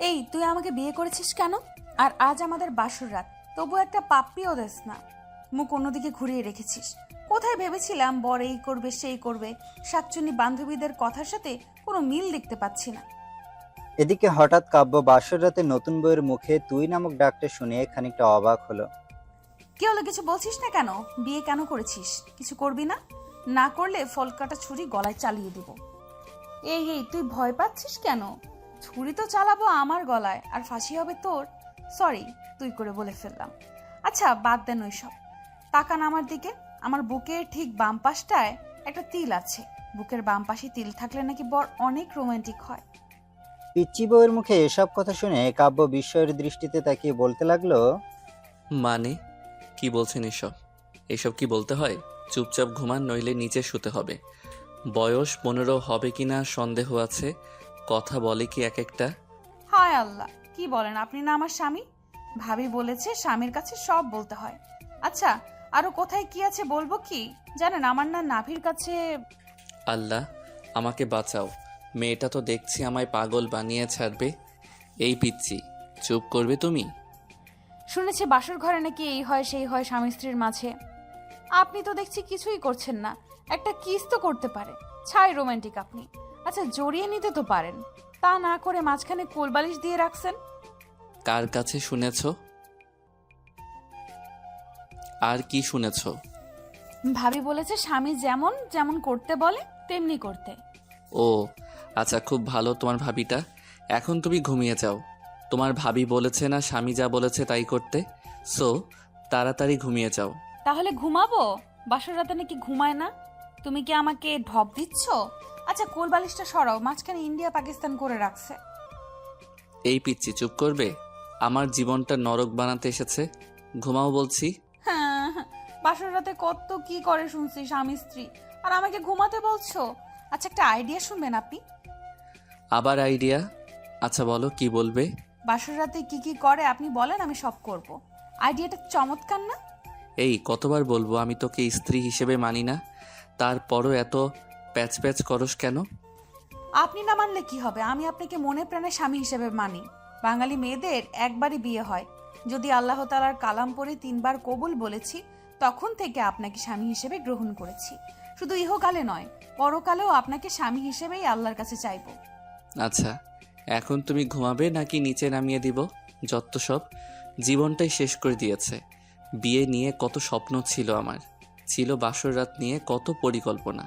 এই তুই আমাকে বিয়ে করেছিস কেন? আর আজ আমাদের বাসর রাত, তবু একটা পাপ্পিও দেস না। মুখ অন্যদিকে ঘুরিয়ে রেখেছিস। কোথায় ভেবেছিলাম বর এই করবে সেই করবে, শাকচুনি বান্ধবীদের কথার সাথে কোনো মিল দেখতে পাচ্ছি না। এদিকে হঠাৎ কাব্য বাসর রাতে নতুন বউয়ের মুখে তুই নামক ডাকটা শুনে খানিকটা অবাক হলো। কি হলো, কিছু বলছিস না কেন? বিয়ে কেন করেছিস? কিছু করবি না? না করলে ফলকাটা ছুরি গলায় চালিয়ে দিব। এই এই তুই ভয় পাচ্ছিস কেন? ছুরি তো চালাবো আমার গলায়, আর ফাঁসি হবে তোর। সরি, তুই করে বলে ফেললাম। আচ্ছা বাদ দেন ওইসব, তাকান আমার দিকে। আমার বুকের ঠিক বাম পাশটায় একটা তিল আছে। বুকের বাম পাশে তিল থাকলে নাকি বর অনেক রোমান্টিক হয়। পিচ্চি বউয়ের মুখে এসব কথা শুনে কাব্য বিস্ময়ের দৃষ্টিতে তাকিয়ে বলতে লাগলো, মানে কি বলছেন এসব? এসব কি বলতে হয়? চুপচাপ ঘুমান, নইলে নিচে শুতে হবে। বয়স 15 হবে কিনা সন্দেহ আছে। কথা বলে কি এক একটা। হায় আল্লাহ, কি বলেন আপনি? না আমার স্বামী, ভাবি বলেছে স্বামীর কাছে সব বলতে হয়। আচ্ছা, আরো কোথায় কি আছে বলবো কি? জানেন আমার না নাভির কাছে। আল্লাহ আমাকে বাঁচাও, মেয়েটা তো দেখছি আমায় পাগল বানিয়ে ছাড়বে। এই পিচ্ছি, চুপ করবে তুমি? শুনেছি বাসর ঘরে নাকি এই হয় সেই হয় স্বামী স্ত্রীর মাঝে। আপনি তো দেখছি কিছুই করছেন না। একটা কিস তো করতে পারে। ছাই রোমান্টিক আপনি। আচ্ছা জড়িয়ে নিতে তো পারেন, তা না করে মাঝখানে কোলবালিশ দিয়ে রাখছেন। কার কাছে শুনেছ? আর কি শুনেছ? ভাবি বলেছে স্বামী যেমন যেমন করতে বলে তেমনি করতে। ও আচ্ছা, খুব ভালো তোমার ভাবিটা। এখন তুমি ঘুমিয়ে যাও। তোমার ভাবি বলেছে না স্বামী যা বলেছে তাই করতে? সো তাড়াতাড়ি ঘুমিয়ে যাও। তাহলে ঘুমাবো? বাসর রাতে নাকি ঘুমায় না? তুমি কি আমাকে ঢপ দিচ্ছ? আচ্ছা কোলবালিশটা সরাও, মাঝখানে ইন্ডিয়া পাকিস্তান করে রাখছে। এই পিচ্ছি, চুপ করবে? আমার জীবনটা নরক বানাতে এসেছে। ঘুমাও বলছি। হ্যাঁ হ্যাঁ, বাসর রাতে কত কি করে শুনছি স্বামী স্ত্রী, আর আমাকে ঘুমাতে বলছো? আচ্ছা একটা আইডিয়া শুনবেন আপনি? আবার আইডিয়া? আচ্ছা বলো, কি বলবে? বাসর রাতে কি কি করে আপনি বলেন, আমি সব করব। আইডিয়াটা চমৎকার না? এই কতবার বলবো আমি তোকে স্ত্রী হিসেবে মানি না, তারপরও এত প্যাচ প্যাচ করস কেন? আপনি না মানলে কি হবে, আমি আপনাকে মনে প্রাণে স্বামী হিসেবে মানি। বাঙালি মেয়েদের একবারই বিয়ে হয়। যদি আল্লাহ তাআলার কালাম পড়ে 3বার কবুল বলেছি, তখন থেকে আপনাকে স্বামী হিসেবে গ্রহণ করেছি। শুধু ইহকালে নয়, পরকালেও আপনাকে স্বামী হিসেবেই আল্লাহর কাছে চাইবো। আচ্ছা, এখন তুমি ঘুমাবে নাকি নিচে নামিয়ে দিব? যত সব, জীবনটাই শেষ করে দিয়েছে। বিয়ে নিয়ে কত স্বপ্ন ছিল আমার, ছিল বাসর রাত নিয়ে কত পরিকল্পনা,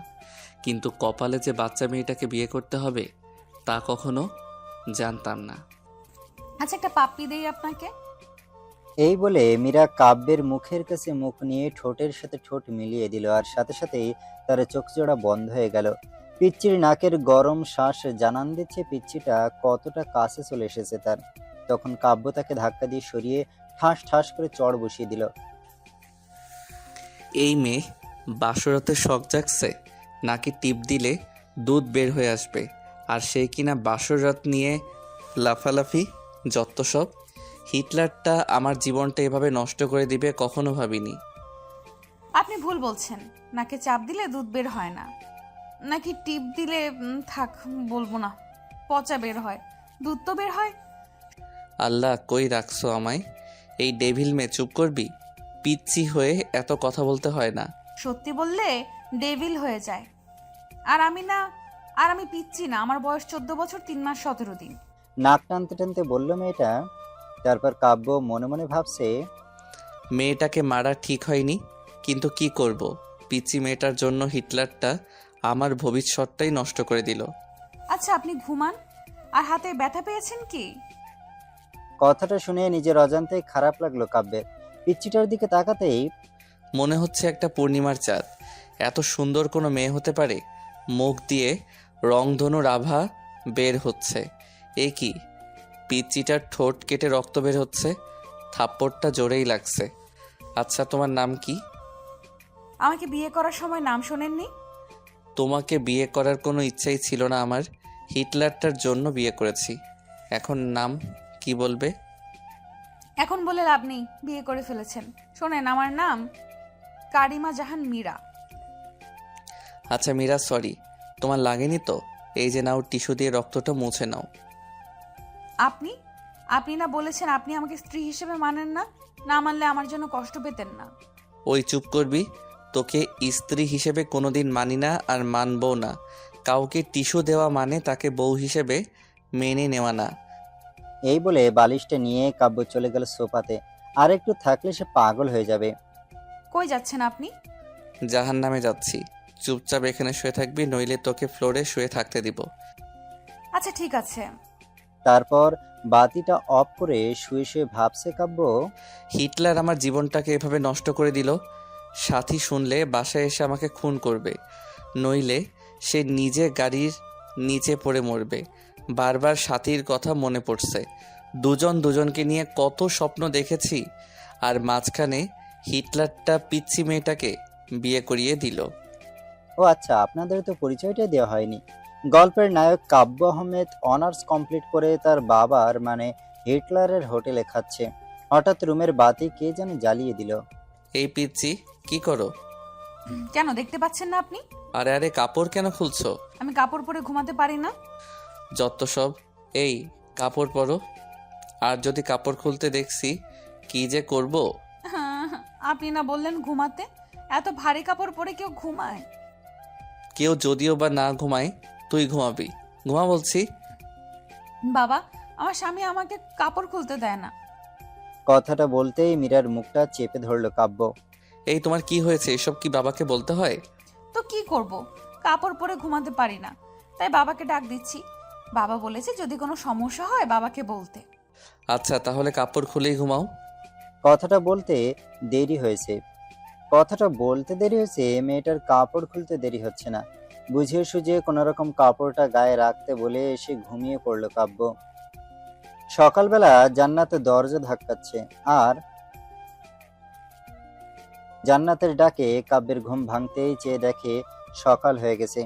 কিন্তু কপালে যে বাচ্চা মেয়েটাকে বিয়ে করতে হবে তা কখনো জানতাম না। আচ্ছা একটা পাপ্পি দেই আপনাকে। এই বলে মীরা কাব্যের মুখের কাছে মুখ নিয়ে ঠোঁটের সাথে ঠোঁট মিলিয়ে দিল, আর সাথে সাথেই তার চোখ জোড়া বন্ধ হয়ে গেল। পিচ্চির নাকের গরম শ্বাস জানান দিচ্ছে পিচ্চিটা কতটা কাছে চলে এসেছে তার। তখন কাব্য তাকে ধাক্কা দিয়ে সরিয়ে ঠাস ঠাস করে চড় বসিয়ে দিল। এই মেয়ে বাসরাতে শখ জাগছে, নাকি টিপ দিলে দুধ বের হয়ে আসবে, আর সেই কিনা বাসর রাত নিয়ে লাফালাফি। যত সব, হিটলারটা আমার জীবনটা এভাবে নষ্ট করে দিবে কখনো ভাবিনি। আপনি ভুল বলছেন। নাকে চাপ দিলে দুধ বের হয় না, নাকি টিপ দিলে থাক বলবো না, পচা বের হয়। দুধ তো বের হয়। আল্লাহ কই রাখছো আমায়? এই ডেভিল মেয়ে, চুপ করবি? পিচ্ছি হয়ে এত কথা বলতে হয় না। সত্যি বললে ডেভিল হয়ে যায়। আর আমি না, আর আমি পিচ্ছি না। আমার বয়স 14 বছর 3 মাস 17 দিন। নাক টানতে টানতে বলল মেয়েটা। তারপর কাব্য মনে মনে ভাবছে, মেয়েটাকে মারা ঠিক হয়নি, কিন্তু কি করব, পিচ্ছি মেয়েটার জন্য হিটলারটা আমার ভবিষ্যৎটাই নষ্ট করে দিল। আচ্ছা আপনি ঘুমান। আর হাতে ব্যথা পেয়েছেন কি? কথাটা শুনে নিজের অজান্তেই খারাপ লাগলো কাব্যের। পিচ্চিটার দিকে তাকাতেই মনে হচ্ছে একটা পূর্ণিমার চাঁদ। এত সুন্দর কোনো মেয়ে হতে পারে? মুখ দিয়ে রংধনুর আভা বের হচ্ছে। এ কি, পিচ্চিটার ঠোঁট কেটে রক্ত বের হচ্ছে। থাপ্পড়টা জোরেই লাগছে। আচ্ছা তোমার নাম কি? আমাকে বিয়ে করার সময় নাম শোনেননি? তোমাকে বিয়ে করার কোনো ইচ্ছাই ছিল না আমার, হিটলারটার জন্য বিয়ে করেছি। এখন নাম কি বলবে? এখন বলে লাভ নেই, বিয়ে করে ফেলেছেন। শোনেন, আমার নাম কারিমা জাহান মীরা। আচ্ছা মীরা, সরি, তোমার লাগেনি তো? এই যে নাও, টিস্যু দিয়ে রক্তটা মুছে নাও। আপনি আপনি না বলেছেন আপনি আমাকে স্ত্রী হিসেবে মানেন না? না মানলে আমার জন্য কষ্ট পেতেন না। ওই চুপ করবি। তোকে স্ত্রী হিসেবে কোনোদিন মানি না আর মানবও না। কাউকে টিস্যু দেওয়া মানে তাকে বউ হিসেবে মেনে নেওয়া না। এই বলে বালিশটা নিয়ে কাব্য চলে গেল সোফাতে। আর একটু থাকলে সে পাগল হয়ে যাবে। কই যাচ্ছেন আপনি? জাহান্নামে যাচ্ছি। চুপচাপ এখানে শুয়ে থাকবি, নইলে তোকে ফ্লোরে শুয়ে থাকতে দিব। আচ্ছা ঠিক আছে। তারপর বাতিটা অফ করে শুয়ে শুয়ে ভাবছে কাব্য। হিটলার আমার জীবনটাকে এভাবে নষ্ট করে দিল। সাথী শুনলে বাসায় এসে আমাকে খুন করবে, নইলে সে নিজে গাড়ির নিচে পড়ে মরবে। বারবার সাথীর কথা মনে পড়ছে। দুজন দুজনকে নিয়ে কত স্বপ্ন দেখেছি, আর মাঝখানে হিটলারটা পিচ্চি মেয়েটাকে বিয়ে করিয়ে দিল। ও আচ্ছা, আপনাদের তো পরিচয়টাই দেওয়া হয়নি। গল্পের নায়ক কাব্য আহমেদ অনার্স কমপ্লিট করে তার বাবার মানে হিটলারের হোটেলে খাচ্ছে। হঠাৎ রুমের বাতি কে যেন জ্বালিয়ে দিল। এই পিচ্চি, কি করো? কেন দেখতে পাচ্ছেন না আপনি? আরে আরে, কাপড় কেন খুলছো? আমি কাপড় পরে ঘুমাতে পারি না। যত সব। এই, কাপড় পরো। আর যদি কাপড় খুলতে দেখছি, কি যে করব। আপনি না বললেন ঘুমাতে? এত ভারী কাপড় পরে কেউ ঘুমায়? কেউ যদিও বা না ঘুমায়, তুই ঘুমাবি। ঘুমা বলছি। বাবা, আমার স্বামী আমাকে কাপড় খুলতে দেয় না। কথাটা বলতেই মীরার মুখটা চেপে ধরল কাব্য। এই, তোমার কি হয়েছে? এসব কি বাবাকে বলতে হয়? তো কি করব, কাপড় পরে ঘুমাতে পারি না, তাই বাবাকে ডাক দিচ্ছি। বাবা বলেছে যদি কোনো সমস্যা হয় বাবাকে বলতে। আচ্ছা, তাহলে কাপড় খুলেই ঘুমাও। কথাটা বলতে দেরি হয়েছে মেয়েটার কাপড় খুলতে দেরি হচ্ছে না। বুঝিয়ে সুঝিয়ে কোনো রকম কাপড়টা গায়ে রাখতে বলে এসে ঘুমিয়ে পড়ল কাব্য। সকালবেলা জান্নাত দরজা ধাক্কাচ্ছে, আর জান্নাতের ডাকে কাব্যের ঘুম ভাঙতেই চেয়ে দেখে সকাল হয়ে গেছে।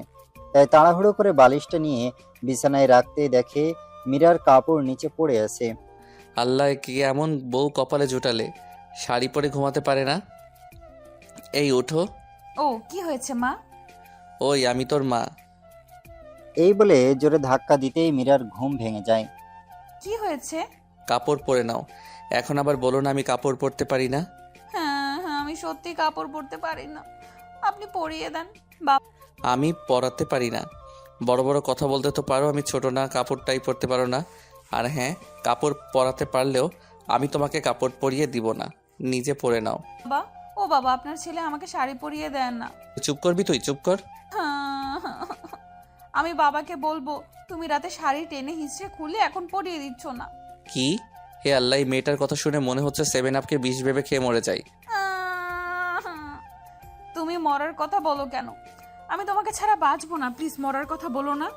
তাই তাড়াহুড়ো করে বালিশটা নিয়ে বিছানায় রাখতেই দেখে মীরার কাপড় নিচে পড়ে আছে। আল্লাহ, কি এমন বউ কপালে জোটালে, শাড়ি পরে ঘুমাতে পারে না। এই ওঠো। ও কি হয়েছে মা? ওই, আমি তোর মা। এই বলে জোরে ধাক্কা দিতেই মীরার ঘুম ভেঙে যায়। কি হয়েছে? কাপড় পরে নাও। এখন আবার বলো না আমি কাপড় পরতে পারি না। হ্যাঁ হ্যাঁ, আমি সত্যি কাপড় পরতে পারি না, আপনি পরিয়ে দেন। বাবা, আমি পরাতে পারি না। বড় বড় কথা বলতে তো পারো, আমি ছোট না, কাপড়টাই পরতে পারো না। আর হ্যাঁ, কাপড় পরাতে পারলেও আমি তোমাকে কাপড় পরিয়ে দিব না, নিজে পরে নাও। ও বাবা, আপনার ছেলে আমাকে শাড়ি পরিয়ে দেন না। চুপ করবি তুই? চুপ কর। আমি বাবাকে বলবো তুমি রাতে শাড়ি টেনে হিঁচড়ে খুলে এখন পরিয়ে দিচ্ছ না। কি? হে আল্লাহ, এই মেয়েটার কথা শুনে মনে হচ্ছে 7 আপকে বিষ ভেবে খেয়ে মরে যাই। তুমি মরার কথা বলো কেন? আমি তোমাকে ছাড়া বাঁচবো না, প্লিজ মরার কথা বলো না।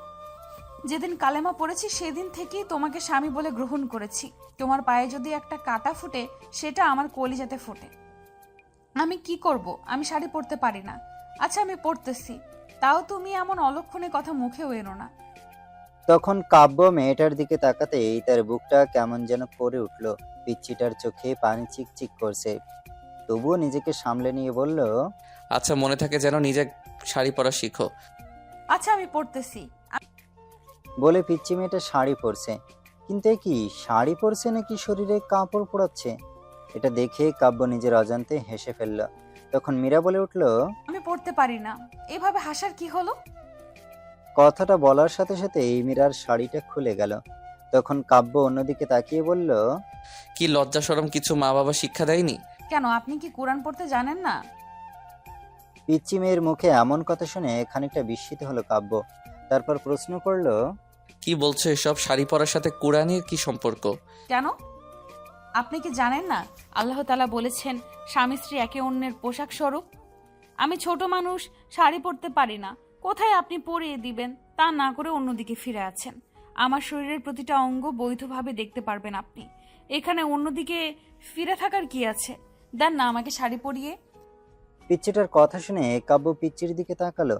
যেদিন কালেমা পড়েছি সেদিন থেকেই তোমাকে স্বামী বলে গ্রহণ করেছি। তোমার পায়ে যদি একটা কাঁটা ফুটে, সেটা আমার কলিজাতে ফোটে। আমি কি করব? আমি শাড়ি পরতে পারি না। আচ্ছা আমি পরতেছি, তাও তুমি এমন অলক্ষণে কথা মুখেও এনো না। তখন কাব্য মেয়েটার দিকে তাকাতেই তার বুকটা কেমন যেন করে উঠল। পিচ্চিটার চোখে পানি চিকচিক করছে, তবুও নিজেকে সামলে নিয়ে বলল, আচ্ছা, মনে থাকে যেন নিজে শাড়ি পরা শিখো। আচ্ছা আমি পরতেছি। বলে পিচ্চি মেয়েটা শাড়ি পরছে। কিন্তু এ কি, শাড়ি পরছে নাকি শরীরে কাপড় পরাচ্ছে? এটা দেখে কাব্য নিজের অজান্তে হেসে ফেলল। তখন মীরা বলে উঠল, আমি পরতে পারি না। এভাবে হাসার কি হলো? কথাটা বলার সাথে সাথে মীরার শাড়িটা খুলে গেল। তখন কাব্য অন্যদিকে তাকিয়ে বলল, কি লজ্জা শরম কিছু মা বাবা শিক্ষা দেয়নি? কেন, আপনি কি কোরআন পড়তে জানেন না? পিচ্চি মেয়ের মুখে এমন কথা শুনে খানিকটা বিস্মিত হলো কাব্য। তারপর প্রশ্ন করলো, কি বলছো এসব? শাড়ি পরার সাথে কোরআনের কি সম্পর্ক? কেন, আপনি কি জানেন না আল্লাহ তাআলা বলেছেন স্বামী স্ত্রী একে অন্যের পোশাক স্বরূপ? আমি ছোট মানুষ, শাড়ি পরতে পারি না, কোথায় আপনি পরিয়ে দিবেন তা না করে অন্যদিকে ফিরে আছেন। আমার শরীরের প্রতিটা অঙ্গ বৈধভাবে দেখতে পারবেন আপনি, এখানে অন্যদিকে ফিরে থাকার কি আছে? দেন না আমাকে শাড়ি পরিয়ে। পিচ্চিটার কথা শুনে কাব্য পিচ্চির দিকে তাকালো।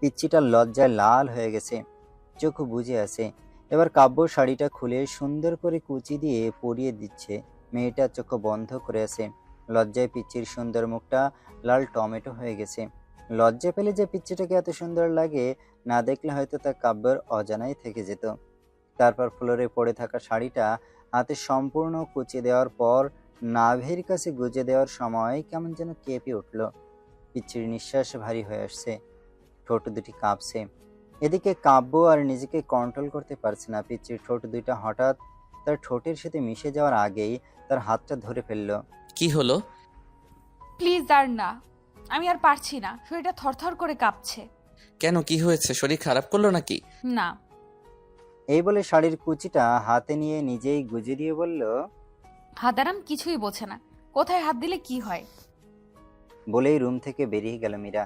পিচ্চিটার লজ্জায় লাল হয়ে গেছে, চোখ বুজে আছে। এবার কাব্য শাড়িটা খুলে সুন্দর করে কুচি দিয়ে পরিয়ে দিচ্ছে। মেয়েটা চোখ বন্ধ করে আছে। লজ্জায় পিচ্চির সুন্দর মুখটা লাল টমেটো হয়ে গেছে। লজ্জা পেলে যে পিচ্চিটাকে এত সুন্দর লাগে, না দেখলে হয়তো তা কাব্যের অজানাই থেকে যেত। তারপর ফ্লোরে পড়ে থাকা শাড়িটা হাতে সম্পূর্ণ কুচিয়ে দেওয়ার পর নাভির কাছে গুজে দেওয়ার সময় কেমন যেন কেঁপে উঠল। পিচ্চির নিঃশ্বাস ভারী হয়ে আসছে, ঠোঁট দুটি কাঁপছে। এদিকে কাব্য আর নিজেকে কন্ট্রোল করতে পারছে না। পিচ্চির ঠোঁট দুইটা হঠাৎ তার ঠোঁটের সাথে মিশে যাওয়ার আগেই তার হাতটা ধরে ফেললো। কি হলো? প্লিজ আর না, আমি আর পারছি না, শরীরটা থরথর করে কাঁপছে। কেন, কি হয়েছে? শরীর খারাপ করলো নাকি? না। এই বলে শাড়ির কুচিটা হাতে নিয়ে নিজেই গুজে দিয়ে বলল। হাদারাম কিছুই বোঝে না, কোথায় হাত দিলে কি হয়। বলেই রুম থেকে বেরিয়ে গেল মীরা।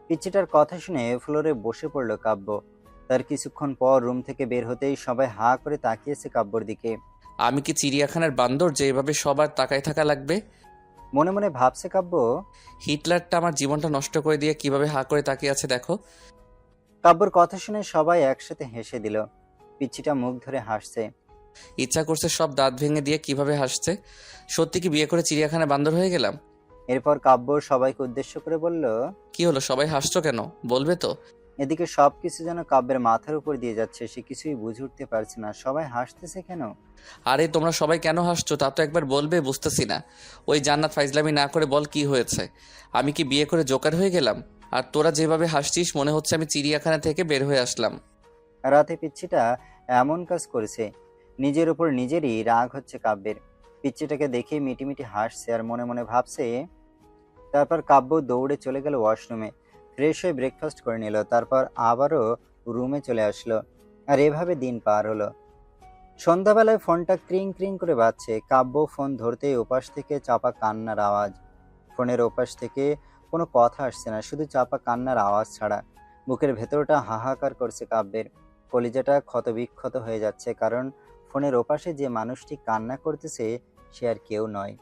পিচ্চিটার কথা শুনে ফ্লোরে বসে পড়ল কাব্য। তার কিছুক্ষণ পর রুম থেকে বের হতেই সবাই হা করে তাকিয়েছে কাব্যর দিকে। আমি কি চিড়িয়াখানার বান্দর যে এভাবে সবার তাকায় থাকা লাগবে? মনে মনে ভাবছে কাব্য। হিটলারটা আমার জীবনটা নষ্ট করে দিয়ে কিভাবে হা করে তাকিয়ে আছে দেখো। কাব্যর কথা শুনে সবাই একসাথে হেসে দিল। পিচ্চিটা মুখ ধরে হাসছে। ইচ্ছা করছে সব দাঁত ভেঙে দিয়ে কিভাবে হাসছে। সত্যি কি বিয়ে করে চিড়িয়াখানায় বান্দর হয়ে গেলাম? এরপর কাব্য সবাইকে উদ্দেশ্য করে বলল। কি হলো, সবাই হাসছো কেন? বলবে তো? এদিকে সবকিছু যেন কাব্যের মাথার উপর দিয়ে যাচ্ছে, সে কিছুই বুঝে উঠতে পারছে না। সবাই হাসতেছে কেন? আরে তোমরা সবাই কেন হাসছো তা তো একবার বলবে, বুঝতেছি না। ওই জান্নাত ফাইজলামি না করে বল কি হয়েছে। আমি কি বিয়ে করে জোকার হয়ে গেলাম? আর তোরা যেভাবে হাসছিস মনে হচ্ছে আমি চিড়িয়াখানা থেকে বের হয়ে আসলাম। রাতে পিচ্চিটা এমন কাজ করেছে, নিজের উপর নিজেরই রাগ হচ্ছে কাব্যের। পিচ্চিটাকে দেখে মিটিমিটি হাসছে আর মনে মনে ভাবছে। তারপর কাব্য দৌড়ে চলে গেল ওয়াশরুমে, ফ্রেশ হয়ে ব্রেকফাস্ট করে নিল, তারপর আবারও রুমে চলে আসলো। আর এভাবে দিন পার হলো। সন্ধ্যাবেলায় ফোনটা ক্রিং ক্রিং করে বাজছে। কাব্য ফোন ধরতেই ওপাশ থেকে চাপা কান্নার আওয়াজ। ফোনের ওপাশ থেকে কোনো কথা আসছে না, শুধু চাপা কান্নার আওয়াজ ছাড়া। বুকের ভেতরটা হাহাকার করছে কাব্যের। কলিজাটা ক্ষতবিক্ষত হয়ে যাচ্ছে, কারণ ফোনের ওপাশে যে মানুষটি কান্না করতেছে সে আর কেউ নয়,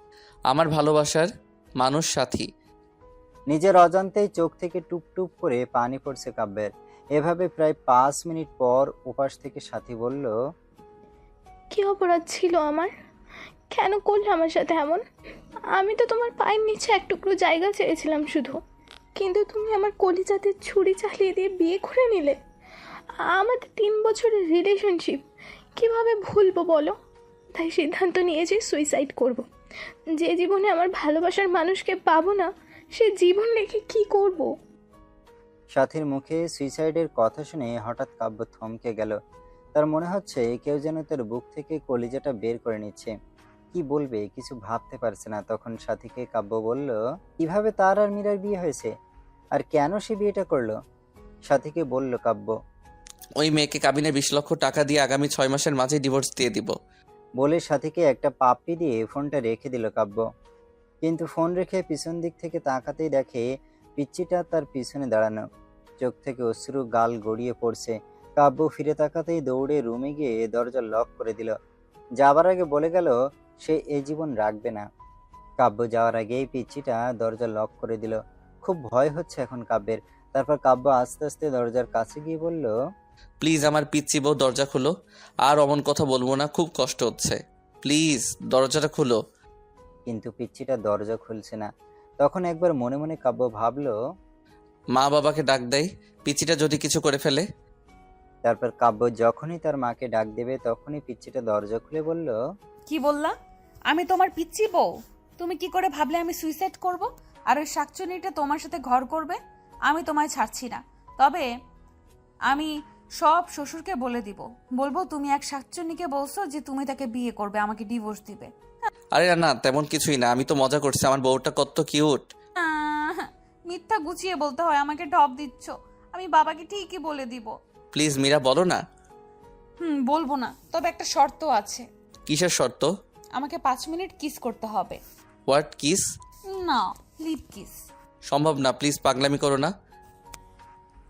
আমার ভালোবাসার মানুষ, সাথী। নিজের অজান্তেই চোখ থেকে টুপ টুপ করে পানি পড়ছে কাব্যের। এভাবে প্রায় 5 মিনিট পর ওপাশ থেকে সাথী বলল। কি অপরাধ ছিল আমার? কেন করলে আমার সাথে এমন? আমি তো তোমার পায়ের নিচে এক টুকরো জায়গা চেয়েছিলাম শুধু, কিন্তু তুমি আমার কলিজাতে ছুরি চালিয়ে দিয়ে বিয়ে করে নিলে। আমাদের 3 বছরের রিলেশনশিপ কিভাবে ভুলবো বলো? তাই সিদ্ধান্ত নিয়েছি সুইসাইড করব। যে জীবনে আমার ভালোবাসার মানুষকে পাবো না, সে জীবন রেখে কি করব? সাথীর মুখে সুইসাইডের কথা শুনে হঠাৎ কাব্য থমকে গেল। তার মনে হচ্ছে কেউ যেন তার বুক থেকে কলিজাটা বের করে নিচ্ছে। কি বলবে কিছু ভাবতে পারছে না। তখন সাথীকে কাব্য বলল, কিভাবে তার আর মীরার বিয়ে হয়েছে, আর কেন সে বিয়েটা করলো? সাথীকে বলল কাব্য। ওই মেয়েকে কাবিনে 20 লক্ষ টাকা দিয়ে আগামী 6 মাসের মাঝে ডিভোর্স দিয়ে দিব। বলে সাথীকে একটা পাপ্পি দিয়ে ফোনটা রেখে দিল কাব্য। কিন্তু ফোন রেখে পিছন দিক থেকে তাকাতেই দেখে পিচ্চিটা তার পিছনে দাঁড়ানো, চোখ থেকে অশ্রু গাল গড়িয়ে পড়ছে। কাব্য ফিরে তাকাতেই দৌড়ে রুমে গিয়ে দরজা লক করে দিল। যাবার আগে বলে গেল সে এ জীবন রাখবে না। কাব্য যাওয়ার আগেই পিচ্চিটা দরজা লক করে দিল। খুব ভয় হচ্ছে এখন কাব্যের। তারপর কাব্য আস্তে আস্তে দরজার কাছে গিয়ে বলল। প্লিজ আমার পিচ্চি বউ দরজা খুলো। আর অমন কথা বলবো না, খুব কষ্ট হচ্ছে। প্লিজ দরজাটা খুলো। কিন্তু পিচ্চিটা দরজা খুলছে না। তখন একবার মনে মনে কাব্য ভাবলো। মা বাবাকে ডাক দেয়, পিচ্চিটা যদি কিছু করে ফেলে। তারপর কাব্য যখনই তার মাকে ডাক দেবে তখনই পিচ্চিটা দরজা খুলে বলল। কি বললা? আমি তোমার পিচ্চি বউ? তুমি কি করে ভাবলে আমি সুইসাইড করব আর ওই শাকচুনিটা তোমার সাথে ঘর করবে? আমি তোমায় ছাড়ছি না। তবে আমি সব শ্বশুরকে বলে দিব, বলবো তুমি এক শাকচুনিকে বলছো যে তুমি তাকে বিয়ে করবে, আমাকে ডিভোর্স দিবে। আরে না, তেমন কিছুই না, আমি তো মজা করছি। আমার বউটা কত কিউট। মিথ্যা গুছিয়ে বলতে হয়, আমাকে ঢপ দিচ্ছ। আমি বাবাকে ঠিকই বলে দিব। প্লিজ মীরা, বলো না। বলবো না, তবে একটা শর্ত আছে। কিসের শর্ত? আমাকে 5 মিনিট কিস করতে হবে। What kiss? না, লিপ কিস। সম্ভব না, প্লিজ পাগলামি করো না।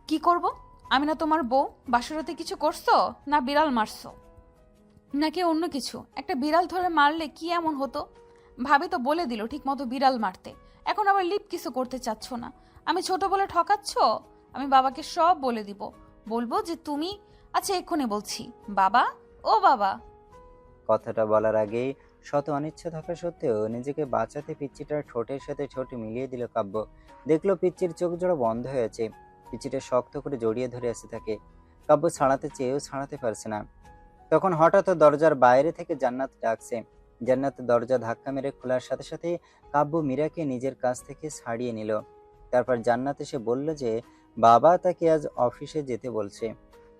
কি করব? আমি না তোমার বউ? বাসরাতে কিছু করছো না বিড়াল মারছো নাকি অন্য কিছু? একটা বিড়াল ধরে মারলে কি এমন হতো? ভাবি তো বলে দিল ঠিক মতো বিড়াল মারতে, এখন আবার লিপ কিছু করতে চাচ্ছ না। আমি ছোট বলে ঠকাচ্ছ? আমি বাবাকে সব বলে দিব, বলবো যে তুমি। আচ্ছা এক্ষুনি বলছি। বাবা, ও বাবা। কথাটা বলার আগেই শত অনিচ্ছা থাকা সত্ত্বেও নিজেকে বাঁচাতে পিচ্চিটার ঠোঁটের সাথে ঠোঁট মিলিয়ে দিল কাব্য। দেখলো পিচ্চির চোখ জোড়া বন্ধ হয়েছে। পিচ্চিটা শক্ত করে জড়িয়ে ধরে আসে থাকে। কাব্য ছাড়াতে চেয়েও ছাড়াতে পারছে না। তখন হঠাৎ দরজার বাইরে থেকে জান্নাত ডাকছে। জান্নাত দরজা ধাক্কা মেরে খোলার সাথে সাথে কাব্য মীরাকে নিজের কাছ থেকে ছাড়িয়ে নিল। তারপর জান্নাত এসে বলল যে বাবা তাকে আজ অফিসে যেতে বলছে।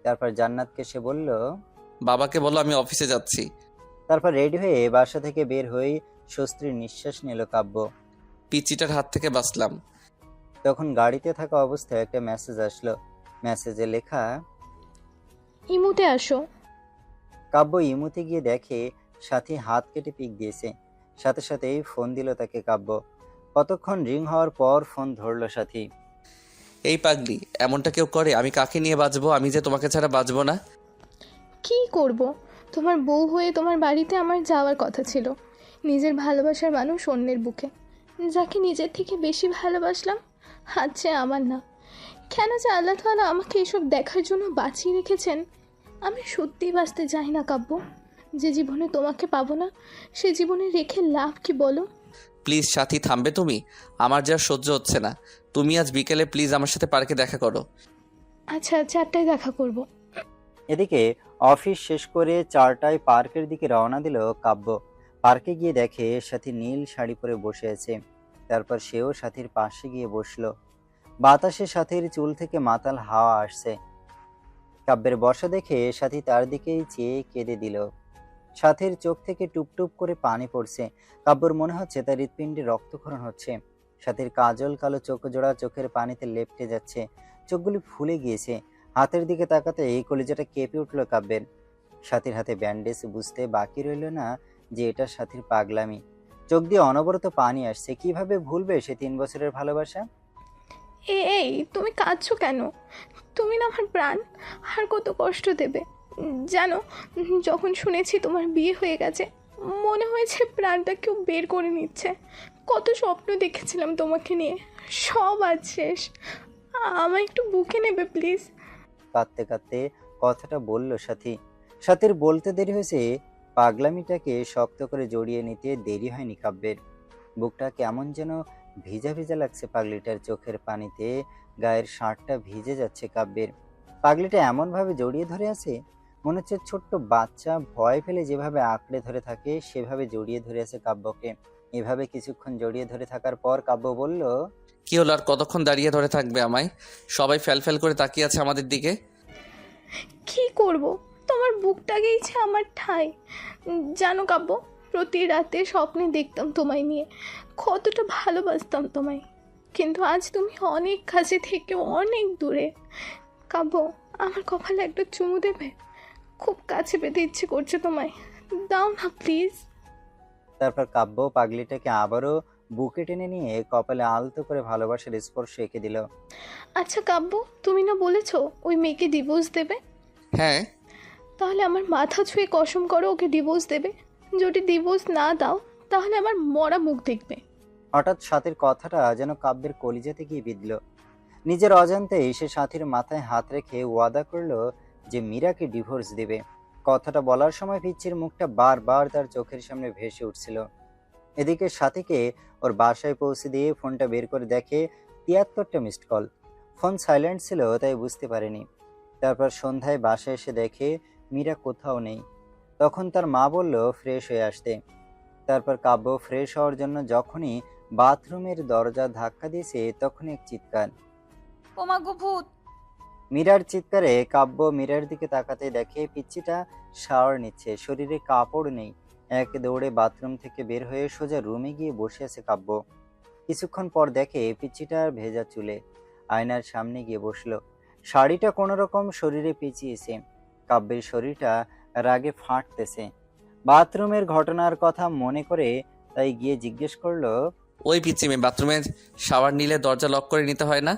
তারপর জান্নাতকে সে বলল, বাবাকে বলো আমি অফিসে যাচ্ছি। তারপর রেডি হয়ে বাসা থেকে বের হয়ে স্বস্তির নিঃশ্বাস নিল কাব্য। পিচিটার হাত থেকে বাঁচলাম। তখন গাড়িতে থাকা অবস্থায় একটা মেসেজ আসলো। মেসেজে লেখা, ইমুতে আসো। কাব্য ইমুতে গিয়ে দেখে সাথী হাত কেটে পিক দিয়েছে। সাথে সাথেই ফোন দিল তাকে কাব্য। কতক্ষণ রিং হওয়ার পর ফোন ধরলো সাথী। এই পাগলি, এমনটা কেউ করে? আমি কাকে নিয়ে বাঁচবো? আমি যে তোমাকে ছাড়া বাঁচবো না। কি করব? তোমার বউ হয়ে তোমার বাড়িতে আমার যাওয়ার কথা ছিল। নিজের ভালোবাসার মানুষ অন্যের বুকে, যাকে নিজের থেকে বেশি ভালোবাসলাম, আচ্ছা আমার না। কেন যে আল্লাহ তাআলা আমাকে এসব দেখার জন্য বাঁচিয়ে রেখেছেন। আমি সত্যিই বাঁচতে চাই না কাব্য। যে জীবনে তোমাকে পাবো না, সে জীবনে রেখে লাভ কি বলো? প্লিজ সাথী, থামবে তুমি? আমার যা সহ্য হচ্ছে না। তুমি আজ বিকেলে প্লিজ আমার সাথে পার্কে দেখা করো। আচ্ছা, 4টায় দেখা করব। এদিকে অফিস শেষ করে 4টায় পার্কের দিকে রওনা দিল কাব্য। পার্কে গিয়ে দেখে সাথী নীল শাড়ি পরে বসে আছে। তারপর সেও সাথীর পাশে গিয়ে বসলো। বাতাসে সাথীর চুল থেকে মাতাল হাওয়া আসছে। কাব্যের বসা দেখে সাথী তার দিকেই চেয়ে কেঁদে দিল। সাথীর চোখ থেকে টুপটুপ করে পানি পড়ছে। কাব্যর মনে হচ্ছে তার হৃৎপিণ্ডে রক্তক্ষরণ হচ্ছে। সাথীর কাজল কালো চোখ জোড়া চোখের পানিতে লেপ্টে যাচ্ছে। চোখগুলি ফুলে গিয়েছে। হাতের দিকে তাকাতে এই কলিজাটা কেঁপে উঠল কাব্যের। সাথীর হাতে ব্যান্ডেজ, বুঝতে বাকি রইল না যে এটা সাথীর পাগলামি। চোখ দিয়ে অনবরত পানি আসছে। কিভাবে ভুলবে সে 3 বছরের ভালোবাসা? এই তুমি কাঁদছো কেন? তুমি না আমার প্রাণ। আর কত কষ্ট দেবে জানো? যখন শুনেছি তোমার বিয়ে হয়ে গেছে, মনে হয়েছে প্রাণটা কেউ বের করে নিচ্ছে। কত স্বপ্ন দেখেছিলাম তোমাকে নিয়ে, সব আজ শেষ। আমায় একটু বুকে নেবে প্লিজ? কাঁদতে কাঁদতে কথাটা বলল সাথী। সাথীর বলতে দেরি হয়েছে, পাগলামিটাকে শক্ত করে জড়িয়ে নিতে দেরি হয়নি কাব্যের। বুকটা কেমন যেন ভিজা ভিজা লাগছে পাগলিটার চোখের পানিতে। গায়ের শার্টটা ভিজে যাচ্ছে কাব্যের। পাগলিটা এমন ভাবে জড়িয়ে ধরে আছে, মনে হচ্ছে ছোট্ট বাচ্চা ভয় পেলে যেভাবে আঁকড়ে ধরে থাকে সেভাবে জড়িয়ে ধরে আছে কাব্যকে। এভাবে কিছুক্ষণ জড়িয়ে ধরে থাকার পর কাব্য বলল, কি হলো? আর কতক্ষণ দাঁড়িয়ে ধরে থাকবে আমায়? সবাই ফ্যাল করে তাকিয়ে আছে আমাদের দিকে। কি করব? তোমার বুকটা গেইছে আমার ঠাই। জানো কাব্য, প্রতি রাতে স্বপ্নে দেখতাম তোমায় নিয়ে, কতটা ভালোবাসতাম তোমায়। কিন্তু আজ তুমি অনেক কাছে থেকে অনেক দূরে। কাব্য, আমার কপালে একটা চুমু দেবে? খুব কাছে পেতে ইচ্ছে করছে তোমায়, দাও না প্লিজ। তারপর কাব্য পাগলিটাকে আবারও বুকে টেনে নিয়ে কপালে আলতো করে ভালোবাসার স্পর্শ এঁকে দিল। আচ্ছা কাব্য, তুমি না বলেছো ওই মেয়েকে ডিভোর্স দেবে? হ্যাঁ। তাহলে আমার মাথা ছুঁয়ে কসম করো ওকে ডিভোর্স দেবে। যদি ডিভোর্স না দাও তাহলে আমার মরা মুখ দেখবে। হঠাৎ সাথীর কথাটা যেন কাব্যের কলিজাতে গিয়ে বিঁধল। নিজের অজান্তেই সে সাথীর মাথায় হাত রেখে ওয়াদা করলো যে মীরাকে ডিভোর্স দেবে। কথাটা বলার সময় পিচ্চির মুখটা বারবার তার চোখের সামনে ভেসে উঠছিল। এদিকে সাথীকে ওর বাসায় পৌঁছে দিয়ে ফোনটা বের করে দেখে 73টা মিসড কল। ফোন সাইলেন্ট ছিল তাই বুঝতে পারেনি। তারপর সন্ধ্যায় বাসায় এসে দেখে মীরা কোথাও নেই। তখন তার মা বলল ফ্রেশ হয়ে আসতে। তারপর কাব্য ফ্রেশ হওয়ার জন্য যখনই বাথরুমের দরজা ধাক্কা দিয়েছে তখনই এক চিৎকার। ওমা গো ভূত! মীরার চিৎকারে কাব্য মীরার দিকে তাকাতে দেখে পিচ্চিটা শাওয়ার নিচ্ছে, শরীরে কাপড় নেই। এক দৌড়ে বাথরুম থেকে বের হয়ে সোজা রুমে গিয়ে বসে আছে কাব্য। কিছুক্ষণ পর দেখে পিচ্চিটার ভেজা চুলে। আয়নার সামনে গিয়ে বসলো। শাড়িটা কোনো রকম শরীরে পেঁচিয়েছে। কাব্যের শরীরটা রাগে ফাটতেছে। বাথরুমের ঘটনার কথা মনে করে তাই গিয়ে জিজ্ঞেস করলো, ওই পিচ্চি মেয়ে, বাথরুমে শাওয়ার নিলে দরজা লক করে নিতে হয় না?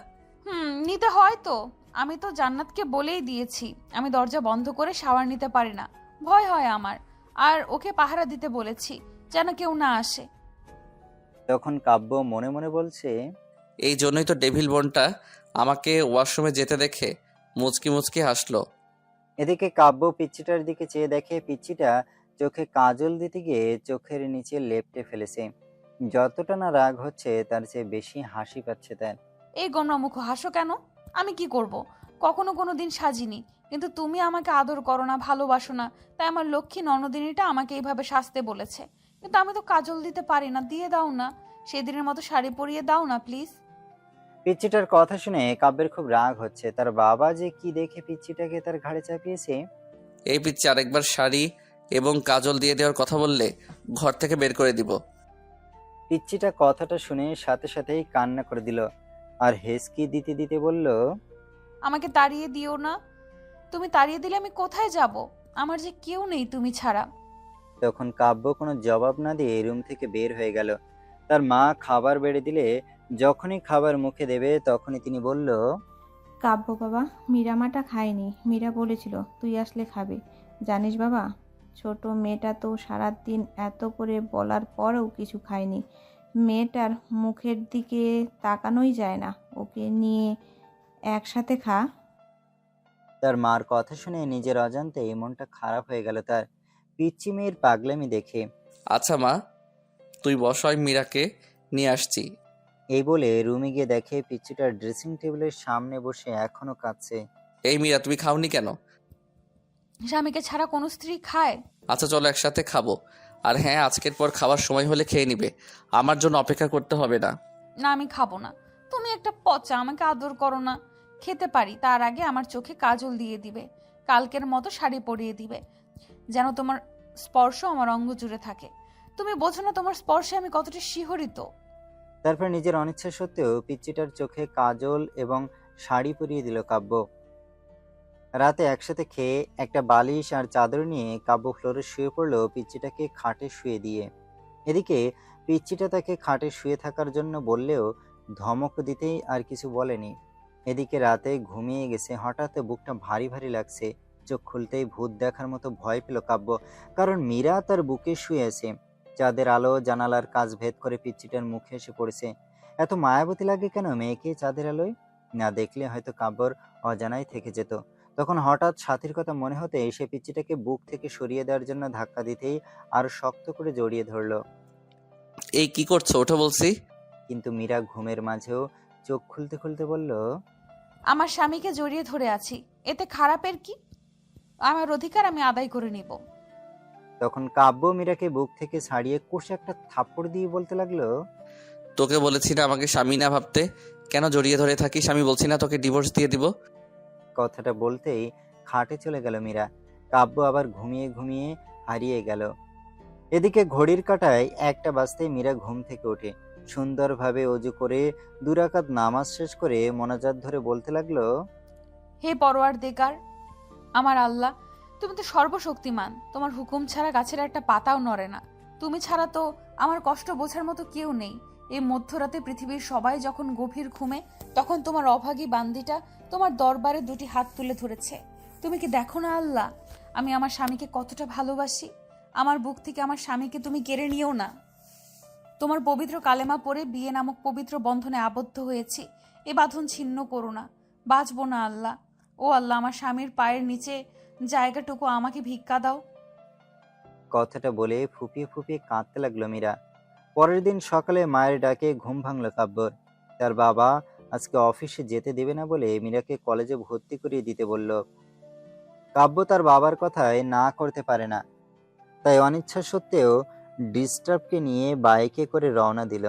নিতে হয় তো। আমি তো জান্নাতকে বলেই দিয়েছি আমি দরজা বন্ধ করে শাওয়ার নিতে পারি না, ভয় হয় আমার। আর ওকে পাহারা দিতে বলেছি যেন কেউ না আসে। তখন কাব্য মনে মনে বলছে, এই জন্যই তো ডেভিল বোনটা আমাকে ওয়াশরুমে যেতে দেখে মুচকি মুচকি হাসলো। এদিকে কাব্য পিচ্চিটার দিকে চেয়ে দেখে পিচ্চিটা চোখে কাজল দিতে গিয়ে চোখের নিচে লেপ্টে ফেলেছে। যতটা না রাগ হচ্ছে তার চেয়ে বেশি হাসি পাচ্ছে তার। এই গোমরা মুখ হাসো কেন? আমি কি করব? কখনো কোনো দিন সাজিনি। কিন্তু তুমি আমাকে আদর করো না, ভালোবাসো না, তাই আমার লক্ষ্মী ননদিনীটা আমাকে এইভাবে সাজতে বলেছে। কিন্তু আমি তো কাজল দিতে পারি না, দিয়ে দাও না, সেদিনের মতো শাড়ি পরিয়ে দাও না প্লিজ। পিচ্চিটার কথা শুনে কাব্যের খুব রাগ হচ্ছে। তার বাবা যে কি দেখে পিচ্চিটাকে তার ঘাড়ে চাপিয়েছে। এই পিচ্ছি আরেকবার শাড়ি এবং কাজল দিয়ে দেওয়ার কথা বললে ঘর থেকে বের করে দিব। পিচ্চিটা কথাটা শুনে সাথে সাথেই কান্না করে দিল আর হেসকি দিতে দিতে বলল, আমাকে তাড়িয়ে দিও না, তুমি তাড়িয়ে দিলে আমি কোথায় যাব? আমার যে কেউ নেই তুমি ছাড়া। তখন কাব্য কোনো জবাব না দিয়ে রুম থেকে বের হয়ে গেল। তার মা খাবার বেড়ে দিলে যখনই খাবার মুখে দেবে তখনই তিনি বলল, কাব্য বাবা, মীরামাটা খায়নি। মীরা বলেছিল তুই আসলে খাবে। জানিস বাবা, ছোট মেয়েটা তো সারাদিন এত করে বলার পরেও কিছু খায়নি। মেয়েটার মুখের দিকে তাকানোই যায় না। ওকে নিয়ে একসাথে খা। তার মার কথা শুনে নিজের অজান্তেই মনটা খারাপ হয়ে গেল তার, পিচ্চি মেয়ের পাগলামি দেখে। আচ্ছা মা, তুই বস, আমি মীরাকে নিয়ে আসছি। এই বলে রুমে গিয়ে দেখে পিচ্চিটা ড্রেসিং টেবিলের সামনে বসে এখনো কাঁদছে। এই মীরা, তুমি খাওনি কেন? স্বামীকে ছাড়া কোনো স্ত্রী খায়? আচ্ছা চলো একসাথে খাবো। আর হ্যাঁ, আজকের পর খাবার সময় হলে খেয়ে নিবে, আমার জন্য অপেক্ষা করতে হবে না। না, আমি খাবো না। তুমি একটা পচা, আমাকে আদর করো না। খেতে পারি, তার আগে আমার চোখে কাজল দিয়ে দিবে, কালকের মতো শাড়ি পরিয়ে দিবে, যেন তোমার স্পর্শ আমার অঙ্গ জুড়ে থাকে। তুমি বোঝো না তোমার স্পর্শে আমি কতটা শিহরিত। তারপর নিজের অনিচ্ছা সত্ত্বেও পিচ্চিটার চোখে কাজল এবং শাড়ি পরিয়ে দিল কাব্য। রাতে একসাথে খেয়ে একটা বালিশ আর চাদর নিয়ে কাব্য ফ্লোরে শুয়ে পড়লো পিচ্চিটাকে খাটে শুয়ে দিয়ে। এদিকে পিচ্চিটা তাকে খাটে শুয়ে থাকার জন্য বললেও ধমক দিতেই আর কিছু বলেনি। এদিকে রাতে ঘুমিয়ে গেছে, হঠাৎ বুকটা ভারী ভারী লাগছে। চোখ খুলতেই ভূত দেখার মতো ভয় পেল কাব্য, কারণ মীরা তার বুকে শুয়ে আছে। চাঁদের আলো জানালার কাচ ভেদ করে পিচ্চিটার মুখে এসে পড়েছে। এত মায়াবতী লাগে কেন মেয়েকে চাঁদের আলোয়? না দেখলে হয়তো কাব্যর অজানাই থেকে যেত। তখন হঠাৎ সাথীর কথা মনে হতে সে পিচ্চিটাকে বুক থেকে সরিয়ে দেওয়ার জন্য ধাক্কা দিতেই আরো শক্ত করে জড়িয়ে ধরলো। এই কি করছো, ওঠো বলছি। কিন্তু মীরা ঘুমের মাঝেও চোখ খুলতে খুলতে বলল, আমার স্বামীকে জড়িয়ে ধরে আছি, এতে খারাপের কি? আমার অধিকার আমি আদায় করে নিব। তখন কাব্য মীরাকে বুক থেকে ছাড়িয়ে কষে একটা থাপ্পড় দিয়ে বলতে লাগলো, তোকে বলেছি না আমাকে স্বামী না ভাবতে? কেন জড়িয়ে ধরে থাকিস? আমি বলছি না তোকে ডিভোর্স দিয়ে দিব? কথাটা বলতেই খাটে চলে গেল মীরা। কাব্য আবার ঘুমিয়ে ঘুমিয়ে হারিয়ে গেল। এদিকে ঘড়ির কাঁটায় 1টা বাজতেই মীরা ঘুম থেকে ওঠে। সুন্দরভাবে অজু করে 2 রাকাত নামাজ শেষ করে মোনাজাত ধরে বলতে লাগলো, হে পরওয়ারদিগার, আমার আল্লাহ, তুমি তো সর্বশক্তিমান, তোমার হুকুম ছাড়া গাছের একটা পাতাও নড়ে না। তুমি ছাড়া তো আমার কষ্ট বোঝার মতো কেউ নেই। এই মধ্যরাতে পৃথিবীর সবাই যখন গভীর ঘুমে, তখন তোমার অভাগী বান্দিটা তোমার দরবারে 2টি হাত তুলে ধরেছে। তুমি কি দেখো না আল্লাহ, আমি আমার স্বামীকে কতটা ভালোবাসি? আমার বুক থেকে আমার স্বামীকে তুমি কেড়ে নিও না। তোমার পবিত্র কালেমা পড়ে বিয়ে নামক পবিত্র বন্ধনে আবদ্ধ হয়েছি, এ বাঁধন ছিন্ন করো না, বাঁচবো না আল্লাহ। ও আল্লাহ, আমার স্বামীর পায়ের নিচে জায়গাটুকু আমাকে ভিক্ষা দাও। কথাটা বলে ফুপিয়ে ফুপিয়ে কাঁদতে লাগলো মীরা। পরের দিন সকালে মায়ের ডাকে ঘুম ভাঙল কাব্যর। তার বাবা আজকে অফিসে যেতে দেবে না বলে মীরাকে কলেজে ভর্তি করিয়ে দিতে বলল। কাব্য তার বাবার কথায় না করতে পারে না, তাই অনিচ্ছা সত্ত্বেও ডিস্টার্বকে নিয়ে বাইকে করে রওনা দিল।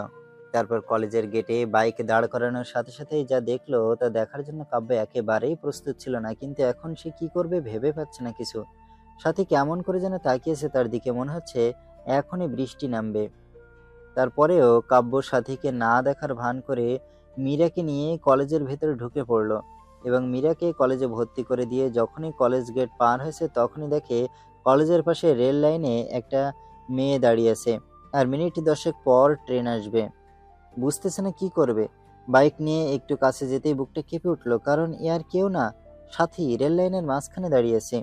তারপর কলেজের গেটে বাইক দাঁড় করানোর সাথে সাথেই যা দেখলো তা দেখার জন্য কাব্য একেবারেই প্রস্তুত ছিল না। কিন্তু এখন সে কি করবে ভেবে পাচ্ছে না কিছু। সাথী কেমন করে যেন তাকিয়েছে তার দিকে, মনে হচ্ছে এখনই বৃষ্টি নামবে। তারপরেও কাব্য সাথীকে না দেখার ভান করে মীরাকে নিয়ে কলেজের ভেতরে ঢুকে পড়লো এবং মীরাকে কলেজে ভর্তি করে দিয়ে যখনই কলেজ গেট পার হয়েছে তখনই দেখে কলেজের পাশে রেল লাইনে একটা মেয়ে দাঁড়িয়ে আছে আর মিনিট 10 পর ট্রেন আসবে। বুঝতেছে না কি করবে। বাইক নিয়ে একটু কাছে যেতেই বুকটা কেঁপে উঠলো, কারণ এ আর কেউ না, সাথী রেল লাইনের মাঝখানে দাঁড়িয়ে আছে।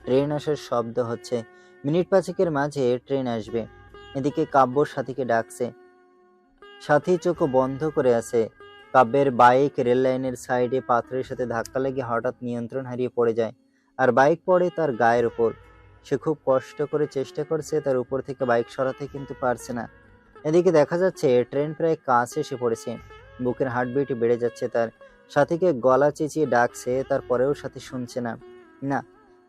ট্রেন আসার শব্দ হচ্ছে, মিনিট 5 মাঝে ট্রেন আসবে। এদিকে কাব্য সাথীকে ডাকছে, সাথী চোখ বন্ধ করে আছে। কাব্যের বাইক রেল লাইনের সাইডে পাথরের সাথে ধাক্কা লেগে হঠাৎ নিয়ন্ত্রণ হারিয়ে পড়ে যায় আর বাইক পড়ে তার গায়ের উপর। সে খুব কষ্ট করে চেষ্টা করছে তার উপর থেকে বাইক সরাতে, কিন্তু পারছে না। এদিকে দেখা যাচ্ছে ট্রেন প্রায় কাছে এসে পড়েছে। বুকের হার্টবিট বেড়ে যাচ্ছে তার। সাথীকে গলা চেঁচিয়ে ডাকছে, তারপরেও সাথী শুনছে না। না,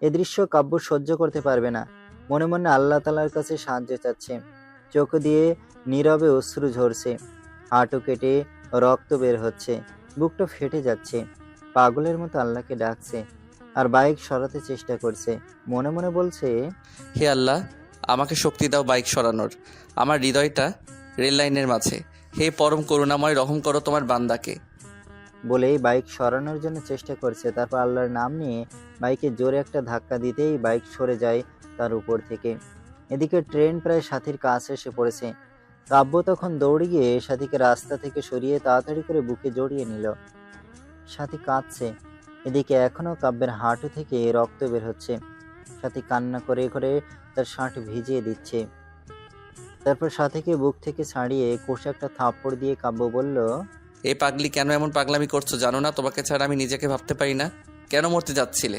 এ দৃশ্য কাব্য সহ্য করতে পারবে না। মনে মনে আল্লাহ তাআলার কাছে সাহায্য চাচ্ছে। চোখ দিয়ে নীরবে অশ্রু ঝরছে, হাঁটু কেটে রক্ত বের হচ্ছে, বুকটা ফেটে যাচ্ছে। পাগলের মতো আল্লাহকে ডাকছে আর বাইক সরাতে চেষ্টা করছে। মনে মনে বলছে, হে আল্লাহ, আমাকে শক্তি দাও বাইক সরানোর। আমার হৃদয়টা রেল লাইনের মাঝে। হে পরম করুণাময়, রহম করো তোমার বান্দাকে। বলেই বাইক সরানোর জন্য চেষ্টা করছে। তারপর আল্লাহর নাম নিয়ে বাইকে জোরে একটা ধাক্কা দিতেই বাইক সরে যায় তার উপর থেকে। এদিকে ট্রেন প্রায় সাথীর কাছে এসে পড়েছে। কাব্য তখন দৌড়ে গিয়ে সাথীকে রাস্তা থেকে সরিয়ে তাড়াতাড়ি করে বুকে জড়িয়ে নিল। সাথী কাঁদছে। এদিকে এখনো কাব্যের হাঁটু থেকে রক্ত বের হচ্ছে। সাথী কান্না করে করে তার শার্ট ভিজিয়ে দিচ্ছে। তারপর সাথীকে বুক থেকে ছাড়িয়ে কষে একটা থাপ্পড় দিয়ে কাব্য বলল, এ পাগলি, কেন এমন পাগলামি করছো? জানো না তোমাকে ছাড়া আমি নিজেকে ভাবতে পারি না? কেন মরতে যাচ্ছিলে?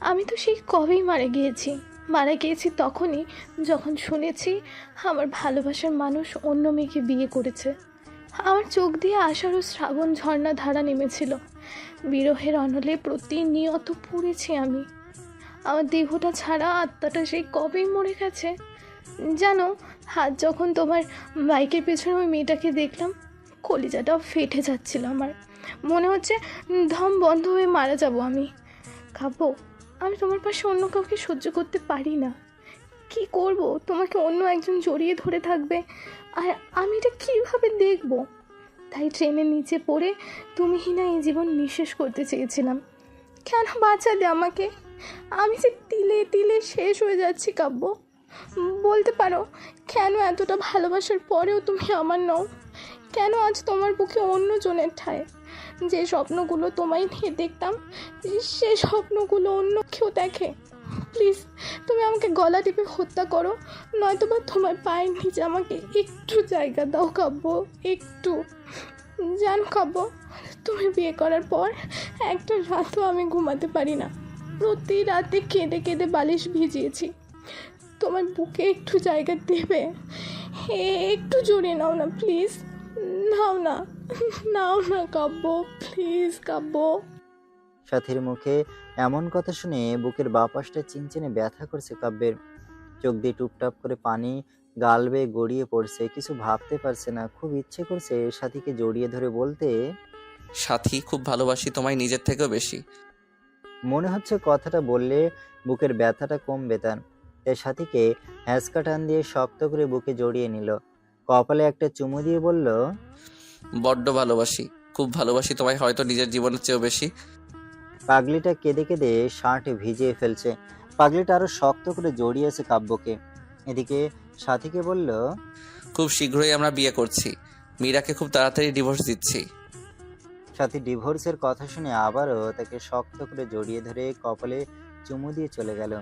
আমি তো সেই কবেই মারা গিয়েছি। মারা গিয়েছি তখনই যখন শুনেছি আমার ভালোবাসার মানুষ অন্য মেয়েকে বিয়ে করেছে। আমার চোখ দিয়ে আষাঢ় শ্রাবণ ঝর্ণা ধারা নেমেছিল। বিরহের অনলে প্রতিনিয়ত পুড়েছি আমি। আমার দেহটা ছাড়া আত্মাটা সেই কবেই মরে গেছে। জানো, হাত যখন তোমার বাইকের পেছনে ওই মেয়েটাকে দেখলাম, কলিজাটাও ফেটে যাচ্ছিল আমার। মনে হচ্ছে দম বন্ধ হয়ে মারা যাব আমি। কাব্য, আমি তোমার পাশে অন্য কাউকে সহ্য করতে পারি না। কি করব? তোমাকে অন্য একজন জড়িয়ে ধরে থাকবে, আর আমি এটা কীভাবে দেখব? তাই ট্রেনের নিচে পড়ে তুমিহীনা এই জীবন নিঃশেষ করতে চেয়েছিলাম। কেন বাঁচালে আমাকে? আমি যে তিলে তিলে শেষ হয়ে যাচ্ছি। কাব্য, বলতে পারো কেন এতটা ভালোবাসার পরেও তুমি আমার নও? কেন আজ তোমার বুকে অন্য জনের ঠাঁই? যে স্বপ্নগুলো তোমায় নিয়ে দেখতাম, সে স্বপ্নগুলো অন্য কেউ দেখে। প্লিজ, তুমি আমাকে গলা টিপে হত্যা করো, নয়তোবা তোমার পায়ের নিচে আমাকে একটু জায়গা দাও কাব্য, একটু। জানো কাব্য, তুমি বিয়ে করার পর একটা রাতও আমি ঘুমাতে পারি না। প্রতি রাতে কেঁদে কেঁদে বালিশ ভিজিয়েছি। তোমার বুকে একটু জায়গা দেবে? একটু জড়িয়ে নাও না প্লিজ। নাও না, নাও না কাব্য, প্লিজ কাব্য। সাথীর মুখে এমন কথা শুনে বুকের বাঁ পাশটা চিনচিনে ব্যথা করছে কাব্যের। চোখ দিয়ে টুপটাপ করে পানি গাল বেয়ে গড়িয়ে পড়ছে। কিছু ভাবতে পারছে না। খুব ইচ্ছে করছে সাথীকে জড়িয়ে ধরে বলতে, সাথী, খুব ভালোবাসি তোমায় নিজের থেকেও বেশি। মনে হচ্ছে কথাটা বললে বুকের ব্যথাটা কমবে তার। তাই সাথীকে হ্যাঁচকা টান দিয়ে শক্ত করে বুকে জড়িয়ে নিল। কপালে একটা চুমু দিয়ে বলল, বড্ড ভালোবাসি, খুব ভালোবাসি তোমায়, হয়তো নিজের জীবনের চেয়েও বেশি। পাগলিটা কেঁদে কেঁদে শার্ট ভিজিয়ে ফেলছে। পাগলিটা আরো শক্ত করে জড়িয়েছে কাব্যকে। এদিকে সাথীকে বলল, খুব শীঘ্রই আমরা বিয়ে করছি। মীরাকে খুব তাড়াতাড়ি ডিভোর্স দিচ্ছি। সাথী ডিভোর্সের কথা শুনে আবারও তাকে শক্ত করে জড়িয়ে ধরে কপালে চুমু দিয়ে চলে গেল।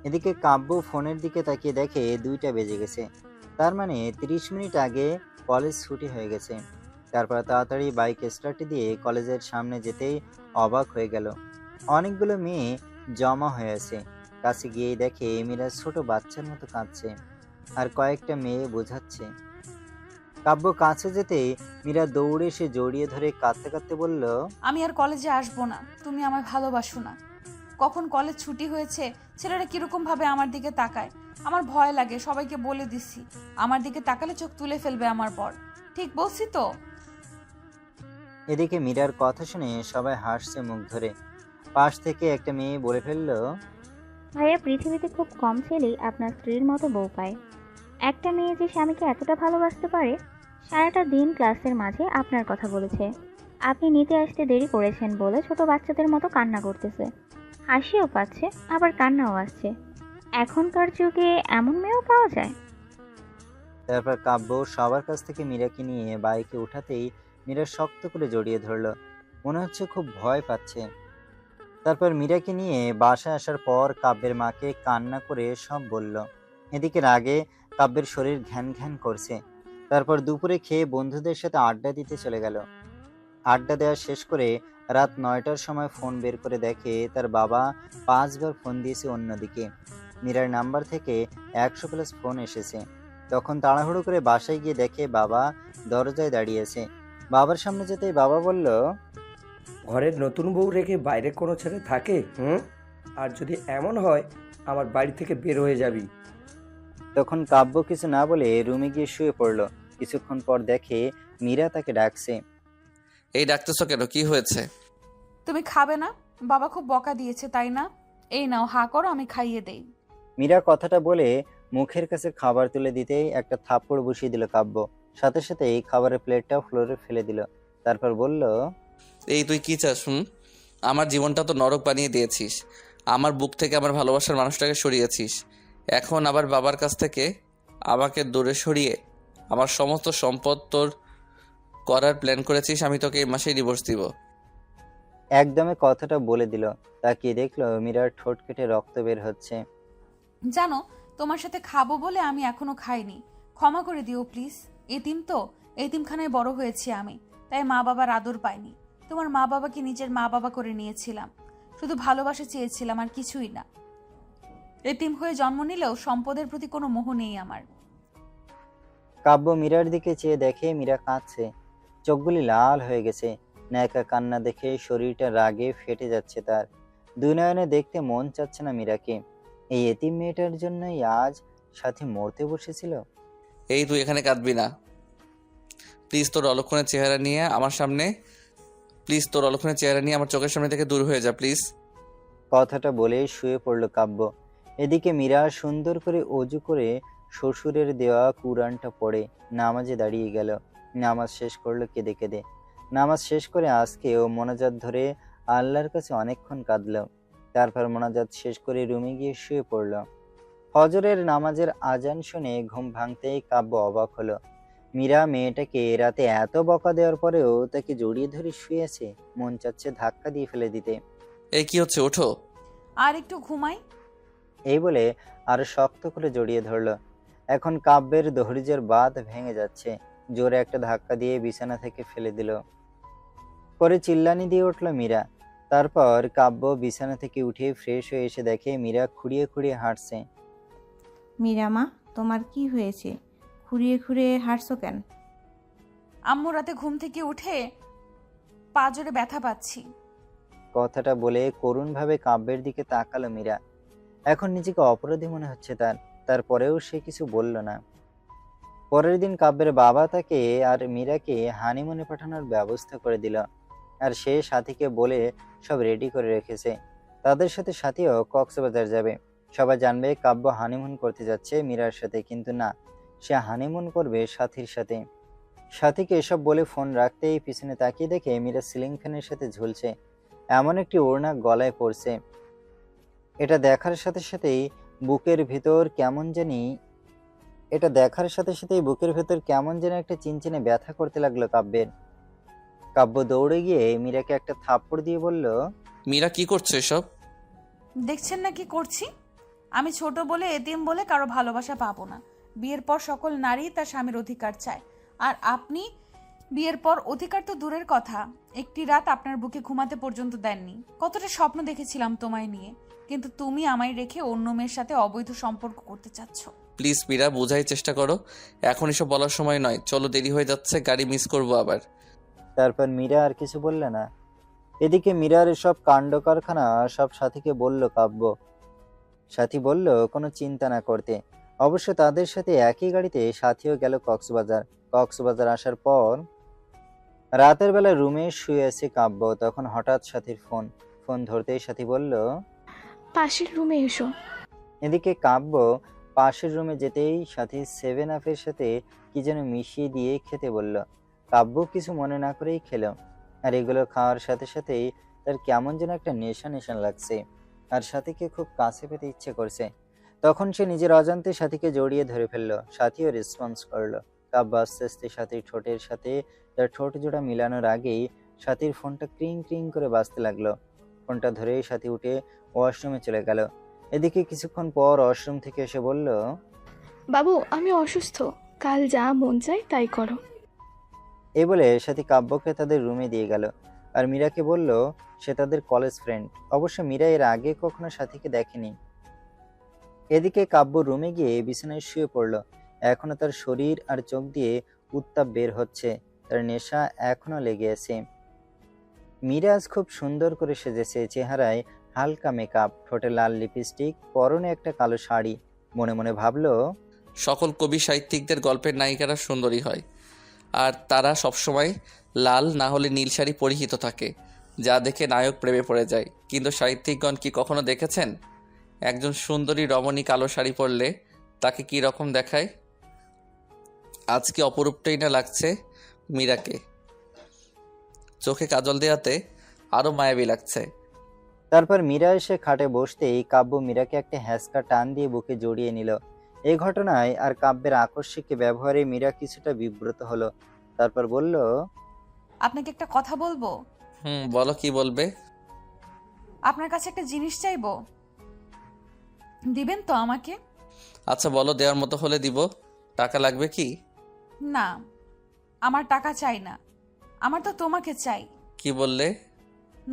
এদিকে কাব্য ফোনের দিকে তাকিয়ে দেখে 2টা বেজে গেছে। তার মানে 30 মিনিট আগে কলেজ ছুটি হয়ে গেছে। তারপর তাড়াতাড়ি বাইক স্টার্ট দিয়ে কলেজের সামনে যেতেই অবাক হয়ে গেল। অনেকগুলো মেয়ে জমা হয়ে আছে। কাছে গিয়েই দেখে মীরা ছোট বাচ্চার মতো কাঁদছে আর কয়েকটা মেয়ে বোঝাচ্ছে। কাব্য কাছে যেতেই মীরা দৌড়ে এসে জড়িয়ে ধরে কাঁদতে কাঁদতে বলল, আমি আর কলেজে আসবো না, তুমি আমায় ভালোবাসো না। কখন কলেজ ছুটি হয়েছে, ছেলেরা কিরকম ভাবে আমার দিকে তাকায়, আমার ভয় লাগে। সবাইকে বলে দিছি, আমার দিকে তাকালে চোখ তুলে ফেলবে আমার পর। ঠিক বলছি তো? এদিকে মীরার কথা শুনে সবাই হাসছে মুখ ধরে। পাশ থেকে একটা মেয়ে বলে ফেলল, ভাইয়া, পৃথিবীতে খুব কম ছেলেই আপনার স্ত্রীর মতো বউ পায়। একটা মেয়ে যে স্বামীকে এতটা ভালোবাসতে পারে। সারাটা দিন ক্লাসের মাঝে আপনার কথা বলেছে। আপনি নিতে আসতে দেরি করেছেন বলে ছোট বাচ্চাদের মতো কান্না করতেছে। হাসিও পাচ্ছে, আবার কান্নাও আসছে। এখনকার যুগে এমন মেয়েও পাওয়া যায়। তারপর কাব্য সবার কাছ থেকে মীরাকে নিয়ে বাইকে উঠাতেই মীরা শক্ত করে জড়িয়ে ধরল। মনে হচ্ছে খুব ভয় পাচ্ছে। তারপর মীরাকে নিয়ে বাসায় আসার পর কাব্যের মাকে কান্না করে সব বলল। এদিকে রাগে কাব্যের শরীর ঘ্যান ঘ্যান করছে। তারপর দুপুরে খেয়ে বন্ধুদের সাথে আড্ডা দিতে চলে গেল। আড্ডা দেওয়া শেষ করে রাত 9টার সময় ফোন বের করে দেখে তার বাবা 5 বার ফোন দিয়েছে অন্যদিকে। মীরার নাম্বার থেকে 100+ ফোন এসেছে। তখন তাড়াহুড়ো করে বাসায় গিয়ে দেখে বাবা দরজায় দাঁড়িয়েছে। বাবার সামনে যেতেই বাবা বলল, ঘরের নতুন বউ রেখে বাইরে কোনো ছেলে থাকে? আর যদি এমন হয়, আমার বাড়ি থেকে বের হয়ে যাবি। তখন কাব্য কিছু না বলে রুমে গিয়ে শুয়ে পড়লো। কিছুক্ষণ পর দেখে মীরা তাকে ডাকছে। এই ডাকতেছো কেন? কি হয়েছে? তুমি খাবে না? বাবা খুব বকা দিয়েছে তাই না? এই নাও, হা করো, আমি খাইয়ে দেই। মীরা কথাটা বলে মুখের কাছে খাবার তুলে দিতেই একটা থাপ্পড় বসিয়ে দিল কাব্য। সাথে সাথে এই খাবারের প্লেটটাও ফ্লোরে ফেলে দিল। তারপর বলল, এই তুই কি চাস? আমার জীবনটা তো নরক বানিয়ে দিয়েছিস। আমার বুক থেকে আমার ভালোবাসার মানুষটাকে সরিয়েছিস। এখন আবার বাবার কাছ থেকে আমাকে দূরে সরিয়ে আমার সমস্ত সম্পদ তোর করার প্ল্যান করেছিস। আমি তোকে এই মাসেই ডিভোর্স দিব। একদমে কথাটা বলে দিল। তাকিয়ে দেখলো মীরার ঠোঁট কেটে রক্ত বের হচ্ছে। জানো, তোমার সাথে খাবো বলে আমি এখনো খাইনি। ক্ষমা করে দিও প্লিজ। এতিম তো, এতিমখানায় বড় হয়েছি আমি, তাই মা বাবার আদর পাইনি। তোমার মা বাবাকে নিজের মা বাবা করে নিয়েছিলাম, শুধু ভালোবাসা চেয়েছিলাম, আর কিছুই না। এতিম হয়ে জন্ম নিলেও সম্পদের প্রতি কোনো মোহ নেই আমার। কাব্য মীরার দিকে চেয়ে দেখে মীরা কাঁদছে। চোখগুলি লাল হয়ে গেছে। ন্যাকা কান্না দেখে শরীরটা রাগে ফেটে যাচ্ছে তার। দুই নয়নে দেখতে মন চাচ্ছে না মীরাকে। এই এতিম মেয়েটার জন্যই আজ সাথী মরতে বসেছিল। এই তুই এখানে কাঁদবি না প্লিজ। তোর অলক্ষণের চেহারা নিয়ে আমার সামনে প্লিজ তোর অলক্ষণের চেহারা নিয়ে আমার চোখের সামনে থেকে দূর হয়ে যা প্লিজ। কথাটা বলে শুয়ে পড়ল কাব্য। এদিকে মীরা সুন্দর করে অজু করে শ্বশুরের দেওয়া কুরআনটা পড়ে নামাজে দাঁড়িয়ে গেল। নামাজ শেষ করলো কেঁদে কেঁদে। নামাজ শেষ করে আজকে ও মোনাজাত ধরে আল্লাহর কাছে অনেকক্ষণ কাঁদল। তারপর মোনাজাত শেষ করে রুমে গিয়ে শুয়ে পড়ল। ফজরের নামাজের আজান শুনে ঘুম ভাঙতেই কাব্য অবাক হলো। মীরা মেয়েটাকে রাতে এত বকা দেওয়ার পরেও তাকে জড়িয়ে ধরে শুয়েছে। মন চাচ্ছে ধাক্কা দিয়ে ফেলে দিতে। এই কি হচ্ছে? ওঠো। আর একটু ঘুমাই। এই বলে আরো শক্ত করে জড়িয়ে ধরলো। এখন কাব্যের ধৈর্যের বাঁধ ভেঙে যাচ্ছে। জোরে একটা ধাক্কা দিয়ে বিছানা থেকে ফেলে দিল। পরে চিল্লানি দিয়ে উঠল মীরা। তারপর কাব্য বিছানা থেকে উঠে ফ্রেশ হয়ে এসে দেখে মীরা খুঁড়িয়ে খুঁড়িয়ে হাঁটছে। মীরা মা, তোমার কি হয়েছে? খুঁড়িয়ে খুঁড়িয়ে হাঁটছো কেন? আম্মু রাতে ঘুম থেকে উঠে পা জোরে ব্যথা পাচ্ছি। কথাটা বলে করুণভাবে কাব্যের দিকে তাকালো মীরা। এখন নিজেকে অপরাধী মনে হচ্ছে তার। তারপরেও সে কিছু বলল না। পরের দিন কাব্যের বাবা তাকে আর মীরাকে হানিমুনে পাঠানোর ব্যবস্থা করে দিল। আর সে সাথীকে বলে সব রেডি করে রেখেছে। তাদের সাথে সাথীও কক্সবাজার যাবে। সবাই জানবে কাব্য হানিমুন করতে যাচ্ছে মীরার সাথে, কিন্তু না, সে হানিমুন করবে সাথীর সাথে। সাথীকে এসব বলে ফোন রাখতেই পিছনে তাকিয়ে দেখে মীরা সিলিং ফ্যানের সাথে ঝুলছে। এমন একটি ওড়না গলায় পড়ছে। এটা দেখার সাথে সাথেই বুকের ভেতর কেমন জানি একটা চিনচিনে ব্যথা করতে লাগলো কাব্যের। কাব্য দৌড়ে গিয়ে মীরাকে একটা থাপ্পড় দিয়ে বলল, মীরা কি করছে এসব? দেখছেন না কি করছি? আমি ছোট বলে, এতিম বলে কারো ভালোবাসা পাবো না। বিয়ের পর সকল নারী তার স্বামীর অধিকার চায়, আর আপনি বিয়ের পর অধিকার তো দূরের কথা, একটি রাত আপনার বুকে ঘুমাতে পর্যন্ত দেননি। কতটা স্বপ্ন দেখেছিলাম তোমায় নিয়ে, কিন্তু তুমি আমায় রেখে অন্য মেয়ের সাথে অবৈধ সম্পর্ক করতে চাচ্ছ। প্লিজ মীরা, বোঝার চেষ্টা করো। এখন এসব বলার সময় নয়। চলো, দেরি হয়ে যাচ্ছে, গাড়ি মিস করবো আবার। তারপর মীরা আর কিছু বলল না। এদিকে মীরার এসব কাণ্ড কারখানা সব সাথীকে বলল কাব্য। সাথী বলল কোনো চিন্তা না করতে। অবশ্য তাদের সাথে একই গাড়িতে সাথীও গেল কক্সবাজার। কক্সবাজার আসার পর রাতের বেলা রুমে শুয়ে আছে কাব্য। তখন হঠাৎ সাথীর ফোন ধরতেই সাথী বলল, পাশের রুমে এসো। এদিকে কাব্য পাশের রুমে যেতেই সাথী 7 আপের সাথে কি যেন মিশিয়ে দিয়ে খেতে বলল। কাব্য কিছু মনে না করেই খেলো। আর এগুলো খাওয়ার সাথে সাথেই তার কেমন যেন একটা নেশা নেশা লাগছে, আর সাথীকে খুব কাছে পেতে ইচ্ছে করছে। তখন সে নিজের অজান্তে সাথীকে জড়িয়ে ধরে ফেললো। সাথীও রেসপন্স করলো। কাব্য আস্তে আস্তে সাথীর ঠোঁটের সাথে তার ঠোঁট জোড়া মিলানোর আগেই সাথীর ফোনটা ক্রিং ক্রিং করে বাজতে লাগলো। ফোনটা ধরেই সাথী উঠে ওয়াশরুমে চলে গেল। এদিকে কিছুক্ষণ পর ওয়াশরুম থেকে এসে বলল, বাবু, আমি অসুস্থ, কাল যা মন চায় তাই করো। এই বলে সাথী কাব্যকে তাদের রুমে দিয়ে গেল। আর মীরাকে বলল সে তাদের কলেজ ফ্রেন্ড। অবশ্য মীরা এর আগে কখনো সাথীকে দেখেনি। এদিকে কাব্য রুমে গিয়ে বিছানায় শুয়ে পড়ল। এখনো তার শরীর আর চোখ দিয়ে উত্তাপ বের হচ্ছে। তার নেশা এখনো লেগে আছে। মিরাজ খুব সুন্দর করে সেজেছে, চেহারায় হালকা মেকআপ, ঠোঁটে লাল লিপস্টিক, পরনে একটা কালো শাড়ি। মনে মনে ভাবলো, সকল কবি সাহিত্যিকদের গল্পের নায়িকারা সুন্দরী হয়, আর তারা সবসময় লাল না হলে নীল শাড়ি পরিহিত থাকে, যা দেখে নায়ক প্রেমে পড়ে যায়। কিন্তু সাহিত্যিকগণ কি কখনো দেখেছেন একজন সুন্দরী রমণী কালো শাড়ি পরলে তাকে কি রকম দেখায়? আজকে অপরূপটাই না লাগছে মীরাকে, চোখে কাজল দেওয়াতে আরও মায়াবী লাগছে। তারপর মীরা এসে খাটে বসতেই কাব্য মীরাকে একটা হ্যাঁচকা টান দিয়ে বুকে জড়িয়ে নিল। এই ঘটনায় আর কাব্যের আকস্মিক ব্যবহারে মীরা কিছুটা বিব্রত হলো। তারপর বলল, আপনাকে একটা কথা বলবো। বলো, কি বলবে? আপনার কাছে একটা জিনিস চাইবো, দিবেন তো আমাকে? আচ্ছা বলো, দেওয়ার মতো হলে দিব। টাকা লাগবে কি? না, আমার টাকা চাই না, আমার তো তোমাকে চাই। কি বললে?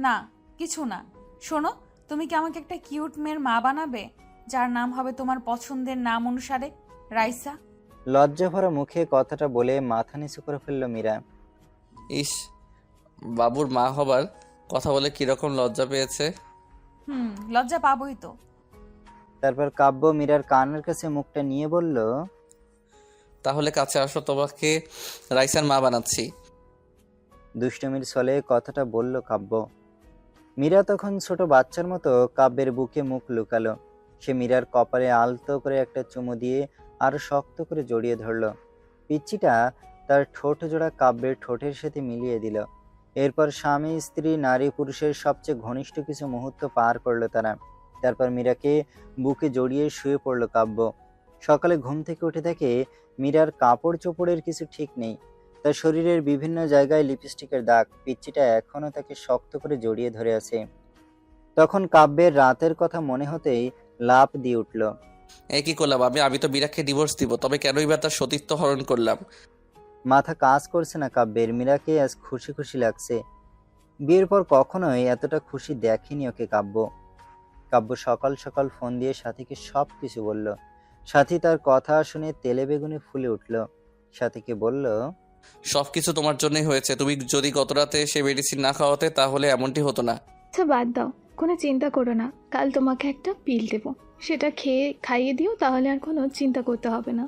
না, কিছু না। শোনো, তুমি কি আমাকে একটা কিউট মেয়ের মা বানাবে, যার নাম হবে তোমার পছন্দের নাম অনুসারে রাইসা? লজ্জা ভরা মুখে কথাটা বলে মাথা নিচু করে ফেলল মীরা। ইস, বাবুর মা হবার কথা বলে কিরকম লজ্জা পেয়েছে। লজ্জা পাবোই তো। তারপর কাব্য মীরার কানের কাছে মুখটা নিয়ে বলল, তাহলে কাছে আসো, তোমাকে রাইসার মা বানাচ্ছি। দুষ্টমির ছলে কথাটা বলল কাব্য। মীরা তখন ছোট বাচ্চার মতো কাব্যের বুকে মুখ লুকালো। সে মীরার কপালে আলতো করে একটা চুমু দিয়ে আরো শক্ত করে জড়িয়ে ধরল। পিচ্চিটা তার ঠোঁট জোড়া কাব্যের ঠোঁটের সাথে মিলিয়ে দিল। এরপর স্বামী স্ত্রী নারী পুরুষের সবচেয়ে ঘনিষ্ঠ কিছু মুহূর্ত পার করলো তারা। তারপর মীরাকে বুকে জড়িয়ে শুয়ে পড়ল কাব্য। সকালে ঘুম থেকে উঠে দেখে মীরার কাপড় চোপড়ের কিছু ঠিক নেই। তার শরীরের বিভিন্ন জায়গায় লিপস্টিকের দাগ। পিচ্চিটা এখনো তাকে শক্ত করে জড়িয়ে ধরে আছে। তখন কাব্যের রাতের কথা মনে হতেই লাফ দিয়ে উঠল। কি করলাম আমি তো মীরাকে ডিভোর্স দিব, তবে কেনই বা তার সতীত্ব হরণ করলাম? মাথা কাজ করছে না কাব্যের। মীরাকে আজ খুশি খুশি লাগছে। বিয়ের পর কখনোই এতটা খুশি দেখেনি ওকে কাব্য। কাব্য সকাল সকাল ফোন দিয়ে সাথীকে সব কিছু বলল। সাথী তার কথা শুনে তেলে বেগুনে ফুলে উঠল। সাথীকে বলল, সবকিছু তোমার জন্যই হয়েছে। তুমি যদি গত রাতে সে মেডিসিন না খাওয়াতে তাহলে এমনটি হতো না। আচ্ছা বাদ দাও, কোনো চিন্তা করো না। কাল তোমাকে একটা পিল দেবো, সেটা খাইয়ে দিও, তাহলে আর কোনো চিন্তা করতে হবে না।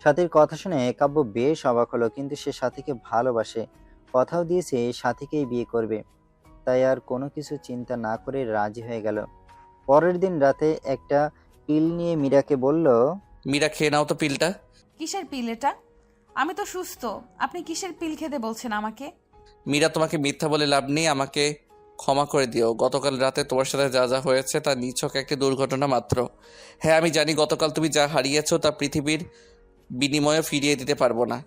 সাথীর কথা শুনে কাব্য বেশ অবাক হলো, কিন্তু সে সাথীকে ভালোবাসে, কথাও দিয়েছে সাথীকেই বিয়ে করবে। তাই আর কোনো কিছু চিন্তা না করে রাজি হয়ে গেল। পরের দিন রাতে একটা পিল নিয়ে মীরাকে বলল, মীরা, খেয়ে নাও তো পিলটা। কিসের পিল এটা? আমি তো সুস্থ, আপনি কিসের পিল খেতে বলছেন আমাকে? মীরা, তোমাকে মিথ্যা বলে লাভ নেই, আমাকে ক্ষমা করে দিও। গতকাল রাতে তোমার সাথে যা যা হয়েছে তা নিছক একটি দুর্ঘটনা মাত্র। হ্যাঁ, আমি জানি গতকাল তুমি যা হারিয়েছো তা পৃথিবীর বিনিময়ে ফিরিয়ে দিতে পারবো না।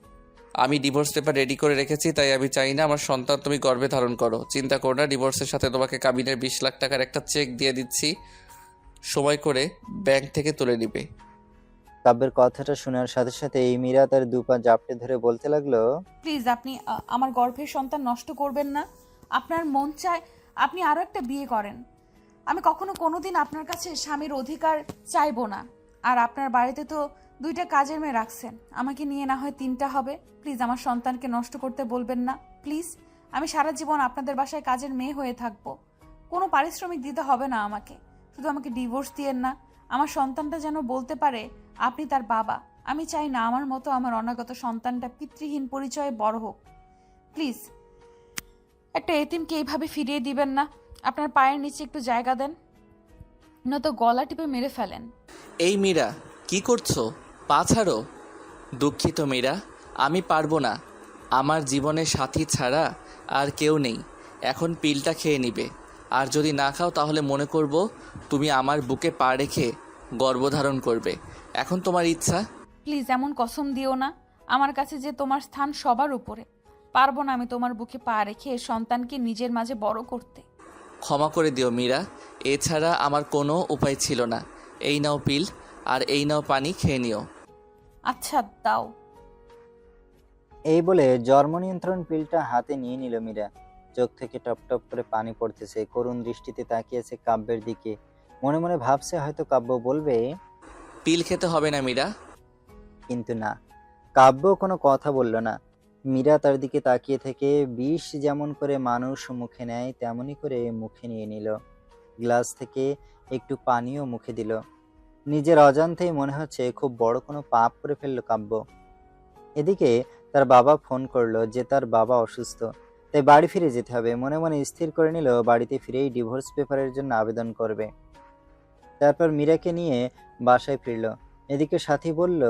আমি ডিভোর্স পেপার রেডি করে রেখেছি, তাই আমি চাই না আমার সন্তান তুমি গর্ভে ধারণ করো। চিন্তা করো না, ডিভোর্সের সাথে তোমাকে কাবিনের 20 লাখ টাকার একটা চেক দিয়ে দিচ্ছি, সময় করে ব্যাংক থেকে তুলে নিবে। কাব্যের কথাটা শোনার সাথে সাথে মীরা তার দুপা জাপটে ধরে বলতে লাগলো, প্লিজ, আপনি আমার গর্ভের সন্তান নষ্ট করবেন না। আপনার মন চায় আপনি আরও একটা বিয়ে করেন। আমি কখনো কোনোদিন আপনার কাছে স্বামীর অধিকার চাইবো না। আর আপনার বাড়িতে তো 2টা কাজের মেয়ে রাখছেন, আমাকে নিয়ে না হয় 3টা হবে। প্লিজ আমার সন্তানকে নষ্ট করতে বলবেন না প্লিজ। আমি সারা জীবন আপনাদের বাসায় কাজের মেয়ে হয়ে থাকবো, কোনো পারিশ্রমিক দিতে হবে না আমাকে। শুধু আমাকে ডিভোর্স দিয়েন না। আমার সন্তানটা যেন বলতে পারে আপনি তার বাবা। আমি চাই না আমার মতো আমার অনাগত সন্তানটা পিতৃহীন পরিচয়ে বড় হোক। প্লিজ একটা এতিমকে এইভাবে ফিরিয়ে দিবেন না। আপনার পায়ের নিচে একটু জায়গা দেন, নয়তো গলা টিপে মেরে ফেলেন। এই মীরা, কি করছো? পা ছাড়ো। দুঃখিত মীরা, আমি পারবো না। আমার জীবনে সাথী ছাড়া আর কেউ নেই। এখন পিলটা খেয়ে নিবে, আর যদি না খাও তাহলে মনে করব তুমি আমার বুকে পা রেখে গর্ভধারণ করবে। এখন তোমার ইচ্ছা। প্লিজ এমন কসম দিও না। আমার কাছে যে তোমার স্থান সবার উপরে। পারবো না আমি তোমার বুকে পা রেখে সন্তানকে নিজের মাঝে বড় করতে। ক্ষমা করে দিও মীরা, এছাড়া আমার কোনো উপায় ছিল না। এই নাও পিল, আর এই নাও পানি, খেয়ে নিও। আচ্ছা দাও। এই বলে জন্ম নিয়ন্ত্রণ পিলটা হাতে নিয়ে নিল মীরা। চোখ থেকে টপ টপ করে পানি পড়তেছে। করুণ দৃষ্টিতে তাকিয়েছে কাব্যের দিকে। মনে মনে ভাবছে হয়তো কাব্য বলবে, পিল খেতে হবে না মীরা। কিন্তু না, কাব্য কোনো কথা বলল না। মীরা তার দিকে তাকিয়ে থেকে বিষ যেমন করে মানুষ মুখে নেয় তেমনি করে মুখে নিয়ে নিল। গ্লাস থেকে একটু পানিও মুখে দিল। নিজের অজান্তেই মনে হচ্ছে খুব বড় কোনো পাপ করে ফেললো কাব্য। এদিকে তার বাবা ফোন করলো যে তার বাবা অসুস্থ, তাই বাড়ি ফিরে যেতে হবে। মনে মনে স্থির করে নিল বাড়িতে ফিরেই ডিভোর্স পেপারের জন্য আবেদন করবে। তারপর মীরাকে নিয়ে বাসায় ফিরল। এদিকে সাথী বলল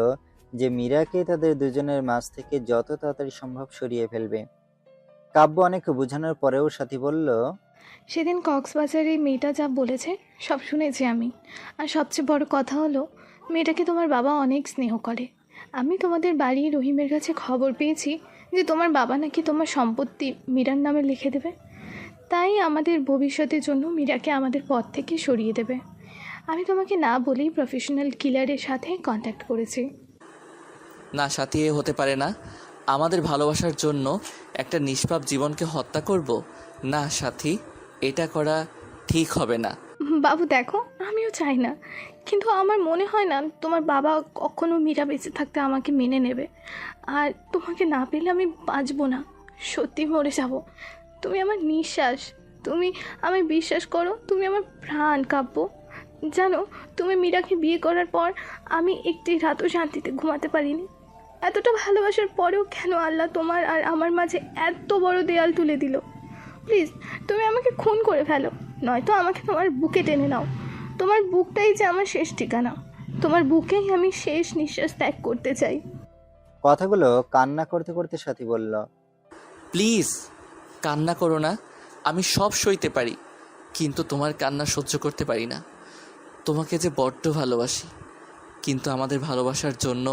যে মীরাকে তাদের দুজনের মাঝ থেকে যত তাড়াতাড়ি সম্ভব সরিয়ে ফেলবে। কাব্য অনেক বোঝানোর পরেও সাথী বলল, সেদিন কক্সবাজারে মেয়েটা যা বলেছে সব শুনেছি আমি। আর সবচেয়ে বড় কথা হলো, মেয়েটাকে তোমার বাবা অনেক স্নেহ করে। আমি তোমাদের বাড়ি রহিমের কাছে খবর পেয়েছি যে তোমার বাবা নাকি তোমার সম্পত্তি মীরার নামে লিখে দেবে। তাই আমাদের ভবিষ্যতের জন্য মীরাকে আমাদের পথ থেকে সরিয়ে দেবে। আমি তোমাকে না বলেই প্রফেশনাল কিলারের সাথে কন্ট্যাক্ট করেছি। না সাথী, এ হতে পারে না। আমাদের ভালোবাসার জন্য একটা নিষ্পাপ জীবনকে হত্যা করব? না সাথী, এটা করা ঠিক হবে না। বাবু দেখো, আমিও চাই না, কিন্তু আমার মনে হয় না তোমার বাবা কখনো মীরা বেঁচে থাকতে আমাকে মেনে নেবে। আর তোমাকে না পেলে আমি বাঁচবো না, সত্যি মরে যাব। তুমি আমার নিঃশ্বাস, তুমি আমায় বিশ্বাস করো, তুমি আমার প্রাণ। কাব্য, জানো তুমি মীরাকে বিয়ে করার পর আমি একটি রাতও শান্তিতে ঘুমাতে পারিনি। এতটা ভালোবাসার পরেও কেন আল্লাহ তোমার আর আমার মাঝে এত বড় দেয়াল তুলে দিল? প্লিজ তুমি আমাকে খুন করে ফেলো, নয়তো আমাকে তোমার বুকে টেনে নাও। তোমার বুকটাই যে আমার শেষ ঠিকানা, তোমার বুকেই আমি শেষ নিঃশ্বাস ত্যাগ করতে চাই। কথাগুলো কান্না করতে করতে সাথী বলল, প্লিজ কান্না করো না। আমি সব সইতে পারি, কিন্তু তোমার কান্না সহ্য করতে পারি না। তোমাকে যে বড্ড ভালোবাসি, কিন্তু আমাদের ভালোবাসার জন্য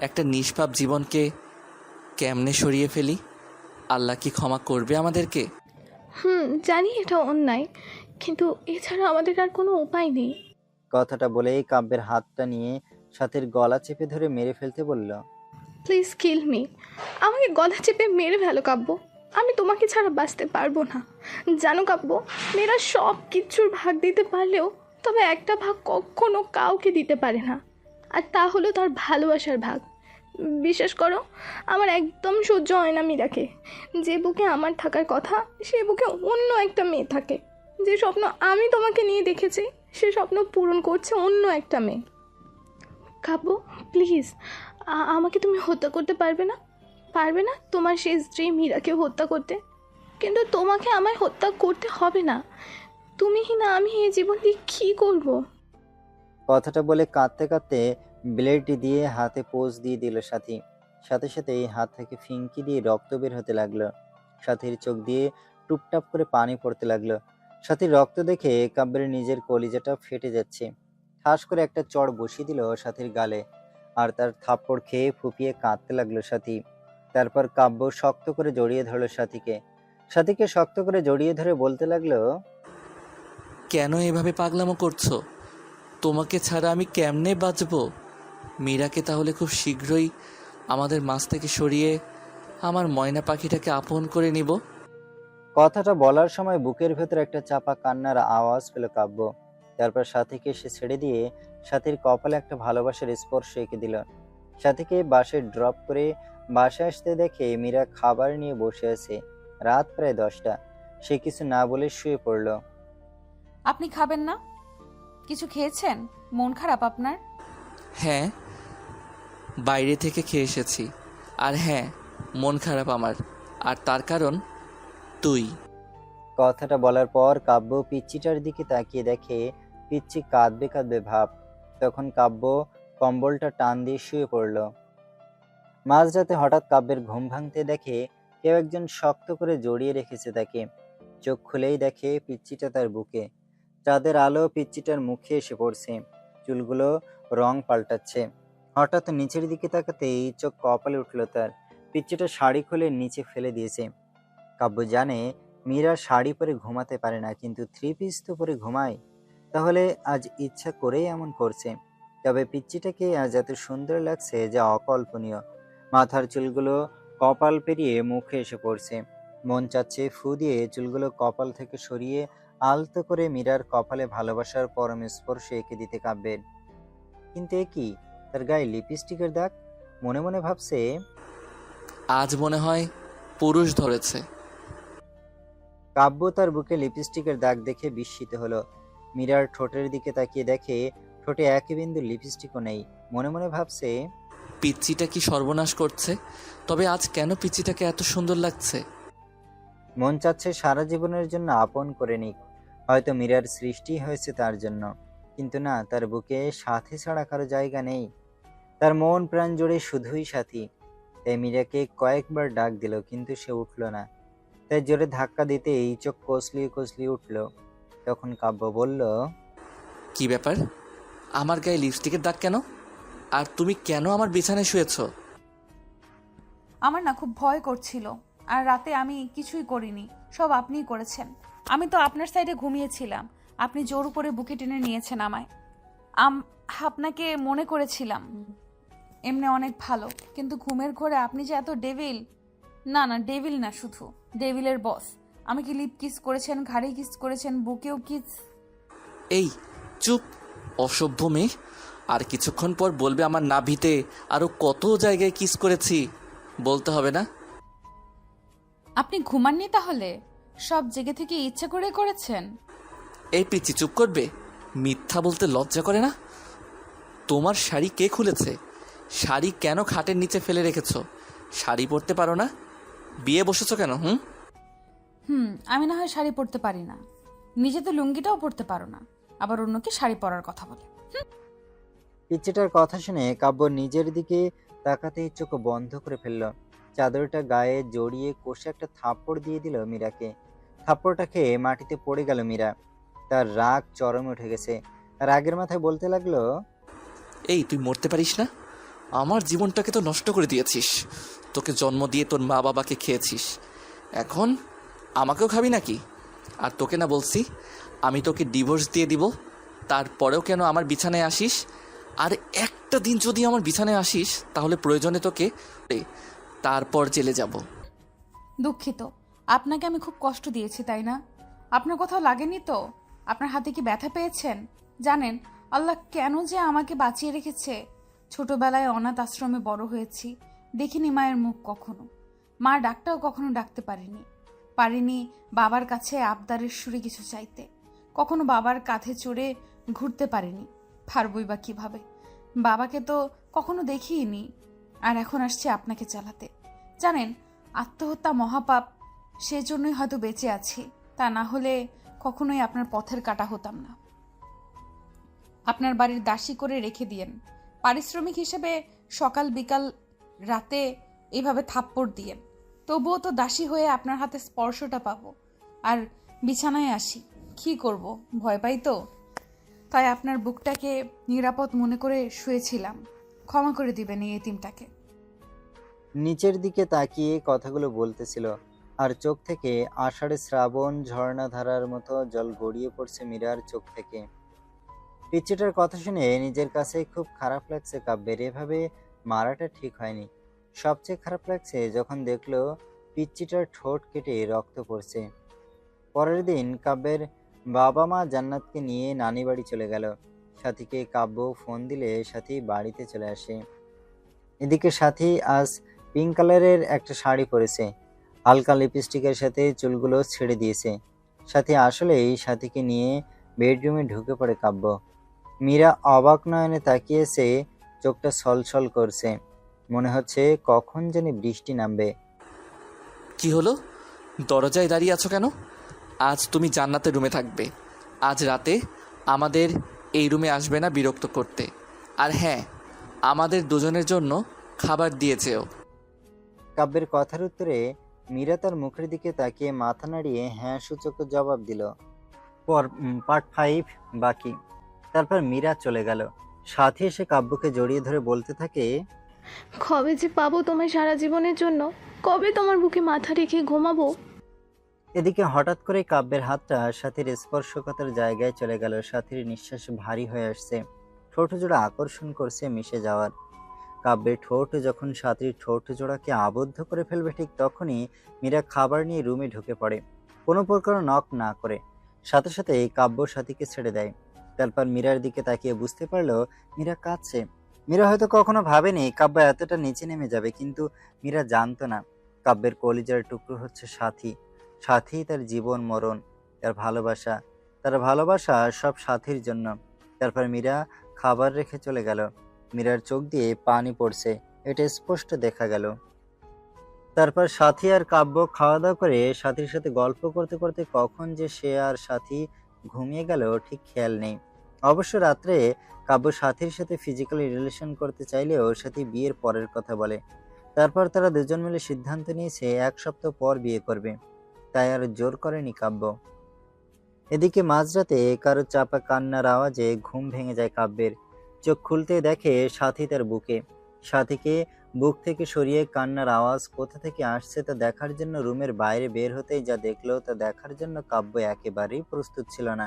একটা নিষ্পাপ জীবনকে কেমনে সরিয়ে ফেলি? আল্লাহ কি ক্ষমা করবে আমাদেরকে? জানি এটা অন্যায়, কিন্তু এছাড়া আমাদের আর কোনো উপায় নেই। কথাটা বলেই কাব্যের হাতটা নিয়ে সাথীর গলা চেপে ধরে মেরে ফেলতে বলল। প্লিজ কিল মি, আমাকে গলা চেপে মেরে ফেলো কাব্য, আমি তোমাকে ছাড়া বাঁচতে পারবো না। জানো কাব্য, মেয়েরা সব কিছুর ভাগ দিতে পারলেও তবে একটা ভাগ কখনো কাউকে দিতে পারে না, আর তা হলো তার ভালোবাসার ভাগ। বিশ্বাস করো, আমার একদম সহ্য হয় না মীরাকে। যে বুকে আমার থাকার কথা সে বুকে অন্য একটা মেয়ে থাকে। যে স্বপ্ন আমি তোমাকে নিয়ে দেখেছি সে স্বপ্ন পূরণ করছে অন্য একটা মেয়ে। কাব্য প্লিজ, আমাকে তুমি হত্যা করতে পারবে না? পারবে না তোমার সেই স্ত্রী মীরাকে হত্যা করতে? কিন্তু তোমাকে আমায় হত্যা করতে হবে না। তুমিই না আমি এই জীবন দিয়ে কী করবো? কথাটা বলে কাঁদতে কাঁদতে ব্লেড দিয়ে হাতে পোজ দিয়ে দিল সাথী। সাথে সাথে হাত থেকে ফিঙ্কি দিয়ে রক্ত বের হতে লাগলো। সাথীর চোখ দিয়ে টুপটাপ করে পানি পড়তে লাগলো। সাথীর রক্ত দেখে কাব্যের নিজের কলিজাটা ফেটে যাচ্ছে। ঠাস করে একটা চড় বসিয়ে দিল সাথীর গালে, আর তার থাপ্পড় খেয়ে ফুপিয়ে কাঁদতে লাগলো সাথী। তারপর কাব্য শক্ত করে জড়িয়ে ধরলো সাথীকে। সাথীকে শক্ত করে জড়িয়ে ধরে বলতে লাগলো, কেন এভাবে পাগলামো করছো? তোমাকে ছাড়া আমি কেমনে বাঁচবো? মীরাকে তাহলে খুব শীঘ্রই আমাদের মাছ থেকে সরিয়ে আমার ময়না পাখিটাকে আপন করে নিব। কথাটা বলার সময় বুকের ভেতর একটা চাপা কান্নার আওয়াজ পেল কাব্য। তারপর সাথীকে সে ছেড়ে দিয়ে সাথীর কপালে একটা ভালোবাসার স্পর্শ এঁকে দিল। সাথীকে বাসে ড্রপ করে বাসায় আসতে দেখে মীরা খাবার নিয়ে বসে আছে। রাত প্রায় 10টা। সে কিছু না বলে শুয়ে পড়ল। আপনি খাবেন না? কিছু খেয়েছেন? মন খারাপ আপনার? হ্যাঁ, বাইরে থেকে খেয়ে এসেছি। আর হ্যাঁ, মন খারাপ আমার, আর তার কারণ তুই। কথাটা বলার পর কাব্য পিচ্চিটার দিকে তাকিয়ে দেখে পিচ্চি কাঁদবে কাঁদবে ভাব। তখন কাব্য কম্বলটা টান দিয়ে শুয়ে পড়ল। মাঝরাতে হঠাৎ কাব্যের ঘুম ভাঙতে দেখে কেউ একজন শক্ত করে জড়িয়ে রেখেছে তাকে। চোখ খুলেই দেখে পিচ্চিটা তার বুকে। চাঁদের আলো পিচ্চিটার মুখে এসে পড়ছে, চুলগুলো রং পাল্টাচ্ছে। হঠাৎ নিচের দিকে তাকাতেই চোখ কপালে উঠল তার। পিচ্চিটা শাড়ি খুলে নিচে ফেলে দিয়েছে। কাব্য জানে মীরা শাড়ি পরে ঘুমাতে পারে না, কিন্তু 3 পিস তো পরে ঘুমায়। তাহলে আজ ইচ্ছা করেই এমন করছে। তবে পিচ্চিটাকে আজ এত সুন্দর লাগছে যা অকল্পনীয়। মাথার চুলগুলো কপাল পেরিয়ে মুখে এসে পড়ছে। মন চাচ্ছে ফু দিয়ে চুলগুলো কপাল থেকে সরিয়ে আলতো করে মীরার কপালে ভালোবাসার পরম স্পর্শ এঁকে দিতে কাব্যের। কিন্তু এ কি, তার গায়ে লিপস্টিকের দাগ। মনে মনে ভাবছে, আজ মনে হয় পুরুষ ধরেছে। কাব্য তার বুকে লিপস্টিকের দাগ দেখে বিস্মিত হলো। মীরার ঠোঁটের দিকে তাকিয়ে দেখে ঠোঁটে এক বিন্দু লিপস্টিকও নেই। মনে মনে ভাবছে, পিচ্চিটা কি সর্বনাশ করছে। তবে আজ কেন পিচ্চিটাকে এত সুন্দর লাগছে? মন চাচ্ছে সারা জীবনের জন্য আপন করে নিক। হয়তো মীরার সৃষ্টি হয়েছে তার জন্য, কিন্তু না, তার বুকে সাথী ছাড়া কারো জায়গা নেই। তার মন প্রাণ জুড়ে শুধুই সাথী। তাই মীরাকে কয়েকবার ডাক দিল, কিন্তু সে উঠল না। তাই জোরে ধাক্কা দিতেই চোখ কসলিয়ে কসলিয়ে উঠল। তখন কাব্য বলল, কি ব্যাপার? আমার গায়ে লিপস্টিকের দাগ কেন? আর তুমি কেন আমার বিছানায় শুয়েছো? আমার না খুব ভয় করছিল, আর রাতে আমি কিছুই করিনি, সব আপনিই করেছেন। আমি তো আপনার সাইডে ঘুমিয়েছিলাম, আপনি জোর করে বুকে টেনে নিয়েছেন আমায়। আপনাকে মনে করেছিলাম এমনি অনেক ভালো, কিন্তু ঘুমের ঘোরে আপনি যে এত ডেভিল। না না, ডেভিল না, শুধু ডেভিলের বস। আমি কি লিপ কিস করেছেন, ঘাড়ে কিস করেছেন, বুকেও কিস। এই চুপ, অসভ্য মেয়ে। আর কিছুক্ষণ পর বলবে আমার নাভিতে আরো কত জায়গায় কিস করেছি। বলতে হবে না? আপনি ঘুমাননি তাহলে? সব জেগে থেকে ইচ্ছা করে করেছেন? এই পিচ্চি চুপ করবে? মিথ্যা বলতে লজ্জা করে না? তোমার শাড়ি কে খুলেছে? শাড়ি কেন খাটের নিচে ফেলে রেখেছো? শাড়ি পরতে পারো না? বিয়ে বসেছো কেন? আমি না হয় শাড়ি পরতে পারি না, নিজে তো লুঙ্গিটাও পরতে পারো না, আবার অন্যকে শাড়ি পরার কথা বলে। পিচ্চিটার কথা শুনে কাব্য নিজের দিকে তাকাতেই চোখ বন্ধ করে ফেলল। চাদরটা গায়ে জড়িয়ে কষে একটা থাপ্পড় দিয়ে দিল মীরাকে। থাপ্পড়টা খেয়ে মাটিতে পড়ে গেল মীরা। তার রাগ চরমে উঠে গেছে। রাগের মাথায় বলতে লাগলো, এই তুই মরতে পারিস না? আমার জীবনটাকে তো নষ্ট করে দিয়েছিস। তোকে জন্ম দিয়ে তোর মা বাবাকে খেয়েছিস, এখন আমাকেও খাবি নাকি? আর তোকে না বলছি আমি তোকে ডিভোর্স দিয়ে দিব, তারপরেও কেন আমার বিছানায় আসিস? আর একটা দিন যদি আমার বিছানায় আসিস তাহলে প্রয়োজনে তোকে তারপর জেলে যাব। দুঃখিত, আপনাকে আমি খুব কষ্ট দিয়েছি, তাই না? আপনার কোথাও লাগেনি তো? আপনার হাতে কি ব্যথা পেয়েছেন? জানেন আল্লাহ কেন যে আমাকে বাঁচিয়ে রেখেছে? ছোটবেলায় অনাথ আশ্রমে বড় হয়েছি, দেখিনি মায়ের মুখ কখনো। মা ডাকটাও কখনো ডাকতে পারিনি বাবার কাছে আবদারের সুরে কিছু চাইতে। কখনো বাবার কাঁধে চড়ে ঘুরতে পারিনি, পারবই বা কিভাবে? বাবাকে তো কখনো দেখিইনি, আর এখন আসছে আপনাকে চালাতে। জানেন আত্মহত্যা মহাপাপ, সেজন্যই হয়তো বেঁচে আছি, তা না হলে কখনোই আপনার পথের কাটা হতাম না। আপনার বাড়ির দাসী করে রেখে দিয়েন, পারিশ্রমিক হিসেবে সকাল বিকাল রাতে এইভাবে থাপ্পড় দিয়েন, তবুও তো দাসী হয়ে আপনার হাতে স্পর্শটা পাবো। আর বিছানায় আসি, কি করব, ভয় পাই তো, তাই আপনার বুকটাকে নিরাপদ মনে করে শুয়েছিলাম। ক্ষমা করে দিবেন এই এতিমটাকে। নিচের দিকে তাকিয়ে কথাগুলো বলতেছিল, আর চোখ থেকে আষাঢ়ে শ্রাবণ ঝর্ণাধারার মতো জল গড়িয়ে পড়ছে মীরার চোখ থেকে। পিচ্চিটার কথা শুনে নিজের কাছে খুব খারাপ লাগছে কাব্যের। এভাবে মারাটা ঠিক হয়নি। সবচেয়ে খারাপ লাগছে যখন দেখলো পিচ্চিটার ঠোঁট কেটে রক্ত পড়ছে। পরের দিন কাব্যের বাবা মা জান্নাতকে নিয়ে নানি বাড়ি চলে গেল। সাথীকে কাব্য ফোন দিলে সাথী বাড়িতে চলে আসে। এদিকে সাথী আজ পিঙ্ক কালারের একটা শাড়ি পরেছে, হালকা লিপস্টিকের সাথে চুলগুলো ছেড়ে দিয়েছে। সাথী আসলেই সাথীকে নিয়ে বেডরুমে ঢুকে পড়ে কাব্য। মীরা অবাক নয়নে তাকিয়েছে, চোখটা ছলছল করছে, মনে হচ্ছে কখন জানি বৃষ্টি নামবে। কি হলো? দরজায় দাঁড়িয়ে আছো কেন? আজ তুমি জান্নাতের রুমে থাকবে। আজ রাতে আমাদের এই রুমে আসবে না বিরক্ত করতে। আর হ্যাঁ, আমাদের দুজনের জন্য খাবার দিয়েছেও। কাব্যের কথার উত্তরে মীরা তার মুখের দিকে তাকিয়ে মাথা নাড়িয়ে হ্যাঁ সূচক জবাব দিল। পার্ট 5 বাকি। তারপর মীরা চলে গেল। সাথী এসে কাব্যকে জড়িয়ে ধরে বলতে থাকে, কবে যে পাবো তোমায় সারা জীবনের জন্য, কবে তোমার বুকে মাথা রেখে ঘুমাবো। এদিকে হঠাৎ করে কাব্যের হাতটা সাথীর স্পর্শকাতর জায়গায় চলে গেল। সাথীর নিঃশ্বাস ভারী হয়ে আসছে, ঠোঁট জোড়া আকর্ষণ করছে মিশে যাওয়ার। কাব্যের ঠোঁট যখন সাথীর ঠোঁট জোড়াকে আবদ্ধ করে ফেলবে, ঠিক তখনই মীরা খাবার নিয়ে রুমে ঢুকে পড়ে, কোনো প্রকার নক না করে। সাথে সাথে কাব্য সাথীকে ছেড়ে দেয়। তারপর মীরার দিকে তাকিয়ে বুঝতে পারলো মীরা কাঁদছে। মীরা হয়তো কখনো ভাবেনি কাব্য এতটা নিচে নেমে যাবে, কিন্তু মীরা জানতো না কাব্যের কলিজার টুকরো হচ্ছে সাথী। সাথী তার জীবন মরণ, তার ভালোবাসা। তার ভালোবাসা সব সাথীর জন্য। তারপর মীরা খাবার রেখে চলে গেল। মীরার চোখ দিয়ে পানি পড়ছে, এটা স্পষ্ট দেখা গেল। তারপর সাথী আর কাব্য খাওয়া দাওয়া করে সাথীর সাথে গল্প করতে করতে কখন যে সে আর সাথী ঘুমিয়ে গেল ঠিক খেয়াল নেই। অবশ্য রাত্রে কাব্য সাথীর সাথে ফিজিক্যালি রিলেশন করতে চাইলেও সাথী বিয়ের পরের কথা বলে। তারপর তারা দুজন মিলে সিদ্ধান্ত নিয়েছে 1 সপ্তাহ পর বিয়ে করবে, তাই আর জোর করেনি কাব্য। এদিকে মাঝরাতে কারো চাপা কান্নার আওয়াজে ঘুম ভেঙে যায় কাব্যের। চোখ খুলতে দেখে সাথী তার বুকে। সাথীকে বুক থেকে সরিয়ে কান্নার আওয়াজ কোথা থেকে আসছে তা দেখার জন্য রুমের বাইরে বের হতেই যা দেখলো তা দেখার জন্য কাব্য একেবারেই প্রস্তুত ছিল না।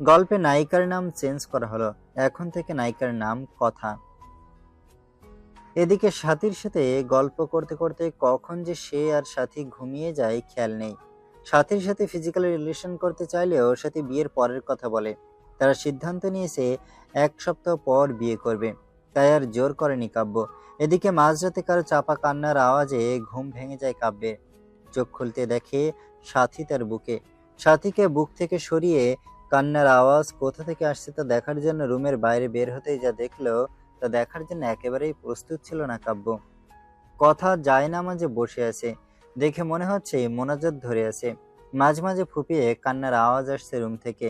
গল্পে নায়িকার নাম চেঞ্জ করা হলো, এখন থেকে নায়িকার নাম কথা। এদিকে সাথীর সাথে গল্প করতে করতে কখন যে সে আর সাথী ঘুমিয়ে যায় খেয়াল নেই। সাথীর সাথে ফিজিক্যালি রিলেশন করতে চাইলেও সাথী বিয়ের পরের কথা বলে। তারা সিদ্ধান্ত নিয়েছে 1 সপ্তাহ পর বিয়ে করবে, তাই আর জোর করেনি কাব্য। এদিকে মাঝরাতে কারো চাপা কান্নার আওয়াজে ঘুম ভেঙে যায় কাব্যের। চোখ খুলতে দেখে সাথী তার বুকে। সাথীকে বুক থেকে সরিয়ে কান্নার আওয়াজ কোথা থেকে আসছে তা দেখার জন্য রুমের বাইরে বের হতেই যা দেখলো তা দেখার জন্য একেবারেই প্রস্তুত ছিল না কাব্য। কথা জায়নামাজে বসে আছে, দেখে মনে হচ্ছে মোনাজাত ধরে আছে। মাঝে মাঝে ফুপিয়ে কান্নার আওয়াজ আসছে রুম থেকে।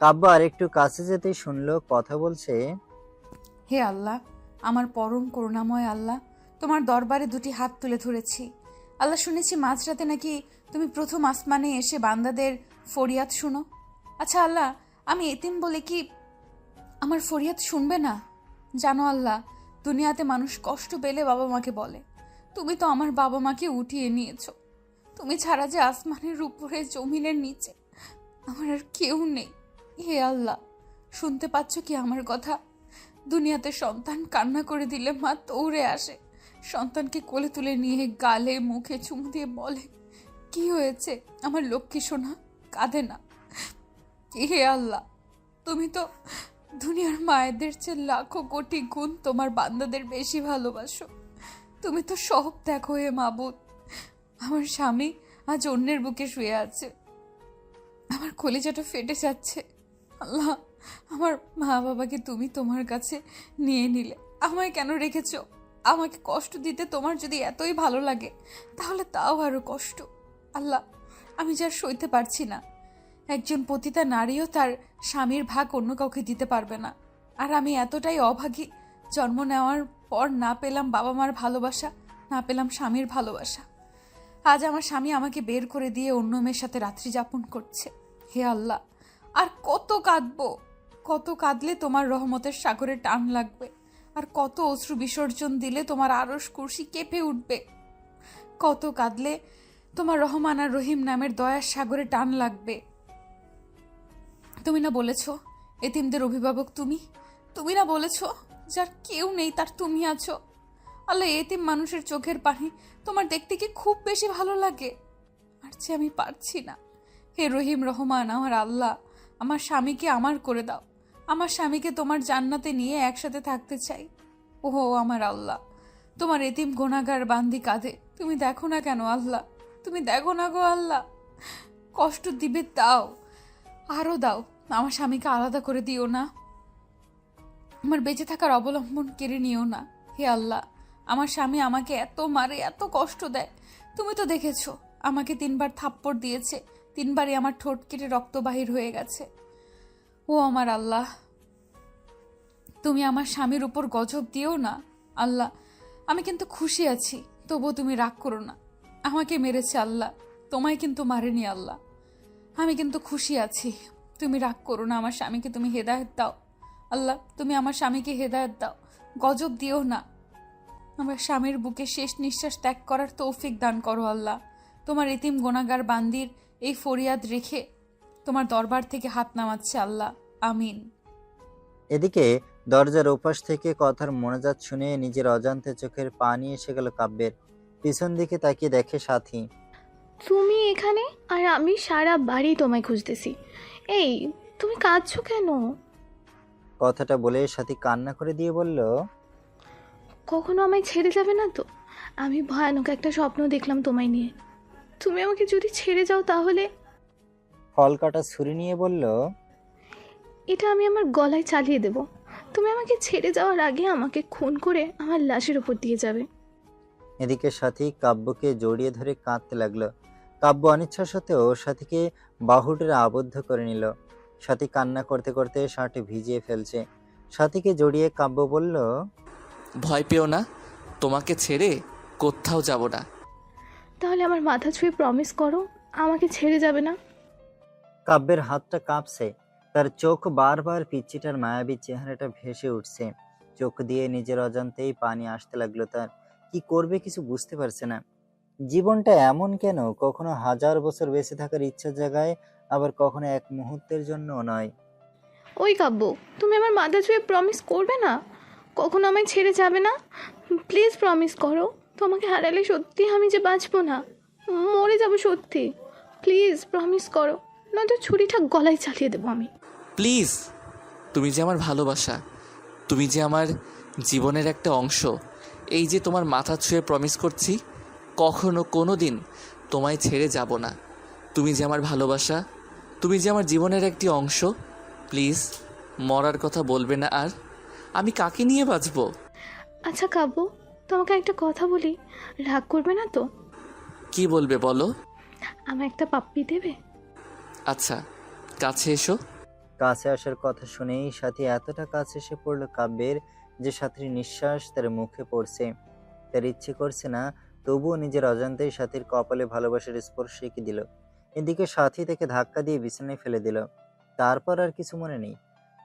কাব্য আর একটু কাছে যেতেই শুনলো কথা বলছে, হে আল্লাহ, আমার পরম করুণাময় আল্লাহ, তোমার দরবারে দুটি হাত তুলে ধরেছি। আল্লাহ, শুনেছি মাঝরাতে নাকি তুমি প্রথম আসমানে এসে বান্দাদের ফরিয়াদ শুনো। আচ্ছা আল্লাহ, আমি এতিম বলে কি আমার ফরিয়াদ শুনবে না? জানো আল্লাহ, দুনিয়াতে মানুষ কষ্ট পেলে বাবা মাকে বলে, তুমি তো আমার বাবা মাকে উঠিয়ে নিয়েছো। তুমি ছাড়া যে আসমানের উপরে জমিনের নিচে আমার আর কেউ নেই। হে আল্লাহ, শুনতে পাচ্ছ কি আমার কথা? দুনিয়াতে সন্তান কান্না করে দিলে মা দৌড়ে আসে, সন্তানকে কোলে তুলে নিয়ে গালে মুখে চুমু দিয়ে বলে, কি হয়েছে আমার লক্ষ্মী সোনা, কাঁদে না। হে আল্লাহ, তুমি তো দুনিয়ার মায়েদের চেয়ে লাখো কোটি গুণ তোমার বান্দাদের বেশি ভালোবাসো। তুমি তো সব দেখো হে মাবুদ। আমার স্বামী আজ অন্যের বুকে শুয়ে আছে, আমার কলিজাটা ফেটে যাচ্ছে। আল্লাহ, আমার মা বাবাকে তুমি তোমার কাছে নিয়ে নিলে, আমায় কেন রেখেছো? আমাকে কষ্ট দিতে তোমার যদি এতই ভালো লাগে তাহলে তাও আরো কষ্ট। আল্লাহ, আমি যা সইতে পারছি না। একজন পতিতা নারীও তার স্বামীর ভাগ অন্য কাউকে দিতে পারবে না, আর আমি এতটাই অভাগী, জন্ম নেওয়ার পর না পেলাম বাবা মার ভালোবাসা, না পেলাম স্বামীর ভালোবাসা। আজ আমার স্বামী আমাকে বের করে দিয়ে অন্য মেয়ের সাথে রাত্রি যাপন করছে। হে আল্লাহ, আর কত কাঁদবো? কত কাঁদলে তোমার রহমতের সাগরে টান লাগবে, আর কত অশ্রু বিসর্জন দিলে তোমার আরশ কুরসি কেঁপে উঠবে। কত কাঁদলে তোমার রহমান আর রহিম নামের দয়ার সাগরে টান লাগবে। তুমি না বলেছ এতিমদের অভিভাবক তুমি? তুমি না বলেছ যার কেউ নেই তার তুমি আছো? আল্লাহ, এতিম মানুষের চোখের পানি তোমার দেখতে কি খুব বেশি ভালো লাগে? আর যে আমি পারছি না। হে রহিম রহমান আমার আল্লাহ, আমার স্বামীকে আমার করে দাও। আমার স্বামীকে তোমার জান্নাতে নিয়ে একসাথে থাকতে চাই। ওহো আমার আল্লাহ, তোমার এতিম গোনাগার বান্দি কাঁধে, তুমি দেখো না কেন আল্লাহ? তুমি দেখো না গো আল্লাহ? কষ্ট দিবে দাও, আরও দাও। আমার স্বামীকে আলাদা করে দিও না, আমার বেঁচে থাকার অবলম্বন কেড়ে নিও না। হে আল্লাহ, আমার স্বামী আমাকে এত মারে, এত কষ্ট দেয়। তুমি তো দেখেছো, আমাকে 3বার থাপ্পড় দিয়েছে, 3বারই আমার ঠোঁট কেটে রক্ত বাহির হয়ে গেছে। ও আমার আল্লাহ, তুমি আমার স্বামীর উপর গজব দিও না আল্লাহ। আমি কিন্তু খুশি আছি, তবুও তুমি রাগ করো না। আমাকে মেরেছে আল্লাহ, তোমায় কিন্তু মারেনি আল্লাহ। আমি কিন্তু খুশি আছি, তুমি রাগ করো না। আমার স্বামীকে তুমি হেদায়েত দাও আল্লাহ, তুমি আমার স্বামীকে হেদায়েত দাও, গজব দিও না। আমার স্বামীর বুকে শেষ নিঃশ্বাস ত্যাগ করার তৌফিক দান করো আল্লাহ। তোমার এতিম গোনাগার বান্দির এই ফরিয়াদ রেখে তোমার দরবার থেকে হাত নামাচ্ছে আল্লাহ, আমিন। এদিকে দরজার ওপাশ থেকে কথার মোনাজাত শুনে নিজের অজান্তে চোখের পানি এসে গেল কাব্যের। পিছন দিকে তাকিয়ে দেখে সাথী। তুমি এখানে, আর আমি সারা বাড়ি তোমায় খুঁজতেছি। এই, তুমি কাঁদছো কেন? কথাটা বলে সাথী কান্না করে দিয়ে বলল, কখনো আমায় ছেড়ে যাবে না তো? আমি ভয়ানক একটা স্বপ্ন দেখলাম তোমায় নিয়ে। তুমি আমাকে যদি ছেড়ে যাও তাহলে ফল কাটা ছুরি নিয়ে বলল, এটা আমি আমার গলায় চালিয়ে দেব। তুমি আমাকে ছেড়ে যাওয়ার আগে আমাকে খুন করে আমার লাশের উপর দিয়ে যাবে। এদিকে সাথী কাব্যকে জড়িয়ে ধরে কাঁদতে লাগলো। কাব্য অনিচ্ছা সত্ত্বেও সাথীকে বাহুডোরে আবদ্ধ করে নিল। সাথী কান্না করতে করতে শার্ট ভিজিয়ে ফেলছে। সাথীকে জড়িয়ে কাব্য বলল, ভয় পেও না, তোমাকে ছেড়ে কোথাও যাব না। তাহলে আমার মাথা ছুঁয়ে প্রমিস করো আমাকে ছেড়ে যাবে না। কাব্যের হাতটা কাঁপছে, তার চোখ বারবার পিচ্চিটার মায়াবী চেহারাটা ভেসে উঠছে। চোখ দিয়ে নিজের অজান্তেই পানি আসতে লাগলো তার। কি করবে কিছু বুঝতে পারছে না। জীবনটা এমন কেন, কখনো 1000 বছর বেঁচে থাকার ইচ্ছা জাগায়, আবার কখনো এক মুহূর্তের জন্য নয়। ওই কাব্য, তুমি আমার মাথা ছুঁয়ে প্রমিস করবে না? কখনো আমায় ছেড়ে যাবে না? প্লিজ প্রমিস করো। তোমাকে হারালে সত্যি আমি যে বাঁচবো না, মরে যাবো সত্যি। প্লিজ প্রমিস করো, নয়তো ছুরিটা গলায় চালিয়ে দেবো আমি। প্লিজ, তুমি যে আমার ভালোবাসা, তুমি যে আমার জীবনের একটা অংশ। এই যে তোমার মাথা ছুঁয়ে প্রমিস করছি, কখনো কোনো দিন তোমায় ছেড়ে যাব না। তুমি যে আমার ভালোবাসা, তুমি যে আমার জীবনের একটি অংশ। প্লিজ, মরার কথা বলবে না আর। আমি কাকে নিয়ে বাঁচবো? আচ্ছা কাব্য, তোমাকে একটা কথা বলি, রাগ করবে না তো? কি বলবে বলো। আমার একটা পাপ্পি দেবে? আচ্ছা, কাছে এসো। কাছে আসার কথা শুনেই সাথী এতটা কাছে এসে পড়লো কাব্যের যে সাথীর নিঃশ্বাস তার মুখে পড়ছে। তার ইচ্ছে করছে না, তবুও নিজের অজান্তেই সাথীর কপালে ভালোবাসার স্পর্শ এঁকে দিল। এদিকে সাথী তাকে ধাক্কা দিয়ে বিছানায় ফেলে দিল। তারপর আর কিছু মনে নেই,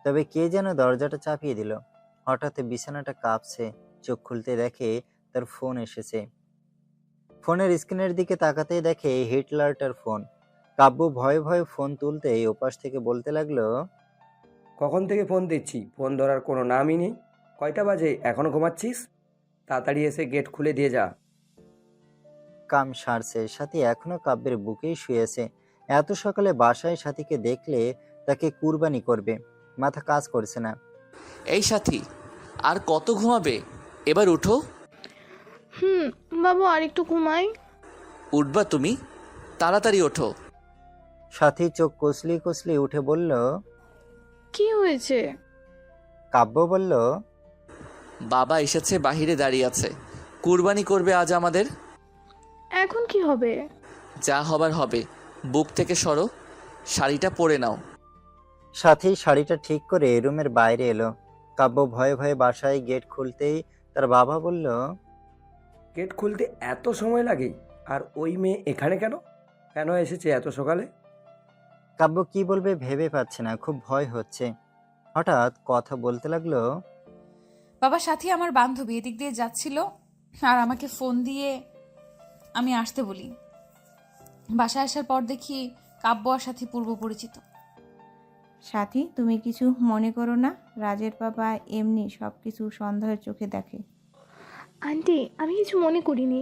তবে কে যেন দরজাটা চাপিয়ে দিল। হঠাৎ বিছানাটা কাঁপছে, চোখ খুলতে দেখে তার ফোন এসেছে। ফোনের স্ক্রিনের দিকে তাকাতেই দেখে হিটলারটার ফোন। কাব্য ভয়ে ভয়ে ফোন তুলতেই ওপাশ থেকে বলতে লাগলো, কখন থেকে ফোন দিচ্ছি, ফোন ধরার কোনো নামই নেই। কয়টা বাজে, এখনো ঘুমাচ্ছিস? তাড়াতাড়ি এসে গেট খুলে দিয়ে যা। কাম সারছে, সাথী এখনো কাব্যের বুকেই শুয়েছে। এত সকালে বাসায় সাথীকে দেখলে তাকে কুরবানি করবে, মাথা কাজ করছে না। এই সাথী, আর কত ঘুমাবে? এবার উঠো। বাবু আর একটু ঘুমাই। উঠবা তুমি? তাড়াতাড়ি ওঠো। সাথী চোখ কসলি কসলি উঠে বলল। কি হয়েছে? কাব্য বলল, বাবা এসেছে, বাহিরে দাঁড়িয়ে আছে, কুরবানি করবে আজ আমাদের। এখন কি হবে? যা হবার হবে। বুক থেকে সরো, শাড়িটা পরে নাও। সাথী শাড়িটা ঠিক করে রুমের বাইরে এলো। কাব্য ভয়ে ভয়ে বাসায় গেট খুলতেই তার বাবা বলল, গেট খুলতে এত সময় লাগে? আর ওই মেয়ে এখানে কেন? কেন এসেছে এত সকালে? কাব্য কি বলবে ভেবে পাচ্ছে না, খুব ভয় হচ্ছে। হঠাৎ কথা বলতে লাগলো, বাবা, সাথী আমার বান্ধবী এদিক দিয়ে যাচ্ছিল আর আমাকে ফোন দিয়ে আমি আসতে বলি। বাসায় আসার পর দেখি কাব্য আর সাথী পূর্ব পরিচিত। সাথী, তুমি কিছু মনে করো না, রাজের বাবা এমনি সব কিছু সন্দেহের চোখে দেখে। আন্টি, আমি কিছু মনে করিনি।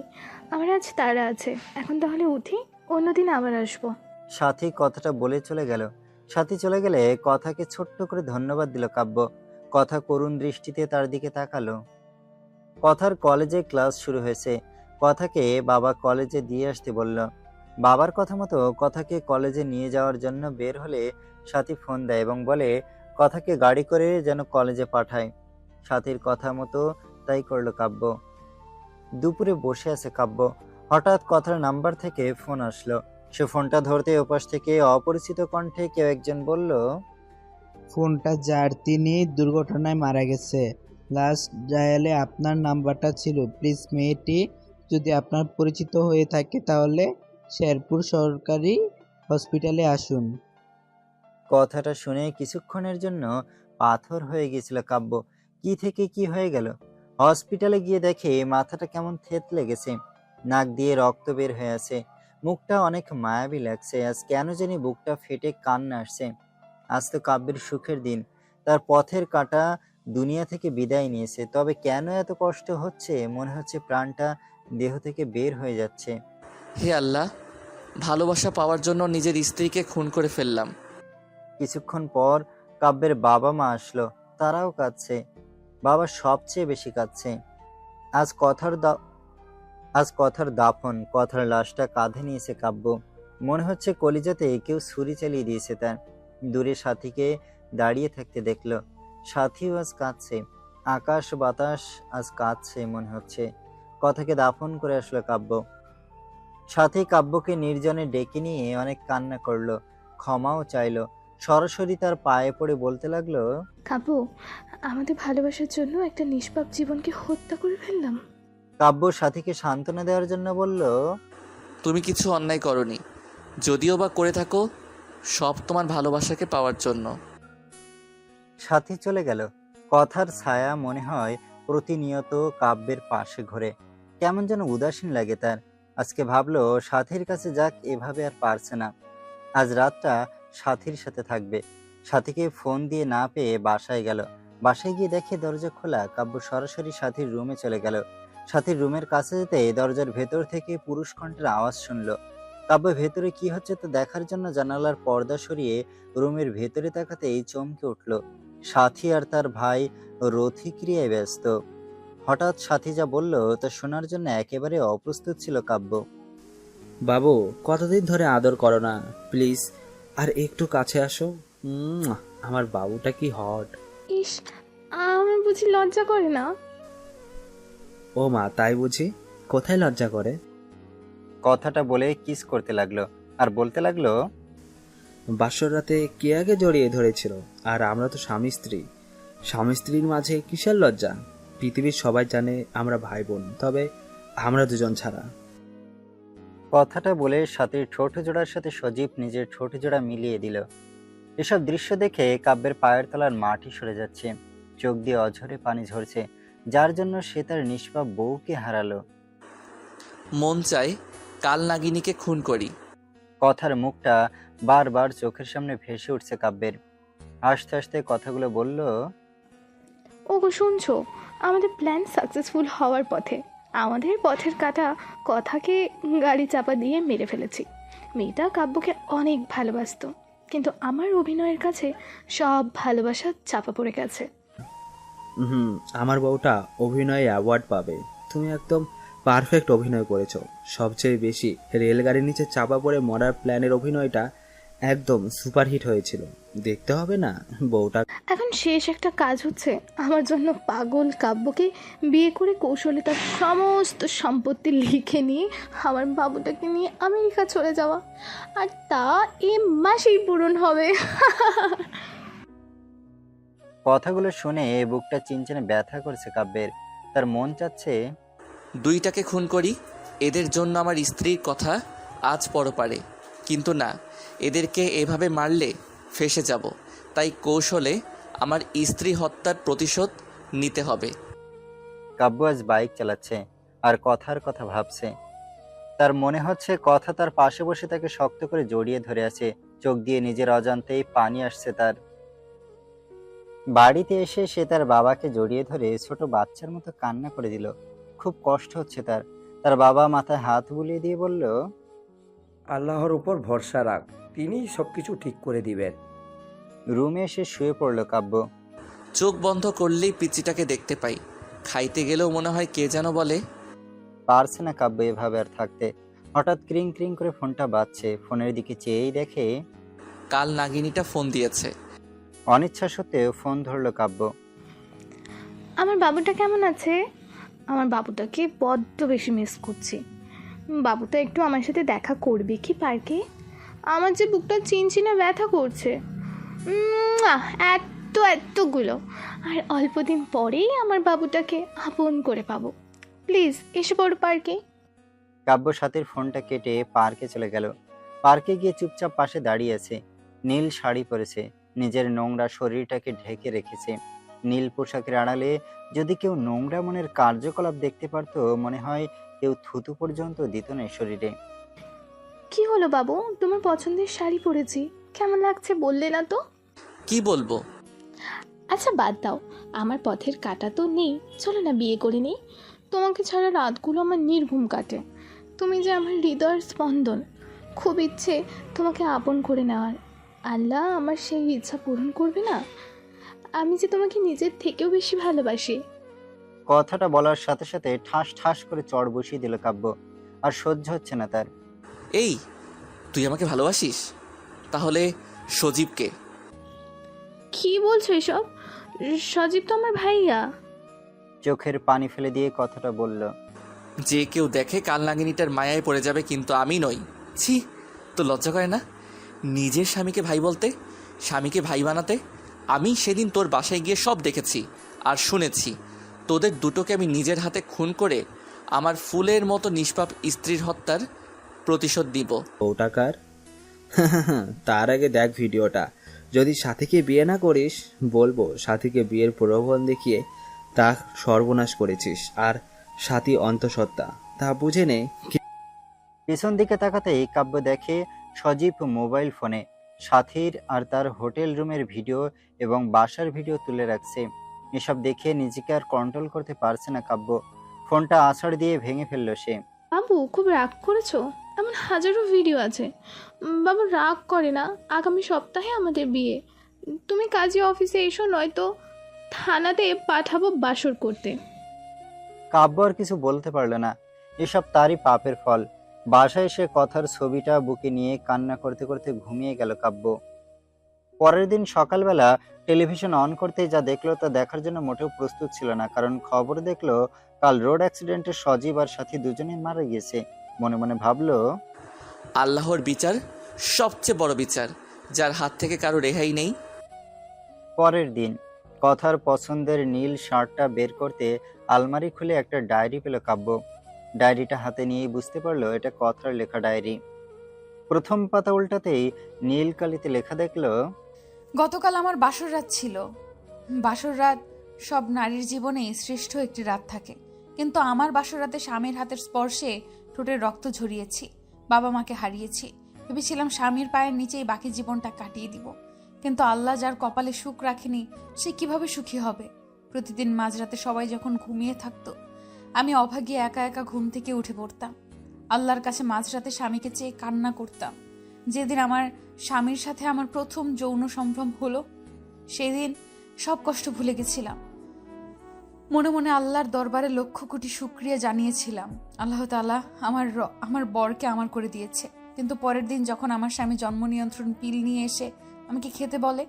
আমার আজ তাড়া আছে, এখন তাহলে উঠি, অন্যদিন আবার আসবো। সাথী কথাটা বলে চলে গেল। সাথী চলে গেলে কথাকে ছোট্ট করে ধন্যবাদ দিল কাব্য। কথা করুণ দৃষ্টিতে তার দিকে তাকালো। কথার কলেজে ক্লাস শুরু হয়েছে। কথাকে বাবা কলেজে দিয়ে আসতে বলল। বাবার কথা মতো কথাকে কলেজে নিয়ে যাওয়ার জন্য বের হলে সাথী ফোন দেয় এবং বলে কথাকে গাড়ি করে যেন কলেজে পাঠায়। সাথীর কথা মতো তাই করলো কাব্য। দুপুরে বসে আছে কাব্য, হঠাৎ কথার নাম্বার থেকে ফোন আসলো। সে ফোনটা ধরতে ওপাশ থেকে অপরিচিত কণ্ঠে কেউ একজন বলল, ফোনটা যার তিনি দুর্ঘটনায় মারা গেছে, লাস্ট ডায়ালে আপনার নাম্বারটা ছিল। প্লিজ মেয়েটি যদি আপনার পরিচিত হয়ে থাকে তাহলে শেরপুর সরকারি হসপিটালে আসুন। কথাটা শুনে কিছুক্ষণের জন্য পাথর হয়ে গেছিল কাব্য। কি থেকে কি হয়ে গেল। হসপিটালে গিয়ে দেখে মাথাটা কেমন থেতলে গেছে, নাক দিয়ে রক্ত বের হয়ে আছে, মুখটা অনেক মায়াবী লাগছে। আজ কেন জানি বুকটা ফেটে কান্না আসছে। আজ তো কাব্যের সুখের দিন, তার পথের কাঁটা দুনিয়া থেকে বিদায় নিয়েছে। তবে কেন এত কষ্ট হচ্ছে, মনে হচ্ছে প্রাণটা দেহ থেকে বের হয়ে যাচ্ছে। হে আল্লাহ, ভালোবাসা পাওয়ার জন্য নিজের স্ত্রীকে খুন করে ফেললাম। কিছুক্ষণ পর কাব্যের বাবা মা আসলো। তারাও কাঁদছে। বাবা সবচেয়ে বেশি কাঁদছে। আজ কথার দাফন, কথার লাশটা কাঁধে নিয়েছে কাব্য। মনে হচ্ছে কলিজাতে কেউ ছুরি চালিয়ে দিয়েছে তার। দূরে সাথীকে দাঁড়িয়ে থাকতে দেখলো। সাথীও আজ কাঁদছে। আকাশ বাতাস আজ কাঁদছে মনে হচ্ছে। কথাকে দাফন করে আসলো কাব্য। সাথী কাব্যকে নির্জনে ডেকে নিয়ে অনেক কান্না করলো, ক্ষমাও চাইলো। সরাসরি তার পায়ে পড়ে বলতে লাগলো, কাব্য, আমাদের ভালোবাসার জন্য একটা নিষ্পাপ জীবনকে হত্যা করে ফেললাম। কাব্য সাথীকে সান্ত্বনা দেওয়ার জন্য বলল, তুমি কিছু অন্যায় করনি, যদিও বা করে থাকো সব তোমার ভালোবাসাকে পাওয়ার জন্য। সাথী চলে গেল। কথার ছায়া মনে হয় প্রতিনিয়ত কাব্যের পাশে ঘোরে। কেমন যেন উদাসীন লাগে তার। আজকে ভাবলো সাথীর কাছে যাক, এভাবে আর পারছে না। আজ রাতটা সাথীর সাথে থাকবে। সাথীকে ফোন দিয়ে না পেয়ে বাসায় গেল। বাসায় গিয়ে দেখে দরজা খোলা। কাব্য সরাসরি সাথীর রুমে চলে গেল। সাথীর রুমের কাছে যেতে দরজার ভেতর থেকে পুরুষ কণ্ঠের আওয়াজ শুনলো। কাব্য ভেতরে কি হচ্ছে তা দেখার জন্য জানালার পর্দা সরিয়ে রুমের ভেতরে তাকাতেই চমকে উঠল। সাথী আর তার ভাই রথিক্রিয়ায় ব্যস্ত। হঠাৎ সাথী যা বলল তা শোনার জন্য একেবারে অপ্রস্তুত ছিল কাব্য। বাবু, কতদিন ধরে আদর করো না, প্লিজ আর একটু কাছে আসো। আমার বাবুটা কি হট। ইস, আমার বুঝি লজ্জা করে না? ও মা, তাই বুঝি? কোথায় লজ্জা করে? কথাটা বলে কিস করতে লাগলো আর বলতে লাগলো, বাসর রাতে কে আগে জড়িয়ে ধরেছিল? আর আমরা তো স্বামী স্ত্রী। স্বামী স্ত্রীর মাঝে কিসের লজ্জা? পৃথিবীর সবাই জানে আমরা ভাই বোন, তবে আমরা দুজন ছাড়া। কথাটা বলে সাথীর ঠোঁট জোড়ার সাথে সজীব নিজের ঠোঁট জোড়া মিলিয়ে দিল। এসব দৃশ্য দেখে কাব্যের পায়ের তলার মাটি সরে যাচ্ছে, চোখ দিয়ে অঝরে পানি ঝরছে, যার জন্য সে তার নিষ্পাপ বউকে হারালো। মন চায় কাল নাগিনীকে খুন করি। কথার মুখটা বারবার চোখের সামনে ভেসে উঠছে কাব্যের। আস্তে আস্তে কথাগুলো বলল, ওগো শুনছো, আমাদের প্ল্যান সাকসেসফুল হওয়ার পথে। আমাদের পথের কাটা কথাকে গাড়ি চাপা দিয়ে মেরে ফেলেছি। মেয়েটা কাব্যকে অনেক ভালোবাসতো, কিন্তু আমার অভিনয়ের কাছে সব ভালোবাসা চাপা পড়ে গেছে। আমার বউটা অভিনয়ে অ্যাওয়ার্ড পাবে। তুমি একদম পারফেক্ট অভিনয় করেছো। সবচেয়ে বেশি রেলগাড়ির নিচে চাপা পড়ে মরার প্ল্যানের অভিনয়টা একদম সুপারহিট হয়েছিল। দেখতে হবে না বউটা? এখন শেষ একটা কাজ হচ্ছে আমার জন্য পাগল কাব্যকে বিয়ে করে কৌশলে তার সমস্ত সম্পত্তি লিখে নিয়ে আমার বাবুটাকে নিয়ে আমেরিকা চলে যাওয়া, আর তা এ মাসেই পূরণ হবে। কথাগুলো শুনে বুকটা চিনচিনে ব্যথা করছে কাব্যের। তার মন চাচ্ছে দুইটাকে খুন করি, এদের জন্য আমার স্ত্রীর কথা আজ পরপারে। কিন্তু না, এদেরকে এভাবে মারলে ফেঁসে যাব। তাই কৌশলে আমার স্ত্রী হত্যার প্রতিশোধ নিতে হবে। কাব্য আজ বাইক চালাচ্ছে আর কথার কথা ভাবছে। তার মনে হচ্ছে কথা তার পাশে বসে তাকে শক্ত করে জড়িয়ে ধরে আছে। চোখ দিয়ে নিজের অজান্তেই পানি আসছে তার। বাড়িতে এসে সে তার বাবাকে জড়িয়ে ধরে ছোট বাচ্চার মতো কান্না করে দিল। খুব কষ্ট হচ্ছে তার। তার বাবা মাথায় হাত বুলিয়ে দিয়ে বলল, আল্লাহর উপর ভরসা রাখ, তিনিই সবকিছু ঠিক করে দিবেন। রুমে এসে শুয়ে পড়ল কাব্য। চোখ বন্ধ করলেই পিচিটাকে দেখতে পাই। খাইতে গেলেও মনে হয় কে যেন বলে। পারছে না কাব্য এভাবে আর থাকতে। হঠাৎ ক্রিং ক্রিং করে ফোনটা বাজছে। ফোনের দিকে চেয়েই দেখে কাল নাগিনীটা ফোন দিয়েছে। অনিচ্ছা সত্ত্বেও ফোন ধরলো কাব্য। আমার বাবুটা কেমন আছে? আমার বাবুটাকে বড্ড বেশি মিস করছি। বাবুটা একটু আমার সাথে দেখা করবে কি পার্কে? আমার যে বুকটা চিনচিনে ব্যথা করছে। এতগুলো, আর অল্প দিন পরেই আমার বাবুটাকে আপন করে পাবো। প্লিজ এসে পড়ো পার্কে। কাব্য সাথীর ফোনটা কেটে পার্কে চলে গেল। পার্কে গিয়ে চুপচাপ পাশে দাঁড়িয়ে আছে। নীল শাড়ি পরেছে, নিজের নোংরা শরীরটাকে ঢেকে রেখেছে। নীল পোশাকের আড়ালে যদি কেউ নোংরা মনের কার্যকলাপ দেখতে পারতো, মনে হয় কেউ থুতু পর্যন্ত দিত না শরীরে। কি হলো বাবু, তোমার পছন্দের শাড়ি পরেছি, কেমন লাগছে বললে না তো? কি বলবো? আচ্ছা বাদ দাও, আমার পথের কাটা তো নেই, চলো না বিয়ে করে নিই। তোমাকে ছাড়া রাতগুলো আমার নির্ঘুম কাটে। তুমি যে আমার হৃদয়ের স্পন্দন। খুব ইচ্ছে তোমাকে আপন করে নেওয়ার। আল্লাহ আমার সেই ইচ্ছা পূরণ করবে না? আমি যে তোমাকে নিজের থেকেও বেশি ভালোবাসি। কথাটা বলার সাথে সাথে ঠাস ঠাস করে চড় বসিয়ে দিল কাব্য। আর সহ্য হচ্ছে না তার। এই, তুই আমাকে ভালোবাসিস? তাহলে সজীবকে? কি বলছো এসব? সজীব তো আমার ভাইয়া। চোখের পানি ফেলে দিয়ে কথাটা বলল। যে কেউ দেখে কাল নাগিনীটার মায়ায় পড়ে যাবে, কিন্তু আমি নই। ছি, তো লজ্জা করে না নিজের স্বামীকে ভাই বলতে, স্বামীকে ভাই বানাতে? আমি সেদিন তোর বাসায় গিয়ে সব দেখেছি আর শুনেছি। তোদের দুটোকে আমি নিজের হাতে খুন করে আমার ফুলের মতো নিষ্পাপ স্ত্রীর হত্যার প্রতিশোধ দিব। বউটাকার তার আগে দেখ ভিডিওটা। যদি সাথীকে বিয়ে না করিস, বলবো সাথীকে বিয়ের প্রলোভন দেখিয়ে তা সর্বনাশ করেছিস। আর সাথী অন্তঃসত্ত্বা, তা বুঝে নে। পিছন দিকে তাকাতেই কাব্য দেখে সজীব মোবাইল ফোনে সাথীর আর তার হোটেল রুমের ভিডিও এবং বাসার ভিডিও তুলে রাখছে। এসব দেখে নিজেকে আর কন্ট্রোল করতে পারছে না কাব্য। ফোনটা আছাড় দিয়ে ভেঙে ফেললো সে। বাবু, খুব রাগ করেছো? এমন হাজারো ভিডিও আছে। বাবু রাগ করে না, আগামী সপ্তাহে আমাদের বিয়ে। তুমি কাজী অফিসে এসো, নয়তো থানাতে পাঠাবো বাসর করতে। কাব্য আর কিছু বলতে পারলো না। এসব তারই পাপের ফল। বাসায় এসে কথার ছবিটা বুকে নিয়ে কান্না করতে করতে ঘুমিয়ে গেল কাব্য। পরের দিন সকালবেলা টেলিভিশন অন করতে যা দেখলো তা দেখার জন্য মোটেও প্রস্তুত ছিল না, কারণ খবর দেখলো কাল রোড অ্যাক্সিডেন্টে সজীব আর সাথী দুজনেই মারা গিয়েছে। মনে মনে ভাবলো, আল্লাহর বিচার সবচেয়ে বড় বিচার, যার হাত থেকে কারো রেহাই নেই। পরের দিন কথার পছন্দের নীল শার্টটা বের করতে আলমারি খুলে একটা ডায়েরি পেল কাব্য। ডায়েরিটা হাতে নিয়েই বুঝতে পারলো এটা কথার লেখা ডায়েরি। প্রথম পাতা উল্টাতেই নীল কালিতে লেখা দেখলো, গতকাল আমার বাসর রাত ছিল। বাসর রাত সব নারীর জীবনেই শ্রেষ্ঠ একটি রাত থাকে, কিন্তু আমার বাসর রাতে স্বামীর হাতের স্পর্শে ঠোঁটের রক্ত ঝরিয়েছি, বাবা মাকে হারিয়েছি। ভেবেছিলাম স্বামীর পায়ের নিচেই বাকি জীবনটা কাটিয়ে দিব, কিন্তু আল্লাহ যার কপালে সুখ রাখেনি সে কিভাবে সুখী হবে। প্রতিদিন মাঝরাতে সবাই যখন ঘুমিয়ে থাকতো, আমি অভাগী একা একা ঘুম থেকে উঠে পড়তাম। আল্লাহর কাছে মাঝরাতে স্বামীকে চেয়ে কান্না করতাম। যেদিন আমার স্বামীর সাথে আমার প্রথম যৌন সম্ভ্রম হলো, সেদিন সব কষ্ট ভুলে গেছিলাম। মনে মনে আল্লাহর দরবারে লক্ষ কোটি শুকরিয়া জানিয়েছিলাম। আল্লাহ তাআলা আমার বরকে আমার করে দিয়েছে। কিন্তু পরের দিন যখন আমার স্বামী জন্ম নিয়ন্ত্রণ পিল নিয়ে এসে আমাকে খেতে বলে,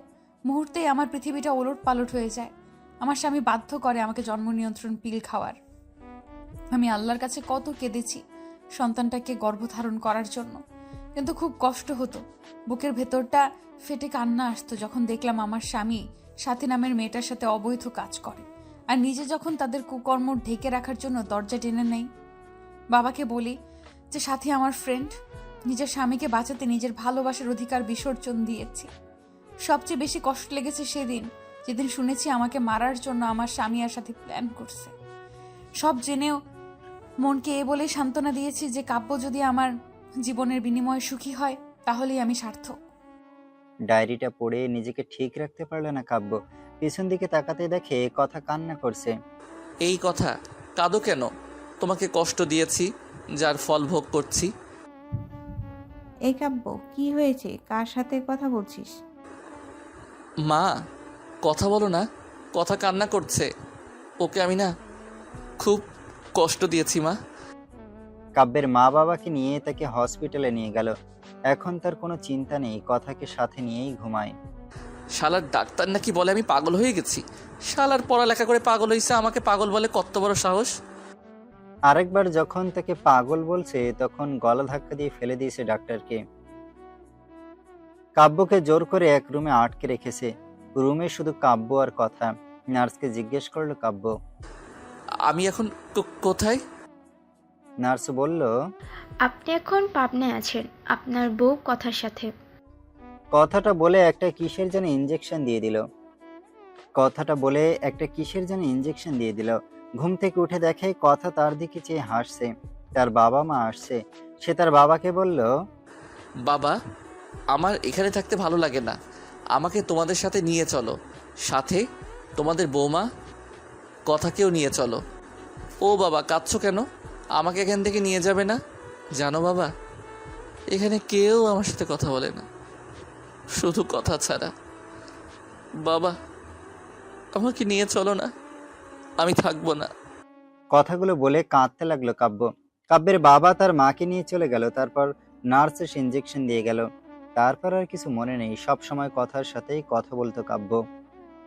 মুহূর্তেই আমার পৃথিবীটা ওলট পালট হয়ে যায়। আমার স্বামী বাধ্য করে আমাকে জন্ম নিয়ন্ত্রণ পিল খাওয়ার। আমি আল্লাহর কাছে কত কেঁদেছি সন্তানটাকে গর্ভধারণ করার জন্য, কিন্তু খুব কষ্ট হতো। বুকের ভেতরটা ফেটে কান্না আসতো যখন দেখলাম আমার স্বামী সাথী নামের মেয়েটার সাথে অবৈধ কাজ করে, আর নিজে যখন তাদের কুকর্ম ঢেকে রাখার জন্য দরজা টেনে নেই। বাবাকে বলি যে সাথী আমার ফ্রেন্ড, নিজের স্বামীকে বাঁচাতে নিজের ভালোবাসার অধিকার বিসর্জন দিয়েছি। সবচেয়ে বেশি কষ্ট লেগেছে সেদিন, যেদিন শুনেছি আমাকে মারার জন্য আমার স্বামী আর সাথে প্ল্যান করছে। সব জেনেও মনকে এ বলেই সান্ত্বনা দিয়েছি যে কাব্য যদি আমার জীবনের বিনিময়ে সুখী হয়, তাহলেই আমি সার্থক। ডায়েরিটা পড়ে নিজেকে ঠিক রাখতে পারলো না কাব্য। পিছন দিকে তাকাতে দেখে কথা কান্না করছে। এই কথা, কাঁদো কেন? তোমাকে কষ্ট দিয়েছি, যার ফল ভোগ করছি। এই কাব্য, কি হয়েছে? কার সাথে কথা বলছিস? মা, কথা বলো না, কথা কান্না করছে। ওকে আমি না খুব কষ্ট দিয়েছি মা। কাব্যের মা বাবাকে নিয়ে তাকে হসপিটালে নিয়ে গেল। এখন তার কোনো চিন্তা নেই, কথাকে সাথে নিয়েই ঘুমায়। শালার ডাক্তার নাকি বলে আমি পাগল হয়ে গেছি। শালার পড়ালেখা করে পাগল হয়েছে, আমাকে পাগল বলে কত বড় সাহস। আরেকবার যখন তাকে পাগল বলছে তখন গলা ধাক্কা দিয়ে ফেলে দিয়েছে ডাক্তারকে। কাব্যকে জোর করে এক রুমে আটকে রেখেছে। রুমে শুধু কাব্য আর কথা। নার্সকে জিজ্ঞেস করলো কাব্য, আমি এখন কোথায়? নার্স বলল, আপনি এখন পাবনায় আছেন আপনার বউ কথার সাথে। কথাটা বলে একটা কিসের যেন ইঞ্জেকশন দিয়ে দিল। ঘুম থেকে উঠে দেখে কথা তার দিকে চেয়ে হাসছে। তার বাবা মা আসছে। সে তার বাবাকে বলল, বাবা, আমার এখানে থাকতে ভালো লাগে না, আমাকে তোমাদের সাথে নিয়ে চলো, সাথে তোমাদের বৌমা কথাকেও নিয়ে চলো। ও বাবা, কাঁদছো কেন? আমাকে এখান থেকে নিয়ে যাবে না? জানো বাবা, এখানে কেউ আমার সাথে কথা বলে না, শুধু কথা ছাড়া। বাবা, আমাকে নিয়ে চলো না, আমি থাকবো না। কথাগুলো বলে কাঁদতে লাগলো কাব্য। কাব্যের বাবা তার মাকে নিয়ে চলে গেল, তারপর নার্স এসে ইঞ্জেকশন দিয়ে গেল। তারপর আর কিছু মনে নেই, সব সময় কথার সাথেই কথা বলতো কাব্য।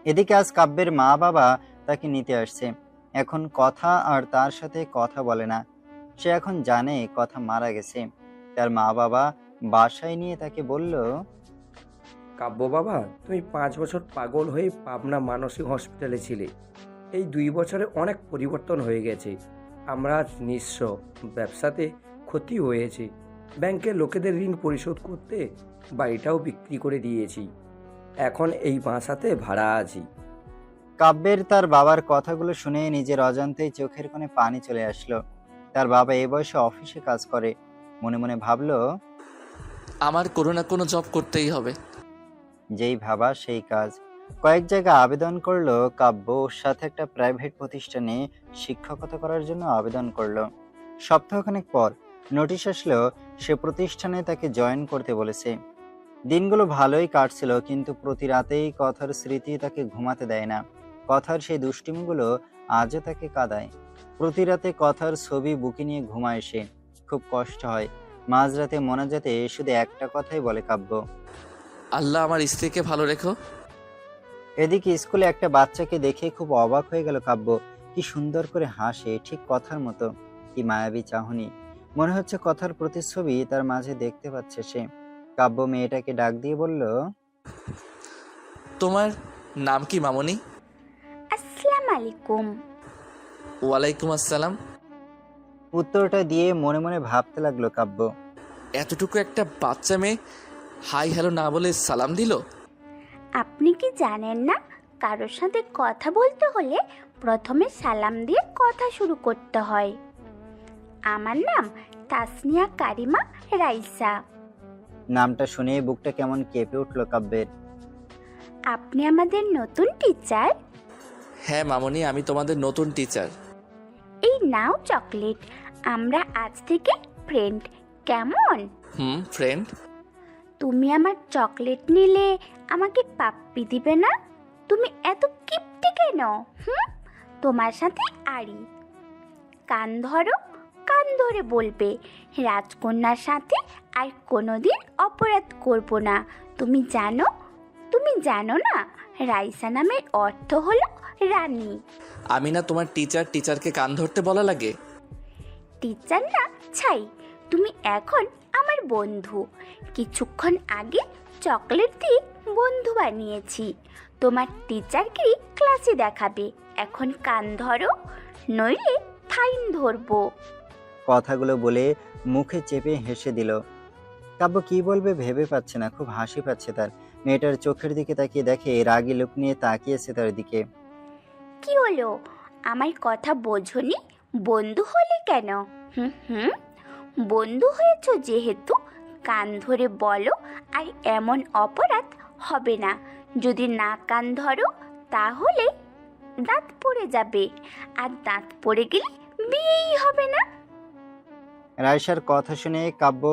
এদিকে আজ কাব্যের মা বাবা তাকে নিতে আসছে। এখন কথা আর তার সাথে কথা বলে না। সে এখন জানে কথা মারা গেছে। তার মা বাবা বাসায় নিয়ে তাকে বলল, কাব্য বাবা, তুমি 5 বছর পাগল হয়ে পাবনা মানসিক হসপিটালে ছিলে। এই 2 বছরে অনেক পরিবর্তন হয়ে গেছে। আমরা আজ নিঃস্ব, ব্যবসাতে ক্ষতি হয়েছে, ব্যাংকের লোকেদের ঋণ পরিশোধ করতে বাড়িটাও বিক্রি করে দিয়েছি। এখন এই বাসাতে ভাড়া আছি। কাব্যের তার বাবার কথাগুলো শুনে নিজের অজান্তেই চোখের কোণে পানি চলে আসলো। তার বাবা এই বয়সে অফিসে কাজ করে। মনে মনে ভাবলো, আমার কোনো না কোনো জব করতেই হবে। যেই ভাবা সেই কাজ। কয়েক জায়গায় আবেদন করলো কাব্য। ওর সাথে একটা প্রাইভেট প্রতিষ্ঠানে শিক্ষকতা করার জন্য আবেদন করলো। সপ্তাহখানেক পর নোটিশ আসলো, সে প্রতিষ্ঠানে তাকে জয়েন করতে বলেছে। দিনগুলো ভালোই কাটছিল, কিন্তু প্রতি রাতেই কথার স্মৃতি তাকে ঘুমাতে দেয় না। কথার সেই দুষ্টিমিগুলো আজও তাকে কাঁদায়। প্রতি রাতে কথার ছবি বুকে নিয়ে ঘুমায় সে। খুব কষ্ট হয়। মাঝরাতে মোনাজাতে শুধু একটা কথাই বলে কাব্য, আল্লাহ আমার স্ত্রীকে ভালো রেখো। এদিকে স্কুলে একটা বাচ্চাকে দেখে খুব অবাক হয়ে গেল কাব্য। কি সুন্দর করে হাসে, ঠিক কথার মতো। কি মায়াবী চাহনি, মনে হচ্ছে কথার প্রতিচ্ছবি তার মাঝে দেখতে পাচ্ছে সে। কাব্য মেয়েটাকে ডাক দিয়ে বলল, তোমার নাম কি মামনি? আসসালামু আলাইকুম। ওয়ালাইকুম আসসালাম। উত্তরটা দিয়ে মনে মনে ভাবতে লাগলো কাব্য। এতটুকু একটা বাচ্চা মেয়ে হাই হ্যালো না বলে সালাম দিল। আপনি কি জানেন না, কারোর সাথে কথা বলতে হলে প্রথমে সালাম দিয়ে কথা শুরু করতে হয়? আমার নাম তাসনিয়া কারিমা রাইসা। নামটা শুনে বুকটা কেমন কেঁপে উঠলো কাব্যের। আপনি আমাদের নতুন টিচার? হ্যাঁ মামনি, আমি তোমাদের নতুন টিচার। এই নাও চকলেট, আমরা আজ থেকে ফ্রেন্ড, কেমন? ফ্রেন্ড। তুমি আমার চকলেট নিলে আমাকে পাপ্পি দিবে না? তুমি এত কিপটে কেন? তোমার সাথে আড়ি। কান ধরো, কান ধরে বলবে রাজকন্যার সাথে আর কোনোদিন অপরাধ করব না। তুমি জানো না রাইসা নামের অর্থ হলো রানী। আমি না তোমার টিচার, টিচারকে কান ধরতে বলা লাগে? টিচার না ছাই, তুমি এখন আমার বন্ধু। কিছুক্ষণ আগে চকলেট দিয়ে বন্ধু বানিয়েছি। তোমার টিচারকে ক্লাসে দেখাবে। এখন কান ধরো, নইলে ফাইন ধরবো। কথাগুলো বলে মুখে চেপে হেসে দিল। কাব্য কি বলবে ভেবে পাচ্ছে না, খুব হাসি পাচ্ছে তার। মেয়েটার চোখের দিকে তাকিয়ে দেখে রাগী লোক নিয়ে তাকিয়েছে তার দিকে। কি হলো, আমার কথা বোঝনি? বন্ধু হলে কেন? বন্ধু হয়েছ যেহেতু কান ধরে বলো, আর এমন অপরাধ হবে না। যদি না কান ধরো তাহলে দাঁত পড়ে যাবে, আর দাঁত পড়ে গেলে বিয়েই হবে না। রাইসার কথা শুনে কাব্য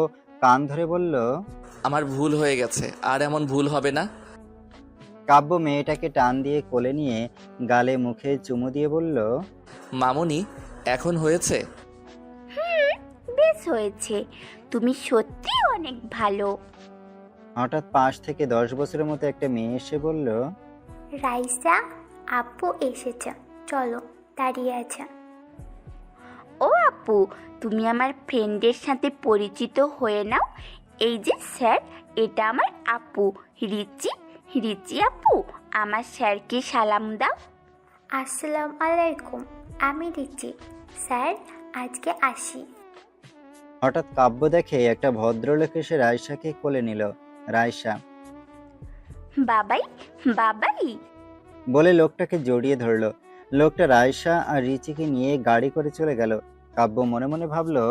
কান ধরে বলল, আমার ভুল হয়ে গেছে, আর এমন ভুল হবে না। কাব্য মেয়েটাকে টান দিয়ে কোলে নিয়ে গালে মুখে চুমু দিয়ে বলল, মামনি এখন হয়েছে? বেশ হয়েছে, তুমি সত্যি অনেক ভালো। হঠাৎ পাশ থেকে 10 বছরের মতো একটা মেয়ে এসে বলল, রাইসা আপু এসেছে, চলো, দাঁড়িয়ে আছে। ও আপু, তুমি আমার ফ্রেন্ডের সাথে পরিচিত হয়ে নাও। এই যে স্যার, এটা আমার আপু রিচি। রিচি আপু, আমার স্যারকে সালাম দাও। আসসালামু আলাইকুম, আমি রিচি। স্যার, আজকে আসি। হঠাৎ কাব্য দেখে একটা ভদ্রলোক এসে রাইসাকে কোলে নিল। রাইসা বাবাই বাবাই বলে লোকটাকে জড়িয়ে ধরলো। লোকটা রাইসা আর রিচিকে নিয়ে গাড়ি করে চলে গেল। কাব্য মনে মনে ভাবলো,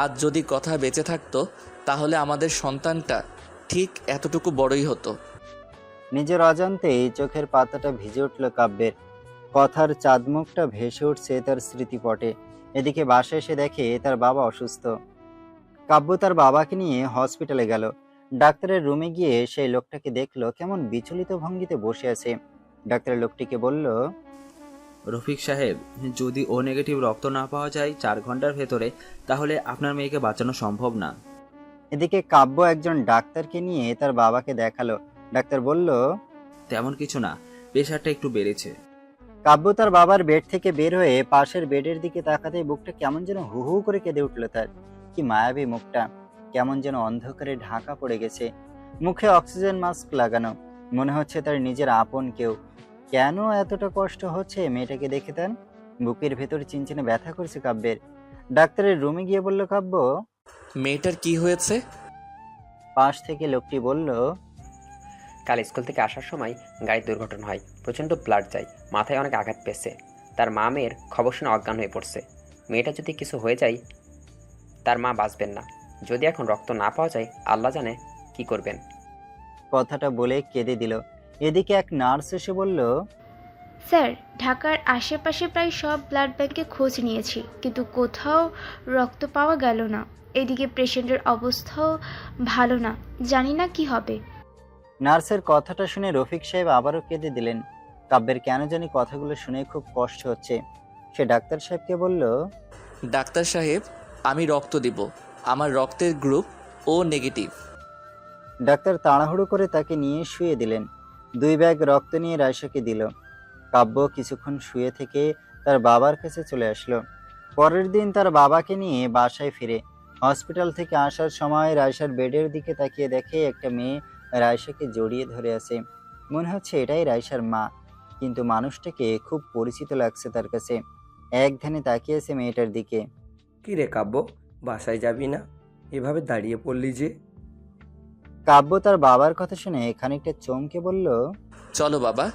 আজ যদি কথা বেঁচে থাকতো তাহলে আমাদের সন্তানটা ঠিক এতটুকু বড়ই হতো। নিজের অজান্তেই চোখের পাতাটা ভিজে উঠল কাব্যের। কথার চাঁদমুখটা ভেসে উঠছে তার স্মৃতিপটে। এদিকে বাসায় এসে দেখে তার বাবা অসুস্থ। কাব্য তার বাবাকে নিয়ে হসপিটালে গেল। ডাক্তারের রুমে গিয়ে সেই লোকটাকে দেখলো কেমন বিচলিত ভঙ্গিতে বসে আছে। ডাক্তার লোকটিকে বলল, রফিক সাহেব, যদি ও নেগেটিভ রক্ত না পাওয়া যায় 4 ঘন্টার ভেতরে, তাহলে আপনার মেয়েকে বাঁচানো সম্ভব না। এদিকে কাব্য একজন ডাক্তারকে নিয়ে তার বাবাকে দেখালো। ডাক্তার বলল, তেমন কিছু না, প্রেশারটা একটু বেড়েছে। কাব্য তার বাবার বেড থেকে বের হয়ে পাশের বেডের দিকে তাকাতেই বুকটা কেমন যেন হু হু করে কেঁদে উঠলো তার। কি মায়াবী মুখটা, কেমন যেন অন্ধকারে ঢাকা পড়ে গেছে। মুখে অক্সিজেন মাস্ক লাগানো, মনে হচ্ছে তার নিজের আপন কেউ। কেন এতটা কষ্ট হচ্ছে মেয়েটাকে দেখে তার? বুকের ভেতর চিনচিনে ব্যথা করছে কাব্যের। ডাক্তারের রুমে গিয়ে বলল কাব্য, মেয়েটার কি হয়েছে? পাশ থেকে লোকটি বলল, কাল স্কুল থেকে আসার সময় গাড়ির দুর্ঘটনা হয়, প্রচণ্ড ব্লাড যায়, মাথায় অনেক আঘাত পেয়েছে। তার মা মেয়ের খবর শুনে অজ্ঞান হয়ে পড়ছে। মেয়েটা যদি কিছু হয়ে যায় তার মা বাঁচবেন না। যদি এখন রক্ত না পাওয়া যায় আল্লাহ জানে কি করবেন। কথাটা বলে কেঁদে দিল। এদিকে এক নার্স এসে বলল, স্যার, ঢাকার আশেপাশে প্রায় সব ব্লাড ব্যাংকে খোঁজ নিয়েছি, কিন্তু কোথাও রক্ত পাওয়া গেল না। এদিকে পেশেন্টের অবস্থাও ভালো না, জানি না কি হবে। নার্সের কথাটা শুনে রফিক সাহেব আবারও কেঁদে দিলেন। কাব্যের কেন জানি কথাগুলো শুনে খুব কষ্ট হচ্ছে। সে ডাক্তার সাহেবকে বলল, ডাক্তার সাহেব, আমি রক্ত দিব। আমার রক্তের গ্রুপ ও নেগেটিভ। ডাক্তার তাড়াহুড়ো করে তাকে নিয়ে শুয়ে দিলেন। 2 ব্যাগ রক্ত নিয়ে রায়শাকে দিল। কাব্য কিছুক্ষণ শুয়ে থেকে তার বাবার কাছে চলে আসলো। পরের দিন তার বাবাকে নিয়ে বাসায় ফিরে হসপিটাল থেকে আসার সময় রায়শার বেডের দিকে তাকিয়ে দেখে একটা মেয়ে রায়শাকে জড়িয়ে ধরে আছে। মনে হচ্ছে এটাই রায়শার মা, কিন্তু মানুষটাকে খুব পরিচিত লাগছে তার কাছে। এক ধ্যানে তাকিয়েছে মেয়েটার দিকে। কি রে কাব্য, বাসায় যাবি না? এভাবে দাঁড়িয়ে পড়লি যে? কাব্য তার বাবার কথা শুনে খানিকটা চমকে বলল, চলো বাবা।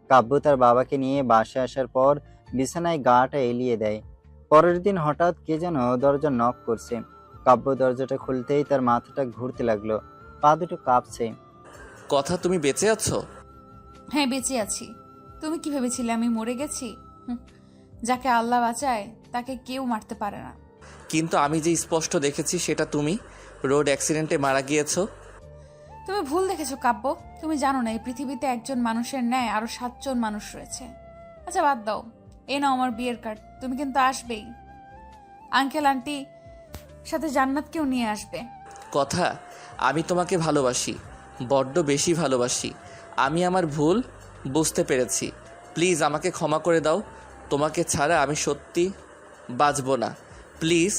কাব্য তার বাবাকে নিয়ে বাসায় আসার পর বিছানায় গাটা এলিয়ে দেয়। পরের দিন হঠাৎ কে যেন দরজা নক করছে। কাব্য দরজাটা খুলতেই তার মাথাটা ঘুরতে লাগলো, পা দুটো কাঁপছে। কথা, তুমি বেঁচে আছো? হ্যাঁ, বেঁচে আছি। তুমি কি ভেবেছিলে আমি মরে গেছি? যাকে আল্লাহ বাঁচায় তাকে কেউ মারতে পারে না। কিন্তু আমি যে স্পষ্ট দেখেছি সেটা তুমি রোড অ্যাক্সিডেন্টে মারা গিয়েছো। তুমি ভুল দেখেছো কাব্য। তুমি জানো না এই পৃথিবীতে একজন মানুষের ন্যায় আরো 7 জন মানুষ রয়েছে। আচ্ছা বাদ দাও, এই নাও আমার বিয়ের কার্ড। তুমি কিন্তু আসবেই। আঙ্কেল আন্টি সাথে জান্নাতকেও নিয়ে আসবে। কথা, আমি তোমাকে ভালোবাসি, বড্ড বেশি ভালোবাসি। আমি আমার ভুল বুঝতে পেরেছি। প্লিজ আমাকে ক্ষমা করে দাও। তোমাকে ছাড়া আমি সত্যি বাঁচব না। প্লিজ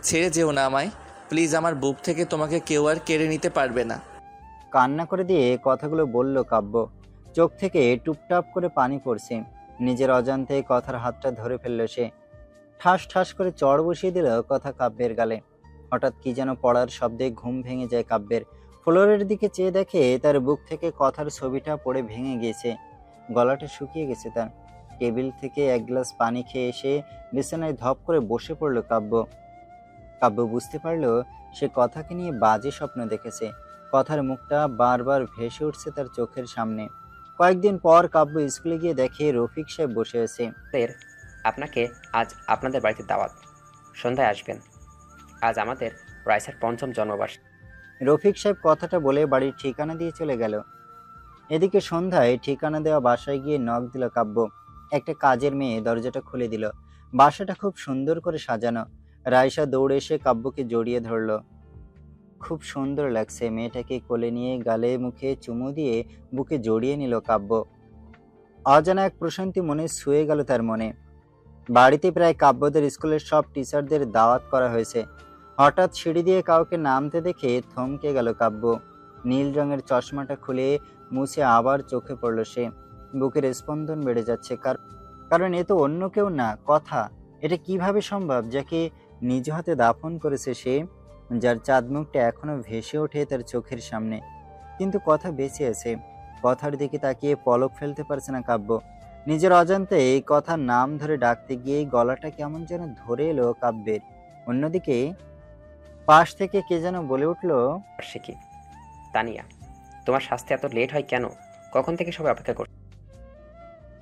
ছেড়ে যেও না আমায়। প্লিজ, আমার বুক থেকে তোমাকে কেউ আর কেড়ে নিতে পারবে না। কান্না করে দিয়ে কথাগুলো বলল কাব্য। চোখ থেকে টুপটাপ করে পানি পড়ছে। নিজের অজান্তে কথার হাতটা ধরে ফেলল সে। ঠাস ঠাস করে চড় বসিয়ে দিল কথা কাব্যের গালে। হঠাৎ কি যেন পড়ার শব্দে ঘুম ভেঙে যায় কাব্যের। ফ্লোরের দিকে চেয়ে দেখে তার বুক থেকে কথার ছবিটা পড়ে ভেঙে গিয়েছে। গলাটা শুকিয়ে গেছে তার। টেবিল থেকে এক গ্লাস পানি খেয়ে এসে বিছানায় ধপ করে বসে পড়ল কাব্য। কাব্য বুঝতে পারলো সে কথাকে নিয়ে বাজে স্বপ্ন দেখেছে। কথার মুখটা বারবার ভেসে উঠছে তার চোখের সামনে। কয়েকদিন পর কাব্য স্কুলে গিয়ে দেখে রফিক সাহেব বসে আছে। আপনাকে আজ আপনাদের বাড়িতে দাওয়াত, সন্ধ্যায় আসবেন। আজ আমাদের রাইসার 5ম জন্মবার্ষিকী। রফিক সাহেব কথাটা বলে বাড়ির ঠিকানা দিয়ে চলে গেল। এদিকে সন্ধ্যায় ঠিকানা দেওয়া বাসায় গিয়ে নক দিল কাব্য। একটা কাজের মেয়ে দরজাটা খুলে দিল। বাসাটা খুব সুন্দর করে সাজানো। রাইসা দৌড়ে এসে কাব্যকে জড়িয়ে ধরল। খুব সুন্দর লাগছে মেয়েটাকে কোলে নিয়ে গালে মুখে চুমু দিয়ে বুকে জড়িয়ে নিল কাব্য। অজানা এক প্রশান্তি মনে ছুঁয়ে গেল তার মনে। বাড়িতে প্রায় কাব্যদের স্কুলের সব টিচারদের দাওয়াত করা হয়েছে। হঠাৎ সিঁড়ি দিয়ে কাউকে নামতে দেখে থমকে গেল কাব্য। নীল রঙের চশমাটা খুলে মুছে আবার চোখে পড়ল সে। বুকের স্পন্দন বেড়ে যাচ্ছে, কারণ এ তো অন্য কেউ না, কথা। এটা কিভাবে সম্ভব যাকে নিজ হাতে দাফন করেছে সে, যার চাঁদ মুখটা এখনো ভেসে ওঠে তার চোখের সামনে। কিন্তু কথা বেঁচে আছে। কথার দিকে তাকিয়ে পলক ফেলতে পারছে না কাব্য। নিজের অজান্তে এই কথার নাম ধরে ডাকতে গিয়ে গলাটা কেমন যেন ধরে এলো কাব্যের। অন্যদিকে পাশ থেকে কে যেন বলে উঠল, বার্ষিকী। তানিয়া, তোমার শাস্তি এত লেট হয় কেন? কখন থেকে সবাই অপেক্ষা করছে?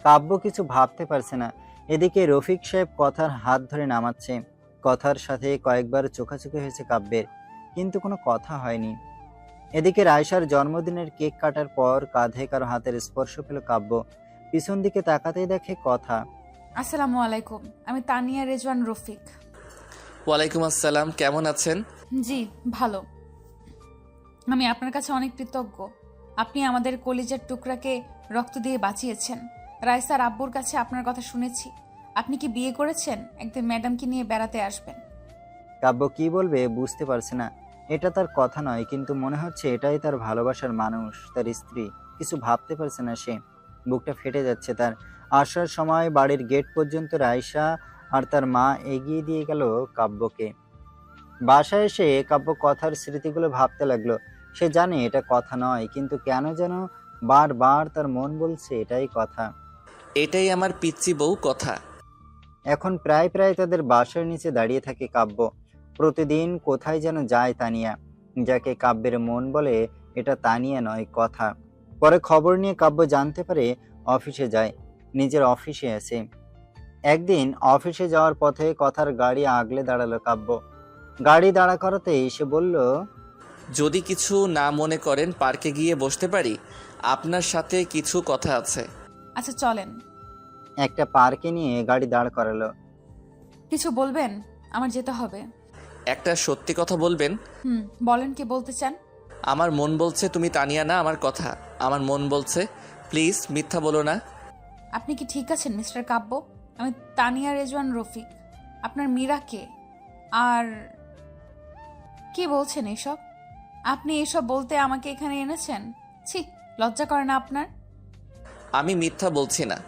কাব্য কিছু ভাবতে পারছে না। এদিকে রফিক সাহেব কথার হাত ধরে নামাচ্ছে। কথার সাথে কয়েকবার চোখাচোখি হয়েছে কাব্যের, কিন্তু কোনো কথা হয়নি। এদিকে রায়সার জন্মদিনের কেক কাটার পর কাঁধে কারো হাতের স্পর্শ পেল কাব্য। পিছন দিকে তাকাতেই দেখে কথা। আসসালামু আলাইকুম, আমি তানিয়া রেজওয়ান রফিক। ওয়ালাইকুম আসসালাম, কেমন আছেন? জি ভালো। আমি আপনার কাছে অনেক কৃতজ্ঞ। আপনি আমাদের কলিজার টুকরাকে রক্ত দিয়ে বাঁচিয়েছেন। রাইসার আব্বুর কাছে আপনার কথা শুনেছি। আপনি কি বিয়ে করেছেন? একদিন ম্যাডামকে নিয়ে বেড়াতে আসবেন। কাব্য কি বলবে বুঝতে পারছে না। এটা তার কথা নয়, কিন্তু মনে হচ্ছে এটাই তার ভালোবাসার মানুষ, তার স্ত্রী। কিছু ভাবতে পারছে না সে। বুকটা ফেটে যাচ্ছে তার। আসার সময় বাড়ির গেট পর্যন্ত রায়সা আর তার মা এগিয়ে দিয়ে গেল কাব্যকে। বাসায় এসে কাব্য কথার স্মৃতিগুলো ভাবতে লাগলো। সে জানে এটা কথা নয়, কিন্তু কেন যেন বারবার তার মন বলছে এটাই কথা। এটাই আমার পিচ্চি বউ কথা। এখন প্রায় প্রায় তাদের বাসার নিচে দাঁড়িয়ে থাকে কাব্য। প্রতিদিন কোথায় যেন যায় তানিয়া, যাকে কাব্যের মন বলে এটা তানিয়া নয় কথা। পরে খবর নিয়ে কাব্য জানতে পারে অফিসে যায়, নিজের অফিসে আছে। একদিন অফিসে যাওয়ার পথে কথার গাড়ি আগলে দাঁড়ালো কাব্য। গাড়ি দাঁড়া করাতেই সে বলল, যদি কিছু না মনে করেন পার্কে গিয়ে বসতে পারি? আপনার সাথে কিছু কথা আছে। আচ্ছা চলেন। একটা পার্কে নিয়ে গাড়ি দাঁড় করালো। কিছু বলবেন? আমার যেতে হবে। একটা সত্যি কথা বলবেন? বলেন, কি বলতে চান? আমার মন বলছে তুমি তানিয়া না। আমার কথা, আমার মন বলছে প্লিজ মিথ্যা বলো না। আপনি কি ঠিক আছেন মিস্টার কাব্য? আমি তানিয়া রেজওয়ান রফিক। আপনার মীরা কে? আর কি বলছেন এসব? আপনি এসব বলতে আমাকে এখানে এনেছেন? ছি, লজ্জা করে না আপনার? আমি মিথ্যা বলছি না।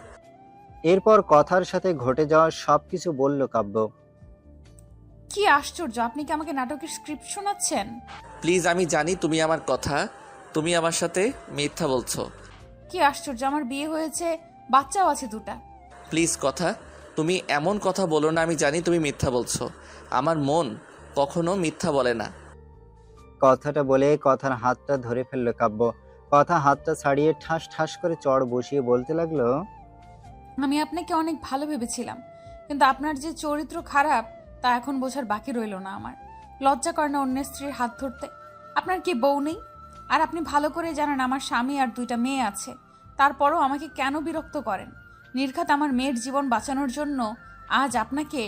এরপর কথার সাথে ঘটে যাওয়া সবকিছু বলল কাব্য। কি আশ্চর্য, আপনি কি আমাকে নাটকের স্ক্রিপ্ট শোনাচ্ছেন? প্লিজ, আমি জানি তুমি আমার কথা, তুমি আমার সাথে মিথ্যা বলছো। কি আশ্চর্য, আমার বিয়ে হয়েছে, বাচ্চাও আছে দুটা। প্লিজ কথা, তুমি এমন কথা বলো না। আমি জানি তুমি মিথ্যা বলছো। আমার মন কখনো মিথ্যা বলে না। কথাটা বলে কথার হাতটা ধরে ফেললো কাব্য। কথা হাতটা ছাড়িয়ে ঠাস ঠাস করে চড় বসিয়ে বলতে লাগলো, আমি আপনাকে অনেক ভালো ভেবেছিলাম, কিন্তু আপনার যে চরিত্র খারাপ তা এখন বোঝার বাকি রইল না আমার। লজ্জা করে না অন্য স্ত্রীর হাত ধরতে? আপনার কি বউ নেই? আর আপনি ভালো করে জানেন আমার স্বামী আর দুইটা মেয়ে আছে। তারপরও আমাকে কেন বিরক্ত করেন? নির্ঘাত আমার মেয়ের জীবন বাঁচানোর জন্য আজ আপনাকে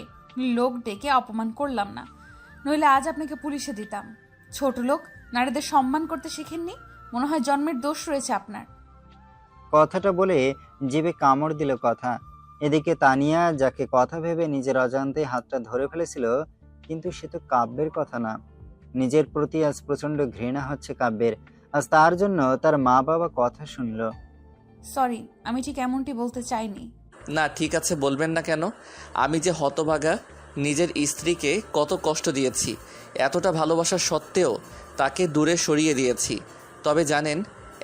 লোক ডেকে অপমান করলাম না, নইলে আজ আপনাকে পুলিশে দিতাম। ছোট লোক, নারীদের সম্মান করতে শিখেননি? মনে হয় জন্মের দোষ রয়েছে আপনার। কথাটা বলে জিভে কামড় দিল কথা। এদিকে তানিয়া, যাকে কথা ভেবে নিজের অজান্তে হাতটা ধরে ফেলেছিল, কিন্তু সে তো কাব্যের কথা না। নিজের প্রতি আজ প্রচন্ড ঘৃণা হচ্ছে কাব্যের। আজ তার জন্য তার মা বাবা কথা শুনলো। সরি, আমি ঠিক এমনটি বলতে চাইনি। না ঠিক আছে, বলবেন না কেন? আমি যে হতভাগা, নিজের স্ত্রীকে কত কষ্ট দিয়েছি, এতটা ভালোবাসা সত্ত্বেও তাকে দূরে সরিয়ে দিয়েছি। তবে জানেন,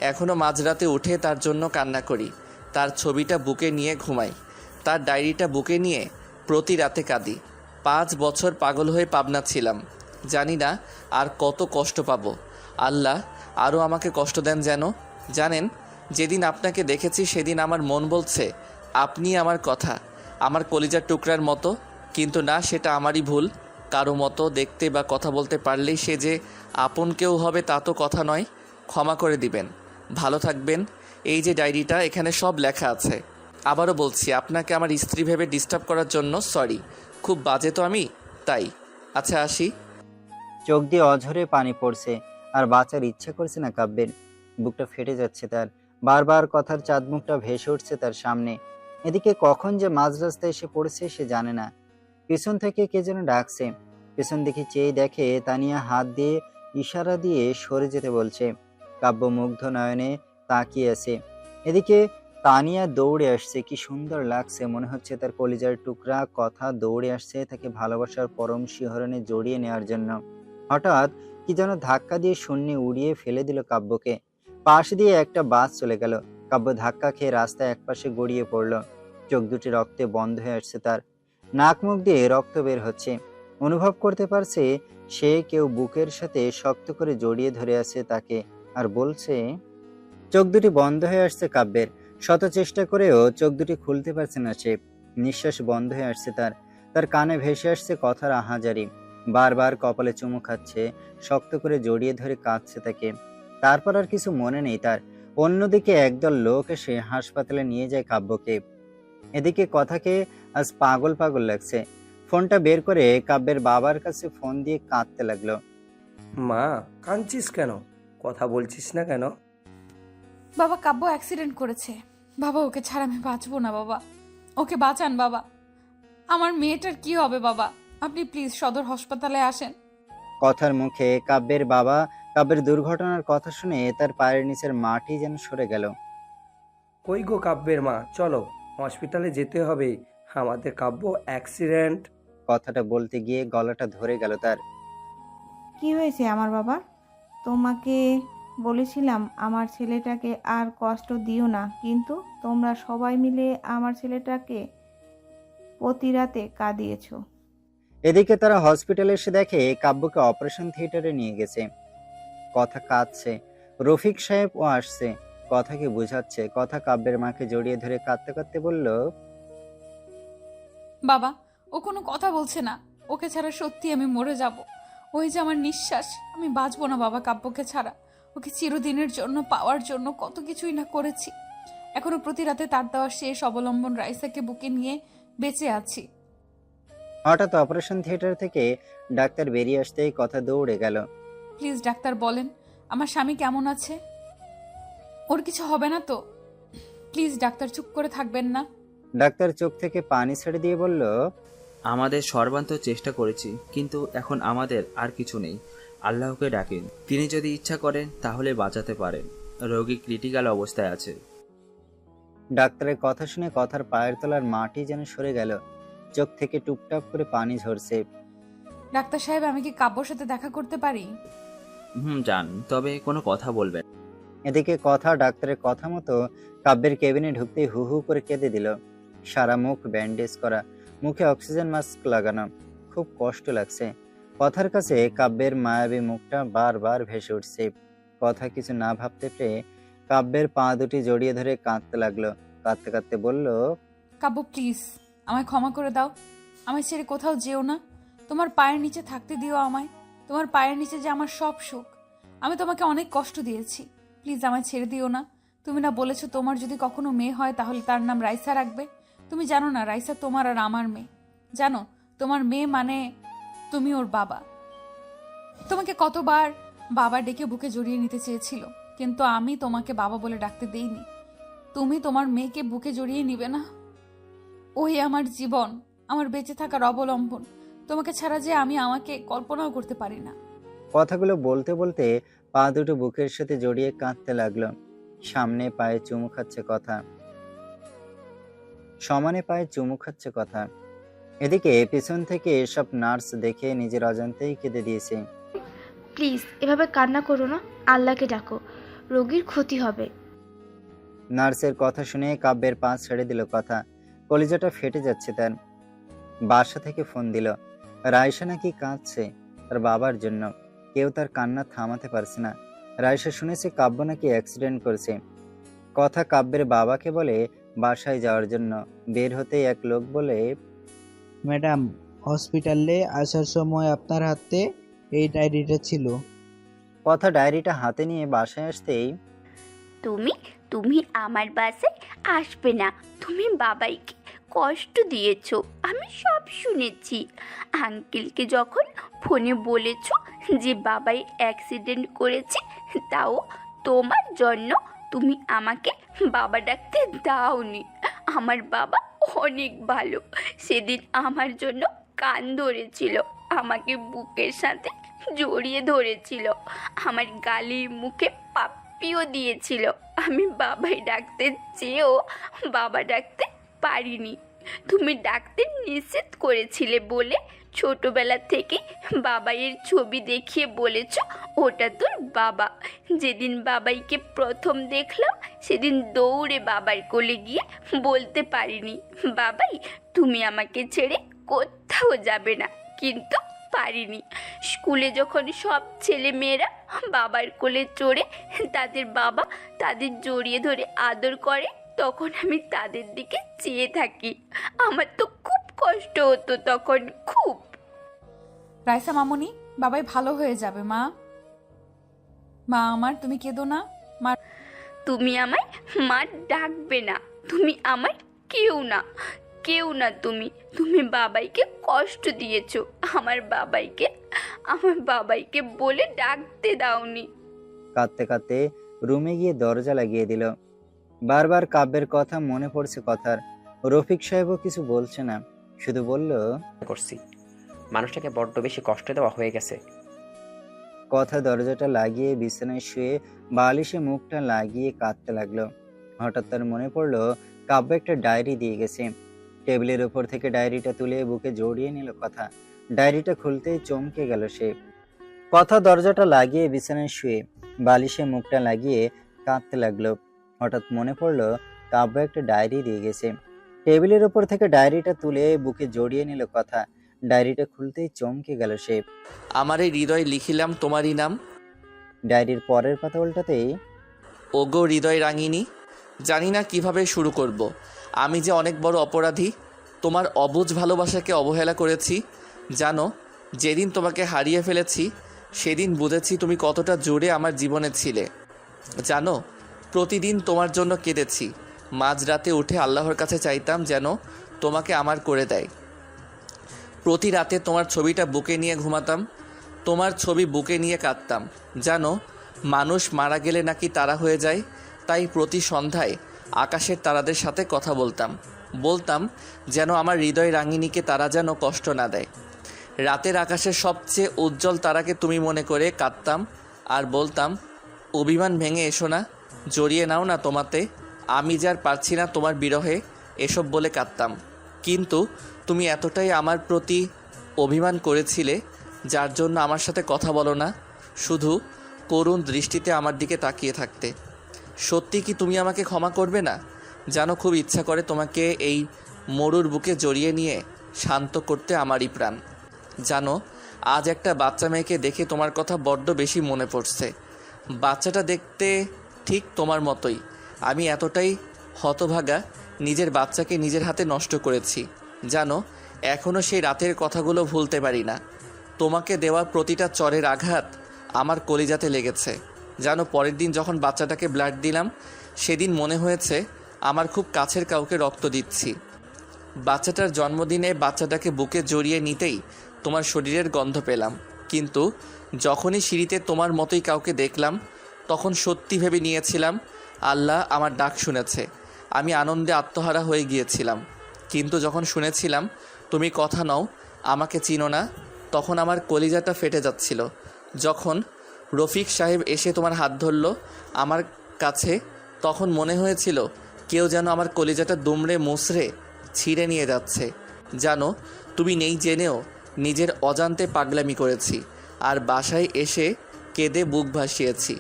এখনও মাঝরাতে উঠে তার জন্য কান্না করি, তার ছবিটা বুকে নিয়ে ঘুমাই, তার ডায়েরিটা বুকে নিয়ে প্রতি রাতে কাঁদি। 5 বছর পাগল হয়ে পাবনা ছিলাম, জানি না আর কত কষ্ট পাবো। আল্লাহ আরও আমাকে কষ্ট দেন যেন। জানেন, যেদিন আপনাকে দেখেছি সেদিন আমার মন বলছে আপনি আমার কথা, আমার কলিজার টুকরার মতো। কিন্তু না, সেটা আমারই ভুল। কারো মতো দেখতে বা কথা বলতে পারলেই সে যে আপন কেউ হবে তা তো কথা নয়। ক্ষমা করে দিবেন, ভালো থাকবেন। এই যে ডায়েরিটা, এখানে সব লেখা আছে। আবারও বলছি, আপনাকে আমার স্ত্রী ভেবে ডিস্টার্ব করার জন্য সরি। খুব বাজে তো আমি, তাই। আচ্ছা আসি। চোখ দিয়ে অঝরে পানি পড়ছে, আর বাঁচার ইচ্ছা করছে না কাব্যের। বুকটা ফেটে যাচ্ছে তার। বারবার কথার চাঁদমুখটা ভেসে উঠছে তার সামনে। এদিকে কখন যে মাঝ রাস্তায় এসে পড়েছে সে জানে না। পিছন থেকে কে যেন ডাকছে। পিছন দিকে চেয়ে দেখে তানিয়া হাত দিয়ে ইশারা দিয়ে সরে যেতে বলছে। কাব্য মুগ্ধ নয়নে তাকিয়ে আছে। এদিকে তানিয়া দৌড়ে আসছে। কি সুন্দর লাগছে, মনে হচ্ছে তার কলিজার টুকরা কথা দৌড়ে আসছে তাকে ভালোবাসার পরম শিহরণে জড়িয়ে নেওয়ার জন্য। হঠাৎ কি যেন ধাক্কা দিয়ে শূন্যে উড়িয়ে ফেলে দিল কাব্যকে। পাশ দিয়ে একটা বাস চলে গেল। কাব্য ধাক্কা খেয়ে রাস্তায় একপাশে গড়িয়ে পড়ল। চোখ দুটি রক্তে বন্ধ হয়ে আসছে তার। নাক মুখ দিয়ে রক্ত বের হচ্ছে। অনুভব করতে পারছে সে কেউ বুকের সাথে শক্ত করে জড়িয়ে ধরে আছে তাকে, আর বলছে। চোখ দুটি বন্ধ হয়ে আসছে কাব্যের। শত চেষ্টা করেও চোখ দুটি খুলতে পারছে না সে। নিঃশ্বাস বন্ধ হয়ে আসছে তার। তার কানে ভেসে আসছে কথার আহাজারি। বারবার কপালে চুমু খাচ্ছে, শক্ত করে জড়িয়ে ধরে কাঁদছে তাকে। তারপর আর কিছু মনে নেই তার। অন্যদিকে একদল লোক এসে হাসপাতালে নিয়ে যায় কাব্যকে। এদিকে কথাকে আজ পাগল পাগল লাগছে। ফোনটা বের করে কাব্যের বাবার কাছে ফোন দিয়ে কাঁদতে লাগলো। মা, কাঁদছিস কেন? কথা বলছিস না কেন? বাবা, কাব্য অ্যাক্সিডেন্ট করেছে। বাবা, ওকে ছাড়া আমি বাঁচবো না বাবা। ওকে বাঁচান বাবা। আমার মেয়েটার কি হবে বাবা? আপনি প্লিজ সদর হাসপাতালে আসেন। কথার মুখে কাব্যের বাবা কাব্যের দুর্ঘটনার কথা শুনে তার পায়ের নিচের মাটি যেন সরে গেল। কই গো কাব্যের মা, চলো হসপিটালে যেতে হবে, আমাদের কাব্য অ্যাক্সিডেন্ট। কথাটা বলতে গিয়ে গলাটা ধরে গেল তার। কি হয়েছে আমার বাবা? তোমাকে বলেছিলাম আমার ছেলেটাকে আর কষ্ট দিও না, কিন্তু তোমরা সবাই মিলে আমার ছেলেটাকে প্রতি রাতে কাঁদিয়েছো। এদিকে তারা হসপিটালে এসে দেখে কাব্যকে অপারেশন থিয়েটারে নিয়ে গেছে। কথা কাঁদছে। রফিক সাহেব ও আসছে, কথাকে বোঝাচ্ছে। কথা কাব্যের মাকে জড়িয়ে ধরে কাঁদতে কাঁদতে বলল, বাবা, ও কোনো কথা বলছে না। ওকে ছাড়া সত্যি আমি মরে যাব। ওই যে আমার নিঃশ্বাস, আমি বাঁচবো না বাবা কাব্যকে ছাড়া। ওকে চিরদিনের জন্য পাওয়ার জন্য কত কিছুই না করেছি। এখনো প্রতি রাতে তার দেওয়া শেষ অবলম্বন রাইসাকে বুকে নিয়ে বেঁচে আছি। হঠাৎ অপারেশন থিয়েটার থেকে ডাক্তার বেরিয়ে আসতেই কথা দৌড়ে গেল। প্লিজ ডাক্তার বলেন আমার স্বামী কেমন আছে? ওর কিছু হবে না তো? প্লিজ ডাক্তার, চুপ করে থাকবেন না। ডাক্তার চোখ থেকে পানি ছেড়ে দিয়ে বলল, আমাদের সর্বান্ত চেষ্টা করেছি, কিন্তু এখন আমাদের আর কিছু নেই। আল্লাহকে ডাকেন, তিনি যদি ইচ্ছা করেন তাহলে বাঁচাতে পারেন। রোগী ক্রিটিক্যাল অবস্থায় আছে। ডাক্তারের কথা শুনে কথার পায়ের তলার মাটি যেন সরে গেল। চোখ থেকে টুপটাপ করে পানি ঝরছে। ডাক্তার সাহেব, আমি কি কাব্যর সাথে দেখা করতে পারি? যান, তবে কোনো কথা বলবেন। এদিকে কথা ডাক্তারের কথা মতো কাব্যের কেবিনে ঢুকতেই হু হু করে কেঁদে দিল। সারা মুখ ব্যান্ডেজ করা, মুখে অক্সিজেন মাস্ক লাগানো। খুব কষ্ট লাগছে। কথার কাছে কাব্যের মায়াবী মুখটা বারবার ভেসে উঠছে। কথা কিছু না ভাবতে পেরে কাব্যের পা দুটি জড়িয়ে ধরে কাঁদতে লাগলো। কাঁদতে কাঁদতে বলল, কাব্য প্লিজ আমায় ক্ষমা করে দাও। আমায় ছেড়ে কোথাও যেও না। তোমার পায়ের নিচে থাকতে দিও আমায়। তোমার পায়ের নিচে যে আমার সব সুখ। আমি তোমাকে অনেক কষ্ট দিয়েছি, প্লিজ আমায় ছেড়ে দিও না। তুমি না বলেছো তোমার যদি কখনো মেয়ে হয় তাহলে তার নাম রাইসা রাখবে? তুমি জানো না রাইসা তোমার আর আমার মেয়ে? জানো তোমার মেয়ে মানে তুমি ওর বাবা। তোমাকে কতবার বাবা ডেকে বুকে জড়িয়ে নিতে চেয়েছিল, কিন্তু আমি তোমাকে বাবা বলে ডাকতে দেইনি। তুমি তোমার মেয়েকে বুকে জড়িয়ে নিবে না? ওই আমার জীবন, আমার বেঁচে থাকার অবলম্বন। তোমাকে ছাড়া যে আমি আমাকে কল্পনাও করতে পারি না। কথাগুলো বলতে বলতে পা দুটো বুকের সাথে জড়িয়ে কাঁদতে লাগলো। সামনে পায়ে চুমু খাচ্ছে কথা, সমানে পায়ে চুমু খাচ্ছে কথা। এদিকে পেছন থেকে এসব নার্স দেখে নিজের অজান্তেই কেঁদে দিয়েছে। প্লিজ এভাবে কান্না করো না, আল্লাহকে ডাকো, রোগীর ক্ষতি হবে। নার্সের কথা শুনে কাব্যের পা ছেড়ে দিল কথা। কলিজাটা ফেটে যাচ্ছে তার। বাসা থেকে ফোন দিল, রাইসা নাকি কাঁদছে তার বাবার জন্য। কেউ তার কান্না থামাতে পারছে না। রাইসা শুনেছে কাব্য নাকি অ্যাক্সিডেন্ট করেছে। কথা কাব্যের বাবাকে বলে বাসায় যাওয়ার জন্য। বের হতেই এক লোক বলে, ম্যাডাম, হসপিটালে আসার সময় আপনার হাতে এই ডায়েরিটা ছিল। কথা ডায়েরিটা হাতে নিয়ে বাসায় আসতেই, তুমি আমার বাসায় আসবে না। তুমি বাবাইকে কষ্ট দিয়েছো, আমি সব শুনেছি। আঙ্কেলকে যখন ফোনে বলেছো যে বাবাই অ্যাক্সিডেন্ট করেছে, তাও তোমার জন্য, তুমি আমাকে বাবা ডাকতে দাওনি। আমার বাবা অনেক ভালো। সেদিন আমার জন্য কান ধরেছিল, আমাকে বুকের সাথে জড়িয়ে ধরেছিল, আমার গালে মুখে পাপ্পিও দিয়েছিল। আমি বাবাই ডাকতে চেয়েও বাবা ডাকতে পারিনি। তুমি ডাকতে নিষেধ করেছিলে বলে ছোটবেলা থেকে বাবাইয়ের ছবি দেখিয়ে বলেছ ওটা তোর বাবা। যেদিন বাবাইকে প্রথম দেখলাম সেদিন দৌড়ে বাবার কোলে গিয়ে বলতে পারিনি, বাবাই তুমি আমাকে ছেড়ে কোথাও যাবে না, কিন্তু পারিনি। স্কুলে যখন সব ছেলে মেয়েরা বাবার কোলে চড়ে তাদের বাবা তাদের জড়িয়ে ধরে আদর করে, তখন আমি তাদের দিকে চেয়ে থাকি। আমার তো খুব কষ্ট হতো তখন, খুব। রাইসা মামুনি, বাবাই ভালো হয়ে যাবে মা। মা আমার, তুমি কেঁদো না। মা, তুমি আমায় মা ডাকবে না, তুমি আমার কেউ না, কেউ না তুমি। তুমি বাবাইকে কষ্ট দিয়েছো, আমার বাবাইকে বলে ডাকতে দাওনি। কাঁদতে কাঁদতে রুমে গিয়ে দরজা লাগিয়ে দিল। বারবার কাব্যের কথা মনে পড়ছে কথার। রফিক সাহেবও কিছু বলছে না, শুধু বলল, করছি মানুষটাকে বড্ড বেশি কষ্ট দেওয়া হয়ে গেছে। কথা দরজাটা লাগিয়ে বিছানায় শুয়ে বালিশে মুখটা লাগিয়ে কাঁদতে লাগলো। হঠাৎ তার মনে পড়লো কাব্য একটা ডায়েরি দিয়ে গেছে। টেবিলের উপর থেকে ডায়েরিটা তুলে বুকে জড়িয়ে নিল কথা। ডায়েরিটা খুলতেই চমকে গেল সে। কথা দরজাটা লাগিয়ে বিছানায় শুয়ে বালিশে মুখটা লাগিয়ে কাঁদতে লাগলো। হঠাৎ মনে পড়লো কাব্য একটা ডায়েরি দিয়ে গেছে। টেবিলের উপর থেকে ডায়েরিটা তুলে বুকে জড়িয়ে নিল কথা। ডায়েরিটা খুলতেই চমকে গেল সে। আমার এই হৃদয় লিখিলাম তোমারই নাম। ডায়েরির পরের পাতা উল্টাতেই, ওগো হৃদয় রাঙিনী, জানি না কিভাবে শুরু করব। আমি যে অনেক বড় অপরাধী, তোমার অবুঝ ভালোবাসাকে অবহেলা করেছি। জানো, যেদিন তোমাকে হারিয়ে ফেলেছি সেদিন বুঝেছি তুমি কতটা জোরে আমার জীবনে ছিলে। জানো, প্রতিদিন তোমার জন্য কেঁদেছি। মাঝরাতে উঠে আল্লাহর কাছে চাইতাম যেন তোমাকে আমার করে দেয়। প্রতি রাতে তোমার ছবিটা বুকে নিয়ে ঘুমাতাম, তোমার ছবি বুকে নিয়ে কাঁদতাম। জানো, মানুষ মারা গেলে নাকি তারা হয়ে যায়, তাই প্রতি সন্ধ্যায় আকাশের তারাদের সাথে কথা বলতাম যেন আমার হৃদয় রাঙিনীকে তারা যেন কষ্ট না দেয়। রাতের আকাশের সবচেয়ে উজ্জ্বল তারাকে তুমি মনে করে কাঁদতাম আর বলতাম, অভিমান ভেঙে এসো না, জড়িয়ে নাও না তোমাতে, আমি যার পারছি না তোমার বিরহে, এসব বলে কাঁদতাম। কিন্তু তুমি এতটাই আমার প্রতি অভিমান করেছিলে যার জন্য আমার সাথে কথা বলো না, শুধু করুণ দৃষ্টিতে আমার দিকে তাকিয়ে থাকতে। সত্যি কি তুমি আমাকে ক্ষমা করবে না? জানো, খুব ইচ্ছা করে তোমাকে এই মরুর বুকে জড়িয়ে নিয়ে শান্ত করতে আমারই প্রাণ। জানো, আজ একটা বাচ্চা মেয়েকে দেখে তোমার কথা বড্ড বেশি মনে পড়ছে। বাচ্চাটা দেখতে ঠিক তোমার মতোই। আমি এতটাই হতভাগা, নিজের বাচ্চাকে নিজের হাতে নষ্ট করেছি। জানো, এখনও সেই রাতের কথাগুলো ভুলতে পারি না। তোমাকে দেওয়া প্রতিটা চরের আঘাত আমার কলিজাতে লেগেছে। জানো, পরের দিন যখন বাচ্চাটাকে ব্লাড দিলাম সেদিন মনে হয়েছে আমার খুব কাছের কাউকে রক্ত দিচ্ছি। বাচ্চাটার জন্মদিনে বাচ্চাটাকে বুকে জড়িয়ে নিতেই তোমার শরীরের গন্ধ পেলাম, কিন্তু যখনই সিঁড়িতে তোমার মতোই কাউকে দেখলাম তখন সত্যি ভেবে নিয়েছিলাম আল্লাহ আমার ডাক শুনেছে। আমি আনন্দে আত্মহারা হয়ে গিয়েছিলাম, কিন্তু যখন শুনেছিলাম তুমি কথা নও, আমাকে চিনো না, তখন আমার কলিজাটা ফেটে যাচ্ছিল। যখন রফিক সাহেব এসে তোমার হাত ধরল আমার কাছে, তখন মনে হয়েছিল কেউ যেন আমার কলিজাটা দুমড়ে মুচড়ে ছিঁড়ে নিয়ে যাচ্ছে। জানো, তুমি নেই জেনেও নিজের অজান্তে পাগলামি করেছি আর বাসায় এসে কেঁদে বুক ভাসিয়েছি।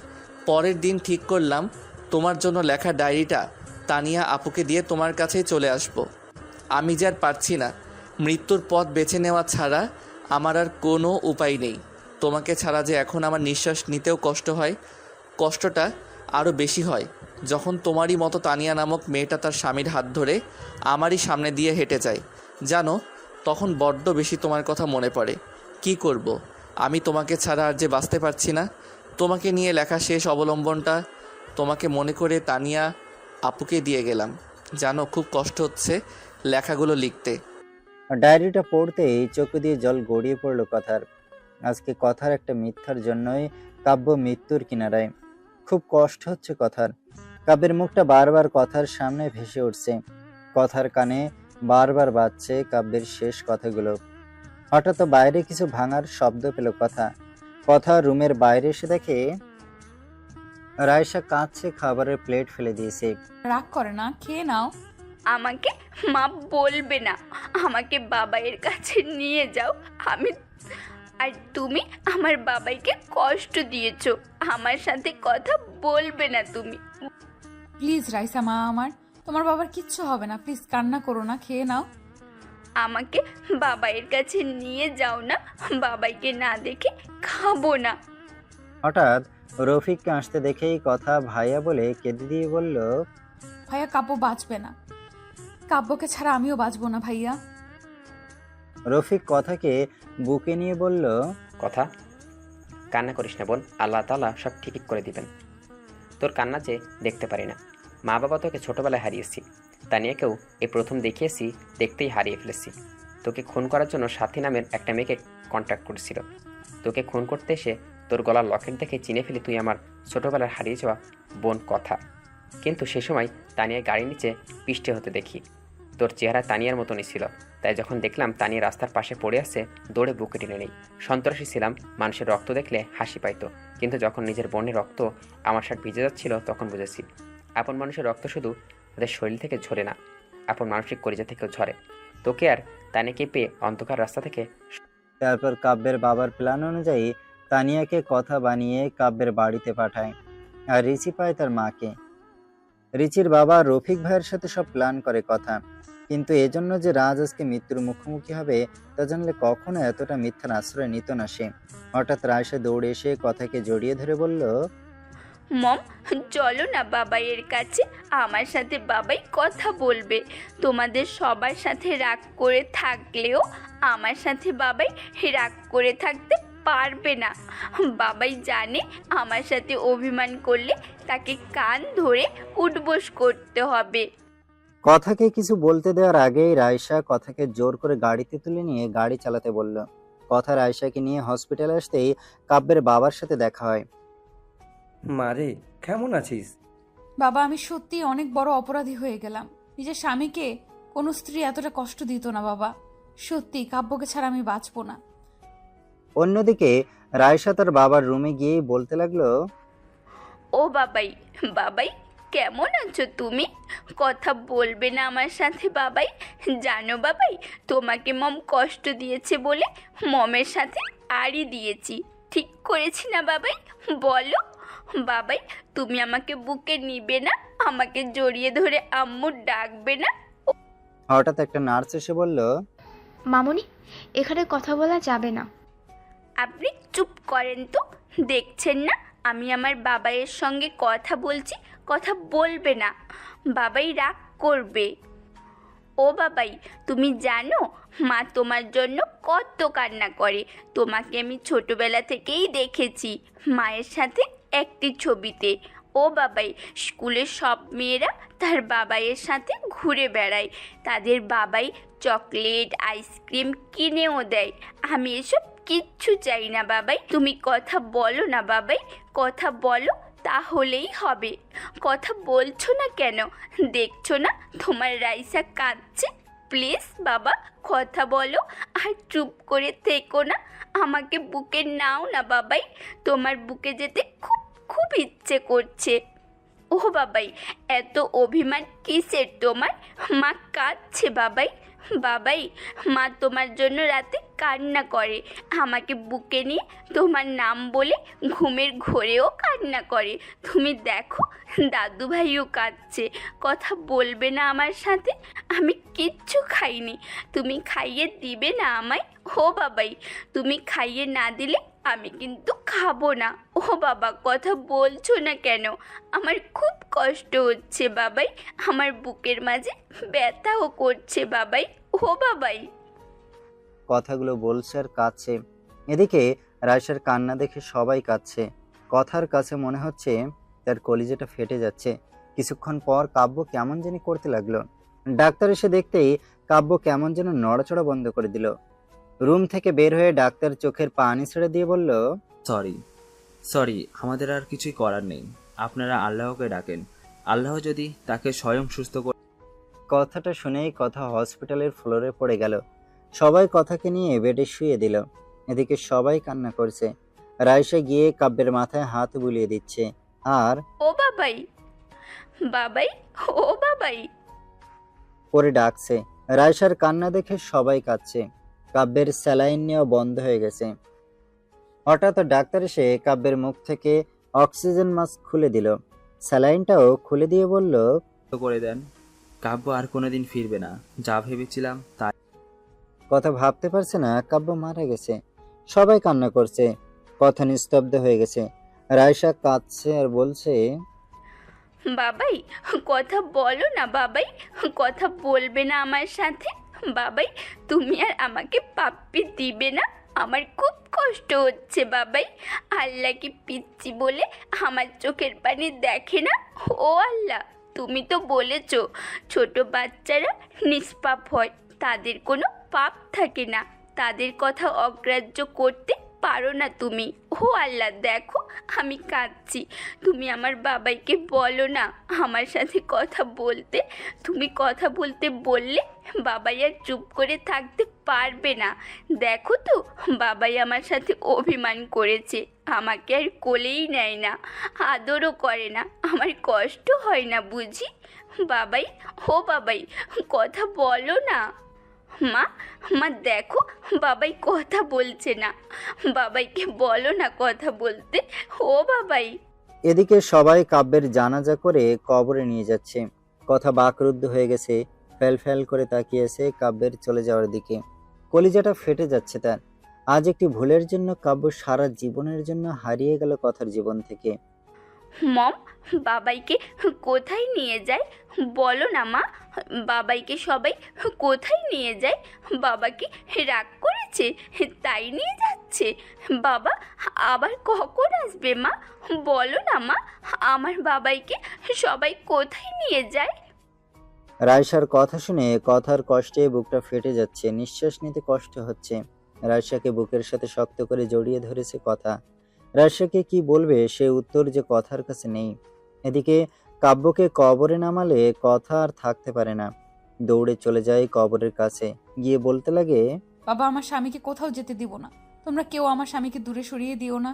পরের দিন ঠিক করলাম তোমার জন্য লেখা ডায়েরিটা তানিয়া আপুকে দিয়ে তোমার কাছেই চলে আসব। আমি যে আর পারছি না, মৃত্যুর পথ বেছে নেওয়া ছাড়া আমার আর কোনো উপায় নেই। তোমাকে ছাড়া যে এখন আমার নিঃশ্বাস নিতেও কষ্ট হয়। কষ্টটা আরও বেশি হয় যখন তোমারই মতো তানিয়া নামক মেয়েটা তার স্বামীর হাত ধরে আমারই সামনে দিয়ে হেঁটে যায়। জানো, তখন বড্ড বেশি তোমার কথা মনে পড়ে। কি করব, আমি তোমাকে ছাড়া আর যে বাঁচতে পারছি না। তোমাকে নিয়ে লেখা শেষ অবলম্বনটা তোমাকে মনে করে তানিয়া আপুকে দিয়ে গেলাম। জানো, খুব কষ্ট হচ্ছে লেখাগুলো লিখতে। ডায়েরিটা পড়তেই চোখ দিয়ে জল গড়িয়ে পড়ল কথার। আজকে কথার একটা মিথ্যার জন্যই কাব্য মৃত্যুর কিনারায়। খুব কষ্ট হচ্ছে কথার। কাব্যের মুখটা বারবার কথার সামনে ভেসে উঠছে। কথার কানে বারবার বাজছে কাব্যের শেষ কথাগুলো। হঠাৎ বাইরে কিছু ভাঙার শব্দ পেল কথা রুমের বাইরে এসে দেখে রায়শা কাঁদছে, খাবারের প্লেট ফেলে দিয়েছে। রাগ করে না, খেয়ে নাও। আমাকে মা বলবে না, আমাকে বাবাইয়ের কাছে নিয়ে যাও। আর তুমি আমার বাবাইকে কষ্ট দিয়েছো, আমার সাথে কথা বলবে না তুমি। প্লিজ রাইসা মা আমার, তোমার বাবার কিচ্ছু হবে না, প্লিজ কান্না করো না, খেয়ে নাও। আমাকে বাবাইয়ের কাছে নিয়ে যাও না, বাবাইকে না দেখে খাবো না। হঠাৎ রফিককে আসতে দেখেই কথা ভাইয়া বলে কেঁদে দিয়ে বলল, ভাইয়া, কাব্য বাঁচবে না, কাব্যকে ছাড়া আমিও বাঁচবো না ভাইয়া। রফিক কথাকে বুকে নিয়ে বলল, কথা কান্না করিস না বোন, আল্লাহ তাআলা সব ঠিক করে দিবেন। তোর কান্না যে দেখতে পারি না। মা বাবা তোকে ছোটোবেলায় হারিয়েছি, তানিয়াকেও এই প্রথম দেখিয়েছি, দেখতেই হারিয়ে ফেলেছি। তোকে খুন করার জন্য সাথী নামের একটা মেয়েকে কন্ট্যাক্ট করেছিল। তোকে খুন করতে এসে তোর গলার লকেট দেখে চিনে ফেলি তুই আমার ছোটোবেলার হারিয়ে যাওয়া বোন কথা। কিন্তু সে সময় তানিয়ার গাড়ির নিচে পিষ্টে হতে দেখি। তোর চেহারা তানিয়ার মতনই ছিল, তাই যখন দেখলাম তানিয়া রাস্তার পাশে পড়ে আছে, দৌড়ে বুকে টেনে নেই। সন্ত্রাসী ছিলাম, মানুষের রক্ত দেখলে হাসি পাইতো, কিন্তু যখন নিজের বোনের রক্ত আমার শার্ট ভিজে যাচ্ছিল তখন বুঝেছি আপন মানুষের রক্ত শুধু তাদের শরীর থেকে ঝরে না, আপন মানসিক কলিজা থেকেও ঝরে। তোকে আর তানিয়াকে পেয়ে অন্ধকার রাস্তা থেকে তারপর কাব্যের বাবার প্ল্যান অনুযায়ী তানিয়াকে কথা বানিয়ে কাব্যের বাড়িতে পাঠায়, আর রিচি পায় তার মাকে। রিচির বাবা রফিক ভাইয়ের সাথে সব প্ল্যান করে কথা, কিন্তু এজন্য যে রাজ আজকে মৃত্যুর মুখোমুখি হবে তা জানলে কখনো এতটা মিথ্যার আশ্রয় নিত না সে। হঠাৎ রায়সা দৌড়ে এসে কথাকে জড়িয়ে ধরে বলল, মম, চলো না বাবাইয়ের কাছে, আমার সাথে বাবাই কথা বলবে। তোমাদের সবার সাথে রাগ করে থাকলেও আমার সাথে বাবাই রাগ করে থাকতে পারবে না। বাবাই জানে আমার সাথে অভিমান করলে তাকে কান ধরে উঠবোস করতে হবে। কথাকে কিছু বলতে দেওয়ার আগেই রায়সা কথাকে জোর করে গাড়িতে তুলে নিয়ে গাড়ি চালাতে বলল। কথা রায়সাকে নিয়ে হসপিটালে আসতেই কাব্যের বাবার সাথে দেখা হয়। মারে, কেমন আছিস? বাবা, আমি সত্যি অনেক বড় অপরাধী হয়ে গেলাম। নিজের স্বামীকে কোনো স্ত্রী এতটা কষ্ট দিত না বাবা। সত্যি কাব্যকে ছাড়া আমি বাঁচবো না। অন্যদিকে রায়সা তার বাবার রুমে গিয়ে বলতে লাগলো, ও বাবাই, বাবাই কেমন আছো তুমি? কথা বলবে না আমার সাথে বাবাই? জানো বাবাই, তোমাকে মম কষ্ট দিয়েছে বলে মমের সাথে আড়ি দিয়েছি। ঠিক করেছি না বাবাই? বলো বাবাই, তুমি আমাকে বুকে নিবে না? আমাকে জড়িয়ে ধরে আম্মু ডাকবে না? হঠাৎ একটা নার্স এসে বলল, মামুনি, এখানে কথা বলা যাবে না। আপনি চুপ করেন তো, দেখছেন না আমি আমার বাবাইয়ের সঙ্গে কথা বলছি? কথা বলবে না, বাবাই রাগ করবে। ও বাবাই, তুমি জানো মা তোমার জন্য কত কান্না করে। তোমাকে আমি ছোটবেলা থেকেই দেখেছি মায়ের সাথে একটি ছবিতে। ও বাবাই, স্কুলের সব মেয়েরা তার বাবাইয়ের সাথে ঘুরে বেড়ায়, তাদের বাবাই চকলেট আইসক্রিম কিনেও দেয়। আমি এসব কিচ্ছু চাই না বাবাই। তুমি কথা বলো না বাবাই, কথা বলো, তাহলেই হবে। কথা বলছো না কেন? দেখছো না তোমার রাইসা কাঁদছে? প্লিজ বাবা কথা বলো, আর চুপ করে থেকো না। আমাকে বুকে নাও না বাবাই, তোমার বুকে যেতে খুব খুব ইচ্ছে করছে। ও বাবাই, এত অভিমান কিসের তোমার? মা কাঁদছে বাবাই। বাবাই, মা তোমার জন্য রাতে কান্না করে, আমাকে বুকে নিয়ে তোমার নাম বলে ঘুমের ঘোরেও কান্না করে। তুমি দেখো দাদু ভাইও কাঁদছে। কথা বলবে না আমার সাথে? আমি কিচ্ছু খাইনি, তুমি খাইয়ে দিবে না আমায়? ও বাবাই, তুমি খাইয়ে না দিলে আমি কিন্তু খাবো না। ও বাবা, কথা বলছো না কেন? আমার খুব কষ্ট হচ্ছে বাবাই, আমার বুকের মাঝে ব্যথাও করছে বাবাই। ও বাবাই। কথাগুলো বলছে আর কাঁদছে। এদিকে রায়সার কান্না দেখে সবাই কাঁদছে। কথার কাছে মনে হচ্ছে তার কলিজাটা ফেটে যাচ্ছে। কিছুক্ষণ পর কাব্য কেমন জানি করতে লাগলো। ডাক্তার এসে দেখতেই কাব্য কেমন যেন নড়াচড়া বন্ধ করে দিল। রুম থেকে বের হয়ে ডাক্তার চোখের পানি ছেড়ে দিয়ে বলল, সরি, আমাদের আর কিছুই করার নেই। আপনারা আল্লাহকে ডাকেন, আল্লাহ যদি তাকে স্বয়ং সুস্থ করে। কথাটা শুনেই কথা হসপিটালের ফ্লোরে পড়ে গেল। সবাই কথাকে নিয়ে বেডে শুয়ে দিল। এদিকে সবাই কান্না করছে। রায়সা গিয়ে কাব্যের মাথায় হাত বুলিয়ে দিচ্ছে আর ও বাবাই, বাবাই, ও বাবাই করে ডাকছে। রায়সার কান্না দেখে সবাই কাঁদছে। কাব্যের স্যালাইন নেওয়া বন্ধ হয়ে গেছে। হঠাৎ ডাক্তার এসে কাব্যের মুখ থেকে অক্সিজেন মাস্ক খুলে দিল। স্যালাইনটাও খুলে দিয়ে বলল, করে দেন, কাব্য আর কোনোদিন ফিরবে না। যা ভেবেছিলাম তা। কথা ভাবতে পারছে না কাব্য মারা গেছে। সবাই কান্না করছে। কথা নিস্তব্ধ হয়ে গেছে। রায়সা কাঁদছে আর বলছে, বাবাই কথা বলো না বাবাই, কথা বলবে না আমার সাথে? বাবাই, তুমি আর আমাকে পাপ্পি দিবে না? আমার খুব কষ্ট হচ্ছে বাবাই। আল্লাহ কি পিচ্ছি বলে আমার চোখের পানি দেখে না? ও আল্লাহ, তুমি তো বলেছো ছোট বাচ্চারা নিষ্পাপ হয়, তাদের কোনো পাপ থাকে না, তাদের কথা অগ্রাহ্য করতে পারো না তুমি। ও আল্লাহ, দেখো আমি কাঁদছি, তুমি আমার বাবাইকে বলো না আমার সাথে কথা বলতে। তুমি কথা বলতে বললে বাবাই আর চুপ করে থাকতে পারবে না। দেখো তো, বাবাই আমার সাথে অভিমান করেছে, আমাকে আর কোলেই নেয় না, আদরও করে না। আমার কষ্ট হয় না বুঝি? বাবাই, ও বাবাই, কথা বলো না। মা, মা দেখো, বাবাই কথা বলছে না, বাবাইকে বলো না কথা বলতে। ও বাবাই। এদিকে সবাই কাব্যের জানাজা করে কবরে নিয়ে যাচ্ছে। কথা বাকরুদ্ধ হয়ে গেছে, ফ্যাল ফ্যাল করে তাকিয়েছে কাব্যের চলে যাওয়ার দিকে। কলিজাটা ফেটে যাচ্ছে তার। আজ একটি ভুলের জন্য কাব্য সারা জীবনের জন্য হারিয়ে গেল কথার জীবন থেকে। মম, বাবাইকে কোথায় নিয়ে যায় বলো না মা? বাবাইকে সবাই কোথায় নিয়ে যায়? বাবা কি রাগ করেছে তাই নিয়ে যাচ্ছে? বাবা আবার কখন আসবে মা? বলো না মা, আমার বাবাইকে সবাই কোথায় নিয়ে যায়? রায়শার কথা শুনে কথার কষ্টে বুকটা ফেটে যাচ্ছে, নিঃশ্বাস নিতে কষ্ট হচ্ছে। রায়শাকে বুকের সাথে শক্ত করে জড়িয়ে ধরেছে কথা। রায়শাকে কি বলবে সে উত্তর যে কথার কাছে নেই। এদিকে কাব্যকে কবরে নামালে কথা আর থাকতে পারে না, দৌড়ে চলে যায় কবরের কাছে, গিয়ে বলতে লাগে, বাবা, আমার স্বামীকে কোথাও যেতে দিব না, তোমরা কেউ আমার স্বামীকে দূরে সরিয়ে দিও না।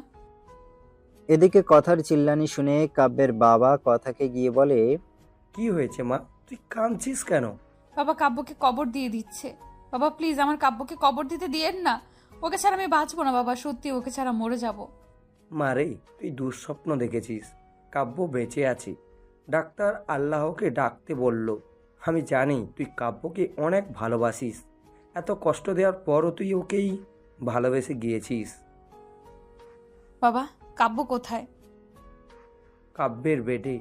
এদিকে কথার চিল্লানি শুনে কাব্যের বাবা কথাকে গিয়ে বলে, কি হয়েছে মা, তুই কাঁদছিস কেন? বাবা কাব্যকে কবর দিয়ে দিচ্ছে। বাবা প্লিজ আমার কাব্যকে কবর দিতে দিয়েন না, ওকে ছাড়া আমি বাঁচবো না বাবা, সত্যি ওকে ছাড়া মরে যাব। মারে, তুই দুঃস্বপ্ন দেখেছিস, কাব্য বেঁচে আছে, ডাক্তার আল্লাহকে ডাকতে বলল। আমি জানি তুই কাব্যকে অনেক ভালোবাসিস, এত কষ্ট দেওয়ার পরও তুই ওকেই ভালোবেসে গিয়েছিস। বাবা কাব্য কোথায়? কাব্যের বেডে।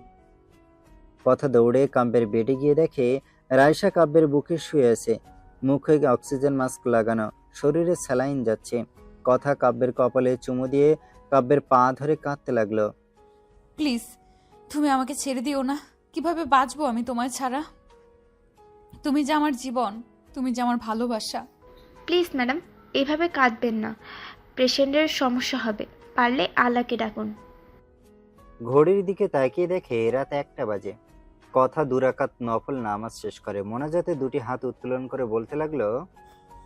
কথা দৌড়ে কাব্যের বেডে গিয়ে দেখে রায়শা কাব্যের বুকে শুয়ে আছে, মুখে অক্সিজেন মাস্ক লাগানো, শরীরে স্যালাইন যাচ্ছে। কথা কাব্যের কপালে চুমু দিয়ে কাব্যের পা ধরে কাঁদতে লাগলো। প্লিজ তুমি আমাকে ছেড়ে দিও না, কিভাবে বাঁচবো আমি তোমায় ছাড়া? তুমি যে আমার জীবন, তুমি যে আমার ভালোবাসা। প্লিজ ম্যাডাম, এভাবে কাঁদবেন না, পেশেন্টের সমস্যা হবে, পারলে আল্লাহকে ডাকুন। ঘড়ির দিকে তাকিয়ে দেখে রাত 1টা বাজে। কথা দুরাকাত নফল নামাজ শেষ করে মোনাজাতে দুটি হাত উত্তোলন করে বলতে লাগলো,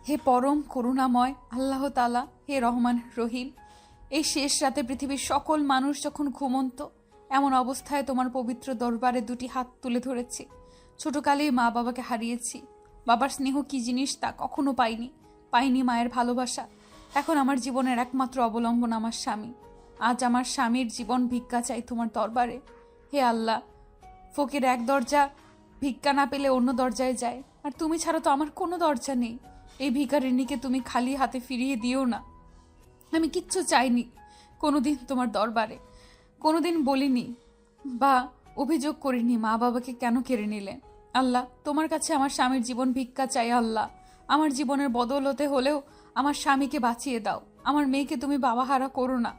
হে পরম করুণাময় আল্লাহ তাআলা, হে রহমান রহিম, এই শেষ রাতে পৃথিবীর সকল মানুষ যখন ঘুমন্ত, এমন অবস্থায় তোমার পবিত্র দরবারে দুটি হাত তুলে ধরেছি। ছোটকালেই মা বাবাকে হারিয়েছি, বাবার স্নেহ কি জিনিস তা কখনো পাইনি মায়ের ভালোবাসা। এখন আমার জীবনের একমাত্র অবলম্বন আমার স্বামী। আজ আমার স্বামীর জীবন ভিক্ষা চাই তোমার দরবারে। হে আল্লাহ, ফকির এক দরজা ভিক্ষা না পেলে অন্য দরজায় যায়, আর তুমি ছাড়া তো আমার কোনো দরজা নেই। এই ভিখারিণীকে তুমি খালি হাতে ফিরিয়ে দিও না। আমি কিচ্ছু চাইনি কোনোদিন তোমার দরবারে, কোনোদিন বলিনি বা অভিযোগ করিনি মা বাবাকে কেন কেড়ে নিলে। আল্লাহ, তোমার কাছে আমার স্বামীর জীবন ভিক্ষা চাই। আল্লাহ, আমার জীবনের বদৌলতে হলেও আমার স্বামীকে বাঁচিয়ে দাও, আমার মেয়েকে তুমি বাবাহারা করো না।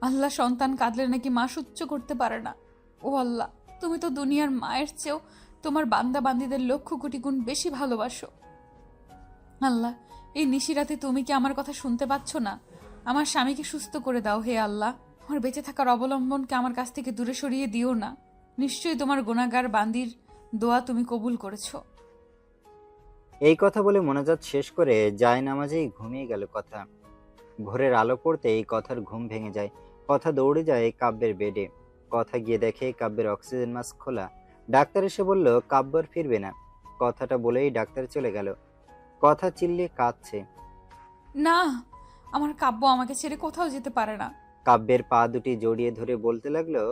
আল্লাহ, সন্তান কাঁদলে নাকি মা সহ্য করতে পারে না। ও আল্লাহ, তুমি তো দুনিয়ার মায়ের চেয়েও তোমার বান্দা বান্দীদের লক্ষ কোটি গুণ বেশি ভালোবাসো। আল্লাহ, এই নিশিরাতে তুমি কি আমার কথা শুনতে পাচ্ছ না? আমার স্বামীকে সুস্থ করে দাও হে আল্লাহ। আমার বেঁচে থাকার অবলম্বনকে আমার কাছ থেকে দূরে সরিয়ে দিও না। নিশ্চয়ই তোমার গুনাহগার বান্দির দোয়া তুমি কবুল করেছো। এই কথা বলে মোনাজাত শেষ করে যায় নামাজেই ঘুমিয়ে গেল কথা। ভোরের আলো পড়তেই কথার ঘুম ভেঙে যায়। কথা দৌড়ে যায় কাব্যের বেডে। কথা গিয়ে দেখে কাব্যের অক্সিজেন মাস্ক খোলা। ডাক্তার এসে বলল কাব্য আর ফিরবে না। কথাটা বলেই ডাক্তার চলে গেল। কথা চিল্লিয়ে কাঁদছে। না, আমার কাব্য আমাকে ছেড়ে কোথাও যেতে পারে না। কাব্যের পা দুটি জড়িয়ে ধরে বলতে লাগলো,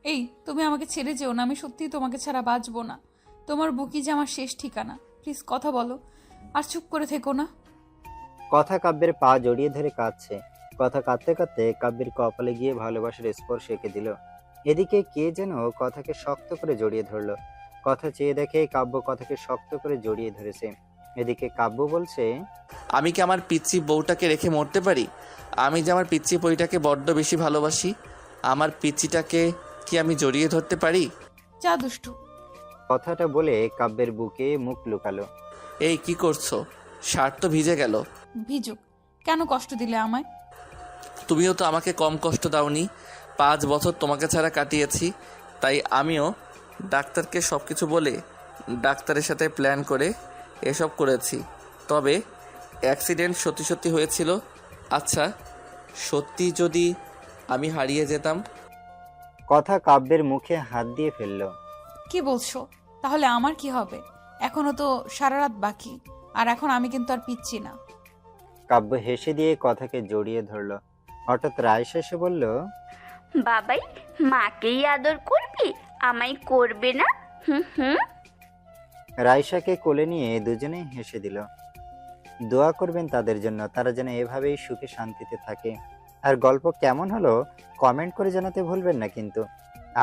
এই তুমি আমাকে ছেড়ে যেও না, আমি সত্যিই তোমাকে ছাড়া বাঁচবো না। তোমার বুকই যে আমার শেষ ঠিকানা, প্লিজ কথা বলো, আর চুপ করে থেকো না। কথা কাব্যের পা জড়িয়ে ধরে কাঁদছে। কথা কাঁদতে কাঁদতে কাব্যের কপালে গিয়ে ভালোবাসার স্পর্শ এঁকে দিল। এদিকে কে যেন কথাকে শক্ত করে জড়িয়ে ধরলো। কথা চেয়ে দেখে কাব্য কথাকে শক্ত করে জড়িয়ে ধরেছে। এদিকে কাব্য বলছে, আমি কি আমার পিচ্চি বউটাকে রেখে মরতে পারি? আমি যে আমার পিচ্চি পরিটাকে বড্ড বেশি ভালোবাসি, আমার পিচ্চিটাকে কি আমি জড়িয়ে ধরতে পারি? যা দুষ্টু। কথাটা বলে কাব্যের বুকে মুখ লুকালো। এই কি করছো? শার্ট তো ভিজে গেল। ভিজুক, কেন কষ্ট দিলে আমায়? তুমিও তো আমাকে কম কষ্ট দাওনি। 5 বছর তোমাকে ছাড়া কাটিয়েছি, তাই আমিও ডাক্তারকে সব কিছু বলে ডাক্তারের সাথে প্ল্যান করে এসব করেছি। তবে অ্যাক্সিডেন্ট সত্যি সত্যি হয়েছিল। আচ্ছা, সত্যি যদি আমি হারিয়ে যেতাম? কথা কাব্যের মুখে হাত দিয়ে ফেললো। কি বলছো? তাহলে আমার কি হবে? এখনো তো সারা রাত বাকি, আর এখন আমি কিন্তু আর পিচ্ছি না। কাব্য হেসে দিয়ে কথাকে জড়িয়ে ধরলো। হঠাৎ রায়সা এসে বলল, বাবাই মাকেই আদর করবি, আমায় করবে না? হুম হুম। রায়সাকে কোলে নিয়ে দুজনেই হেসে দিল। দোয়া করবেন তাদের জন্য, তারা যেন এভাবেই সুখে শান্তিতে থাকে। আর গল্প কেমন হলো কমেন্ট করে জানাতে ভুলবেন না কিন্তু।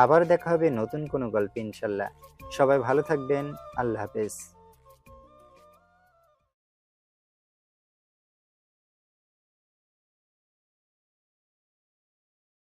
আবার দেখা হবে নতুন কোনো গল্প ইনশাল্লাহ। সবাই ভালো থাকবেন। আল্লাহ হাফেজ।